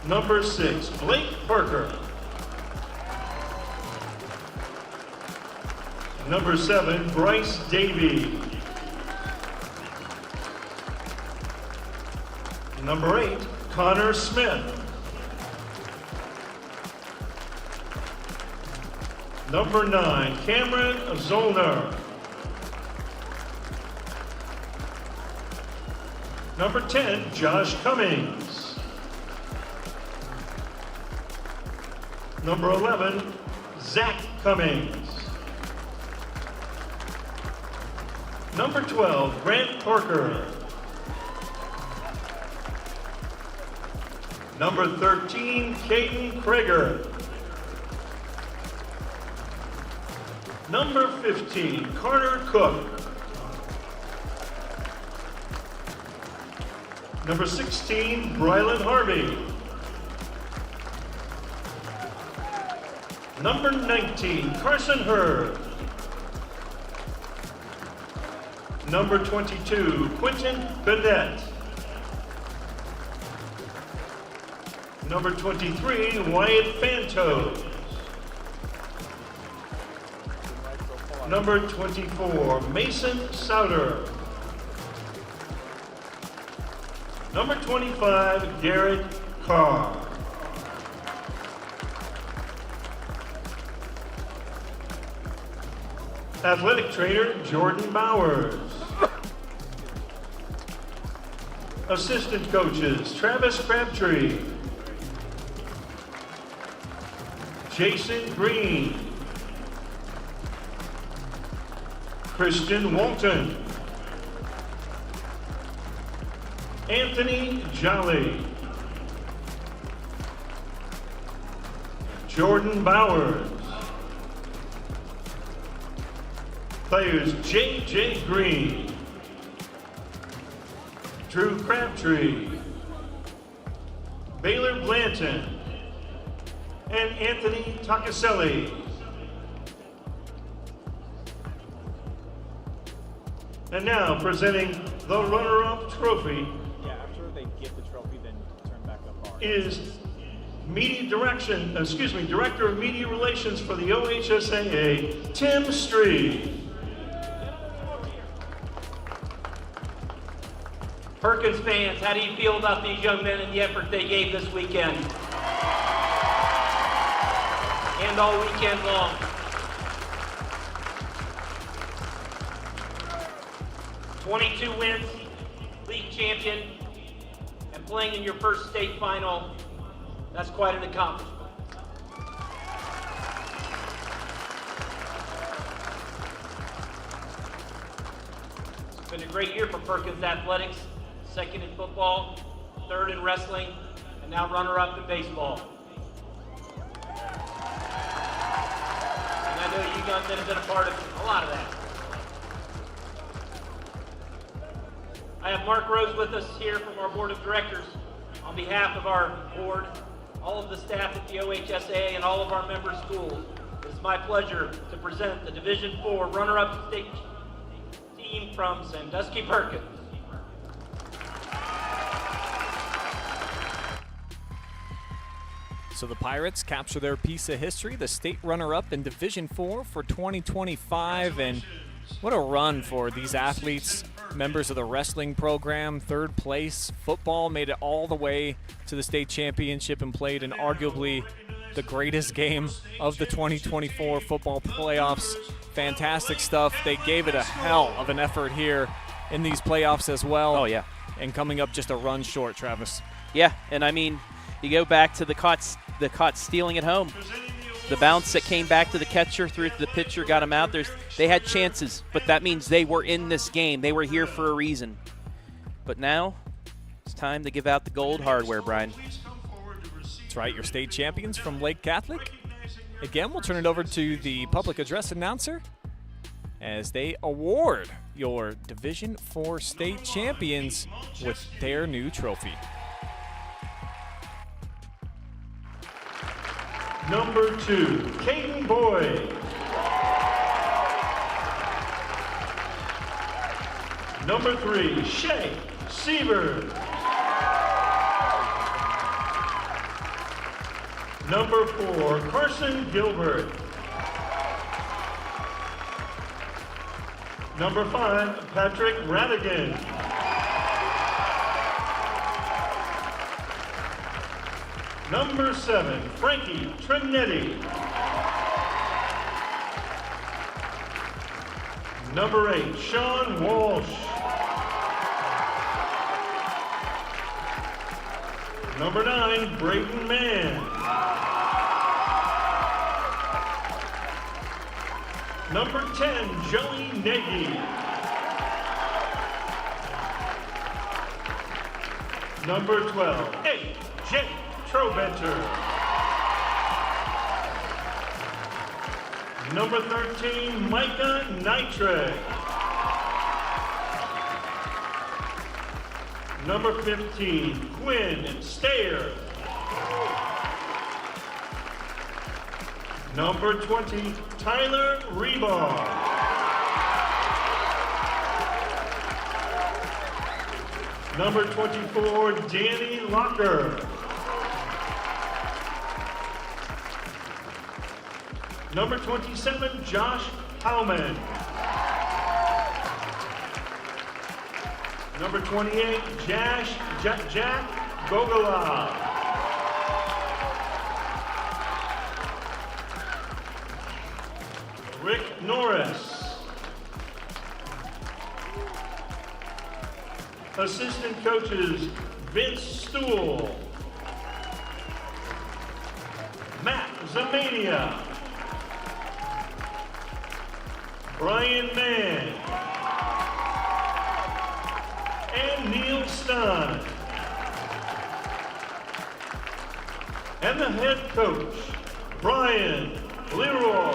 Number 6, Blake Parker. Number 7, Bryce Davey. Number 8, Connor Smith. Number 9, Cameron Zollner. Number 10, Josh Cummings. Number 11, Zach Cummings. Number 12, Grant Parker. Number 13, Caden Krager. Number 15, Carter Cook. Number 16, Brylan Harvey. Number 19, Carson Hurd. Number 22, Quentin Bennett. Number 23, Wyatt Fantos. Number 24, Mason Souter. Number 25, Garrett Carr. Athletic trainer, Jordan Bowers. Assistant coaches, Travis Crabtree, Jason Green, Christian Walton, Anthony Jolly, Jordan Bowers, players J.J. Green, Drew Crabtree, Baylor Blanton, and Anthony Takaselli. And now presenting the runner-up trophy after they get the trophy, then turn back up is Director of Media Relations for the OHSAA, Tim Street. Perkins fans, how do you feel about these young men and the effort they gave this weekend? And all weekend long. "22 wins, league champion, and playing in your first state final, that's quite an accomplishment. It's been a great year for Perkins Athletics. Second in football, third in wrestling, and now runner-up in baseball. And I know you young men have been a part of a lot of that. I have Mark Rose with us here from our board of directors. On behalf of our board, all of the staff at the OHSAA, and all of our member schools, it is my pleasure to present the Division IV runner-up state team from Sandusky Perkins. So the Pirates capture their piece of history, the state runner-up in Division IV for 2025, and what a run for these athletes, members of the wrestling program, third place. Football made it all the way to the state championship and played in arguably the greatest game of the 2024 football playoffs. Fantastic stuff. They gave it a hell of an effort here in these playoffs as well. Oh, yeah. And coming up just a run short, Travis. Yeah, and I mean, you go back to the caught stealing at home. The bounce that came back to the catcher, threw it to the pitcher, got him out. They had chances, but that means they were in this game. They were here for a reason. But now it's time to give out the gold hardware, Brian. That's right, your state champions from Lake Catholic. Again, we'll turn it over to the public address announcer as they award your Division IV state champions with their new trophy. Number 2, Caden Boyd. Number 3, Shay Seaver. Number 4, Carson Gilbert. Number 5, Patrick Radigan. Number 7, Frankie Trinetti. Number 8, Sean Walsh. Number 9, Brayden Mann. Number 10, Joey Nagy. Number 12, 8, Jake Trobenter. Number 13, Micah Nitre. Number 15, Quinn Stayer. Number 20, Tyler Rebar. Number 24, Danny Locker. Number 27, Josh Howman. Number 28, Jack Gogolov. Rick Norris. Assistant coaches, Vince Stool. Matt Zamania. Brian Mann. And Neil Stein. And the head coach, Brian Leroy.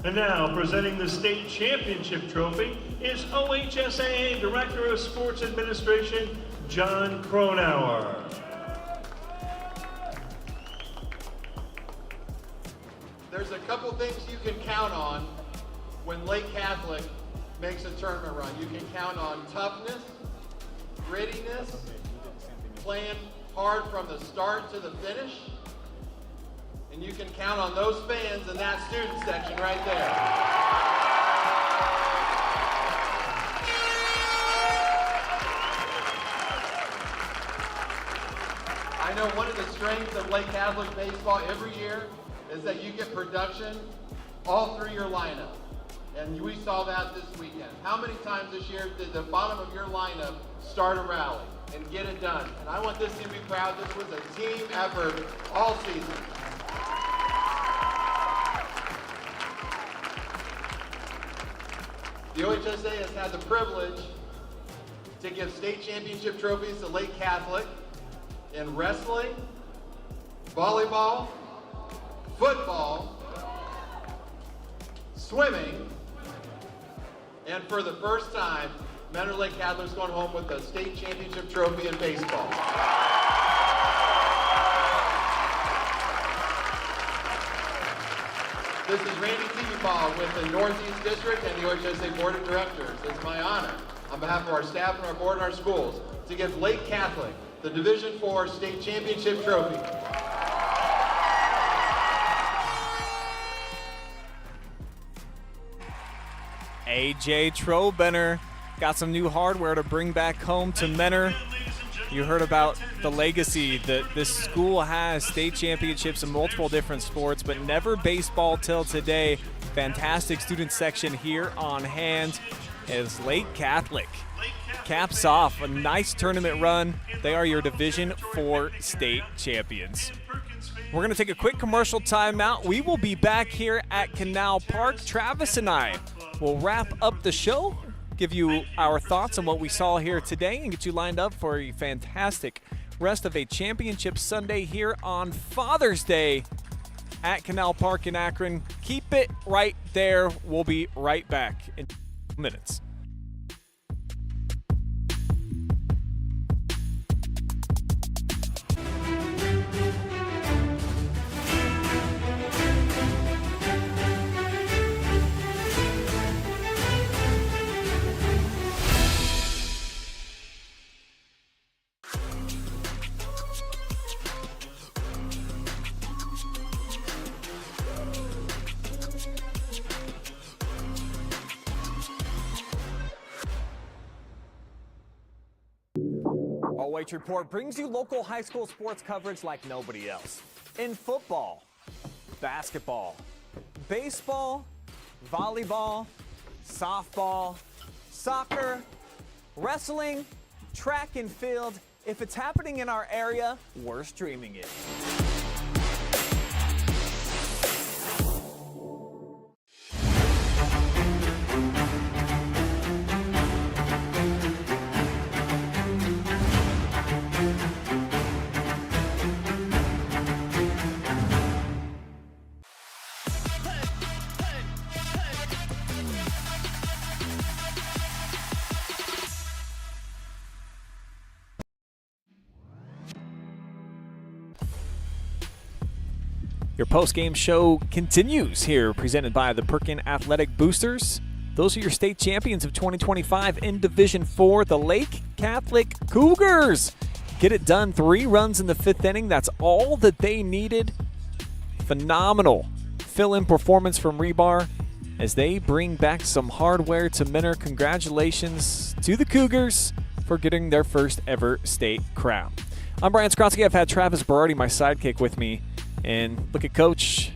And now, presenting the state championship trophy is OHSAA Director of Sports Administration, John Cronauer. There's a couple things you can count on when Lake Catholic makes a tournament run. You can count on toughness, grittiness, playing hard from the start to the finish, and you can count on those fans in that student section right there. I know one of the strengths of Lake Catholic baseball every year is that you get production all through your lineup. And we saw that this weekend. How many times this year did the bottom of your lineup start a rally and get it done? And I want this team to be proud. This was a team effort all season. The OHSAA has had the privilege to give state championship trophies to Lake Catholic in wrestling, volleyball, football, swimming, and for the first time, Mentor Lake Catholic's going home with the state championship trophy in baseball. This is Randy Teeball with the Northeast District and the OHSA Board of Directors. It's my honor, on behalf of our staff and our board and our schools, to give Lake Catholic the Division IV State Championship Trophy. AJ Trobenner got some new hardware to bring back home to Mentor. You heard about the legacy that this school has, state championships in multiple different sports, but never baseball till today. Fantastic student section here on hand as Lake Catholic caps off a nice tournament run. They are your Division IV state champions. We're going to take a quick commercial timeout. We will be back here at Canal Park. Travis and I will wrap up the show, give you our thoughts on what we saw here today, and get you lined up for a fantastic rest of a championship Sunday here on Father's Day at Canal Park in Akron. Keep it right there. We'll be right back in minutes. OH Report brings you local high school sports coverage like nobody else. In football, basketball, baseball, volleyball, softball, soccer, wrestling, track and field. If it's happening in our area, we're streaming it. Your post-game show continues here, presented by the Perkin Athletic Boosters. Those are your state champions of 2025 in Division IV, the Lake Catholic Cougars. Get it done, 3 runs in the 5th inning. That's all that they needed. Phenomenal fill-in performance from Rebar as they bring back some hardware to Mentor. Congratulations to the Cougars for getting their first ever state crown. I'm Brian Skronsky. I've had Travis Berardi, my sidekick, with me. And look at Coach.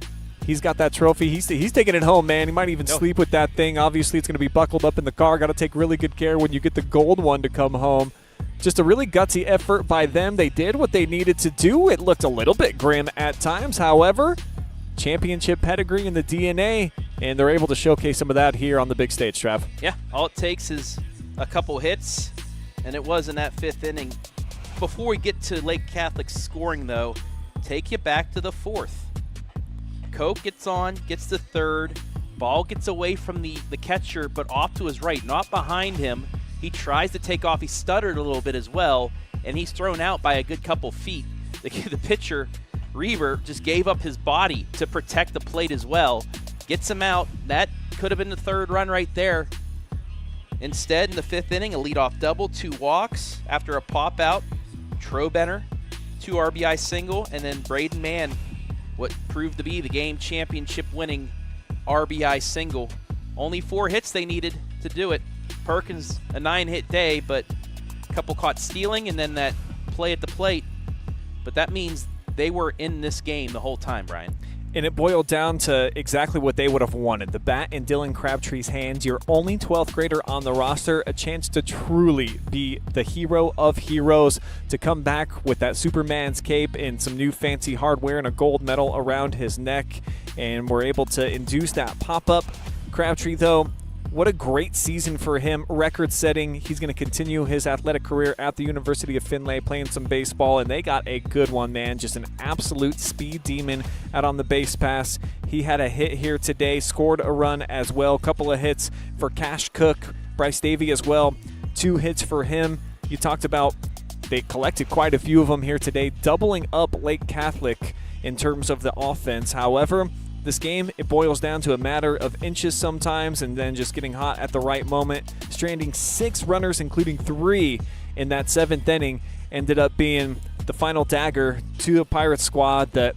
He's got that trophy. He's taking it home, man. He might even sleep with that thing. Obviously, it's going to be buckled up in the car. Got to take really good care when you get the gold one to come home. Just a really gutsy effort by them. They did what they needed to do. It looked a little bit grim at times. However, championship pedigree in the DNA, and they're able to showcase some of that here on the big stage, Trav. Yeah, all it takes is a couple hits, and it was in that 5th inning. Before we get to Lake Catholic's scoring, though, take you back to the 4th. Coke gets on, gets the 3rd. Ball gets away from the catcher, but off to his right, not behind him. He tries to take off. He stuttered a little bit as well, and he's thrown out by a good couple feet. The pitcher, Reaver, just gave up his body to protect the plate as well. Gets him out. That could have been the 3rd run right there. Instead, in the 5th inning, a leadoff double, 2 walks after a pop out. Trobenner, 2 RBI single, and then Braden Mann, what proved to be the game championship winning RBI single. Only 4 hits they needed to do it. Perkins, a 9-hit day, but a couple caught stealing and then that play at the plate. But that means they were in this game the whole time, Brian. And it boiled down to exactly what they would have wanted. The bat in Dylan Crabtree's hands, your only 12th grader on the roster, a chance to truly be the hero of heroes, to come back with that Superman's cape and some new fancy hardware and a gold medal around his neck. And we're able to induce that pop-up. Crabtree, though, what a great season for him, record-setting. He's going to continue his athletic career at the University of Findlay, playing some baseball, and they got a good one, man. Just an absolute speed demon out on the base pass. He had a hit here today, scored a run as well, couple of hits for Cash Cook, Bryce Davey as well, 2 hits for him. You talked about they collected quite a few of them here today, doubling up Lake Catholic in terms of the offense. However, this game, it boils down to a matter of inches sometimes and then just getting hot at the right moment. Stranding 6 runners, including 3 in that 7th inning, ended up being the final dagger to the Pirates squad that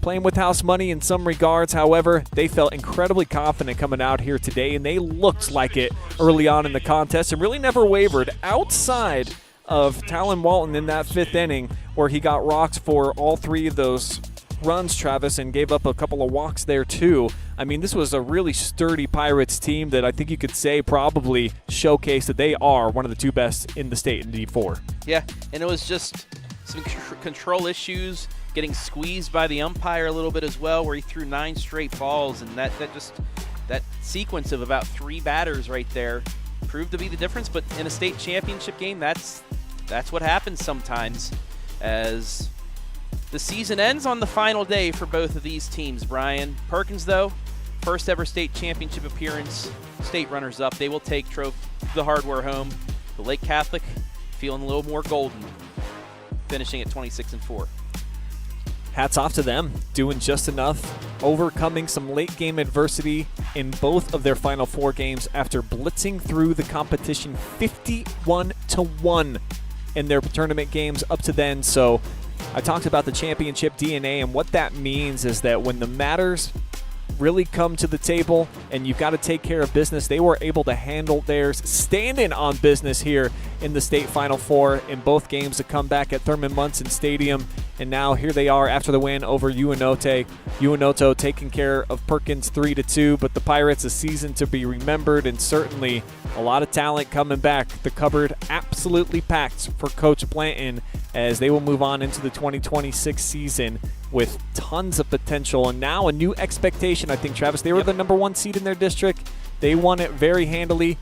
playing with house money in some regards. However, they felt incredibly confident coming out here today, and they looked like it early on in the contest and really never wavered outside of Talon Walton in that 5th inning where he got rocked for all 3 of those runs, Travis, and gave up a couple of walks there too. I mean, this was a really sturdy Pirates team that I think you could say probably showcased that they are one of the 2 best in the state in D4. Yeah, and it was just some control issues, getting squeezed by the umpire a little bit as well, where he threw 9 straight balls, and that sequence of about 3 batters right there proved to be the difference. But in a state championship game, that's what happens sometimes, as the season ends on the final day for both of these teams, Brian. Perkins, though, first ever state championship appearance, state runners-up. They will take the hardware home. The Lake Catholic feeling a little more golden, finishing at 26-4. Hats off to them, doing just enough, overcoming some late-game adversity in both of their final 4 games after blitzing through the competition 51-1 in their tournament games up to then. So I talked about the championship DNA, and what that means is that when the matters really come to the table and you've got to take care of business, they were able to handle theirs, standing on business here in the state Final Four in both games, to come back at Thurman Munson Stadium. And now here they are after the win over UNOTO. UNOTO taking care of Perkins 3-2, but the Pirates, a season to be remembered, and certainly a lot of talent coming back. The cupboard absolutely packed for Coach Blanton as they will move on into the 2026 season with tons of potential and now a new expectation. I think, Travis, they were the number 1 seed in their district. They won it very handily.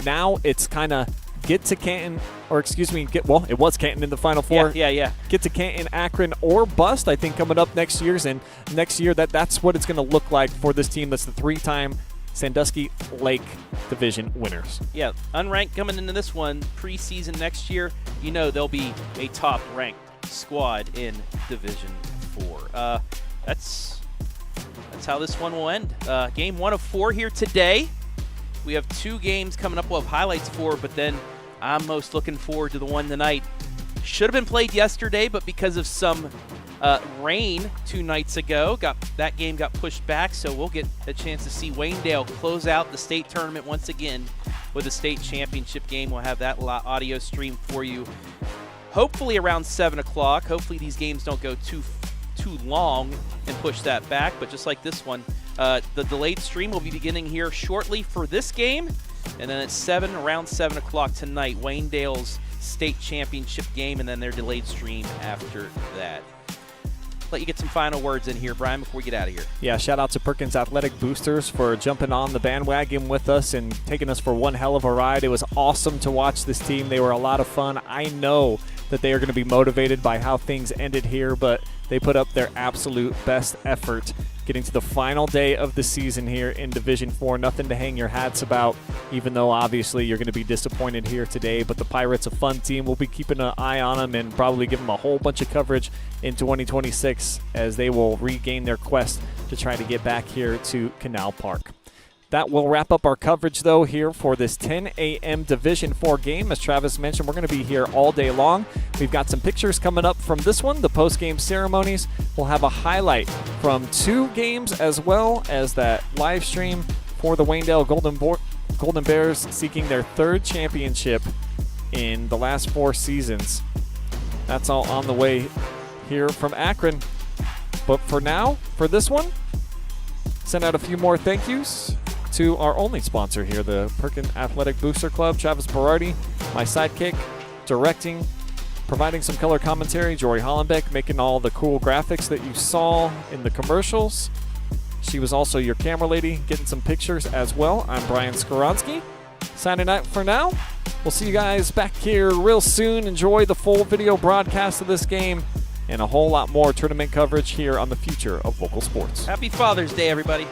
Now it's kind of get to Canton, or excuse me, it was Canton in the Final Four. Yeah. Get to Canton, Akron, or bust, I think, coming up next year. And next year, that's what it's going to look like for this team that's the 3-time Sandusky Lake Division winners. Yeah, unranked coming into this one, preseason next year, they'll be a top-ranked squad in Division 4. That's how this one will end. Game 1 of 4 here today. We have 2 games coming up we'll have highlights for, but then I'm most looking forward to the one tonight. Should have been played yesterday, but because of some rain 2 nights ago, that game got pushed back, so we'll get a chance to see Waynedale close out the state tournament once again with a state championship game. We'll have that audio stream for you hopefully around 7 o'clock. Hopefully these games don't go too long and push that back, but just like this one, the delayed stream will be beginning here shortly for this game, and then at around 7 o'clock tonight, Waynedale's state championship game, and then their delayed stream after that. Let you get some final words in here, Brian, before we get out of here. Yeah, shout out to Perkins Athletic Boosters for jumping on the bandwagon with us and taking us for one hell of a ride. It was awesome to watch this team. They were a lot of fun. I know that they are going to be motivated by how things ended here, but they put up their absolute best effort getting to the final day of the season here in Division 4. Nothing to hang your hats about, even though obviously you're going to be disappointed here today. But the Pirates, a fun team. We'll be keeping an eye on them and probably give them a whole bunch of coverage in 2026 as they will regain their quest to try to get back here to Canal Park. That will wrap up our coverage, though, here for this 10 a.m. Division 4 game. As Travis mentioned, we're going to be here all day long. We've got some pictures coming up from this one, the post-game ceremonies. We'll have a highlight from 2 games as well as that live stream for the Waynedale Golden Bears seeking their 3rd championship in the last 4 seasons. That's all on the way here from Akron. But for now, for this one, send out a few more thank yous to our only sponsor here, the Perkins Athletic Booster Club. Travis Berardi, my sidekick, directing, providing some color commentary. Jory Hollenbeck making all the cool graphics that you saw in the commercials. She was also your camera lady, getting some pictures as well. I'm Brian Skoronsky. Signing out for now. We'll see you guys back here real soon. Enjoy the full video broadcast of this game and a whole lot more tournament coverage here on the Future of Local Sports. Happy Father's Day, everybody.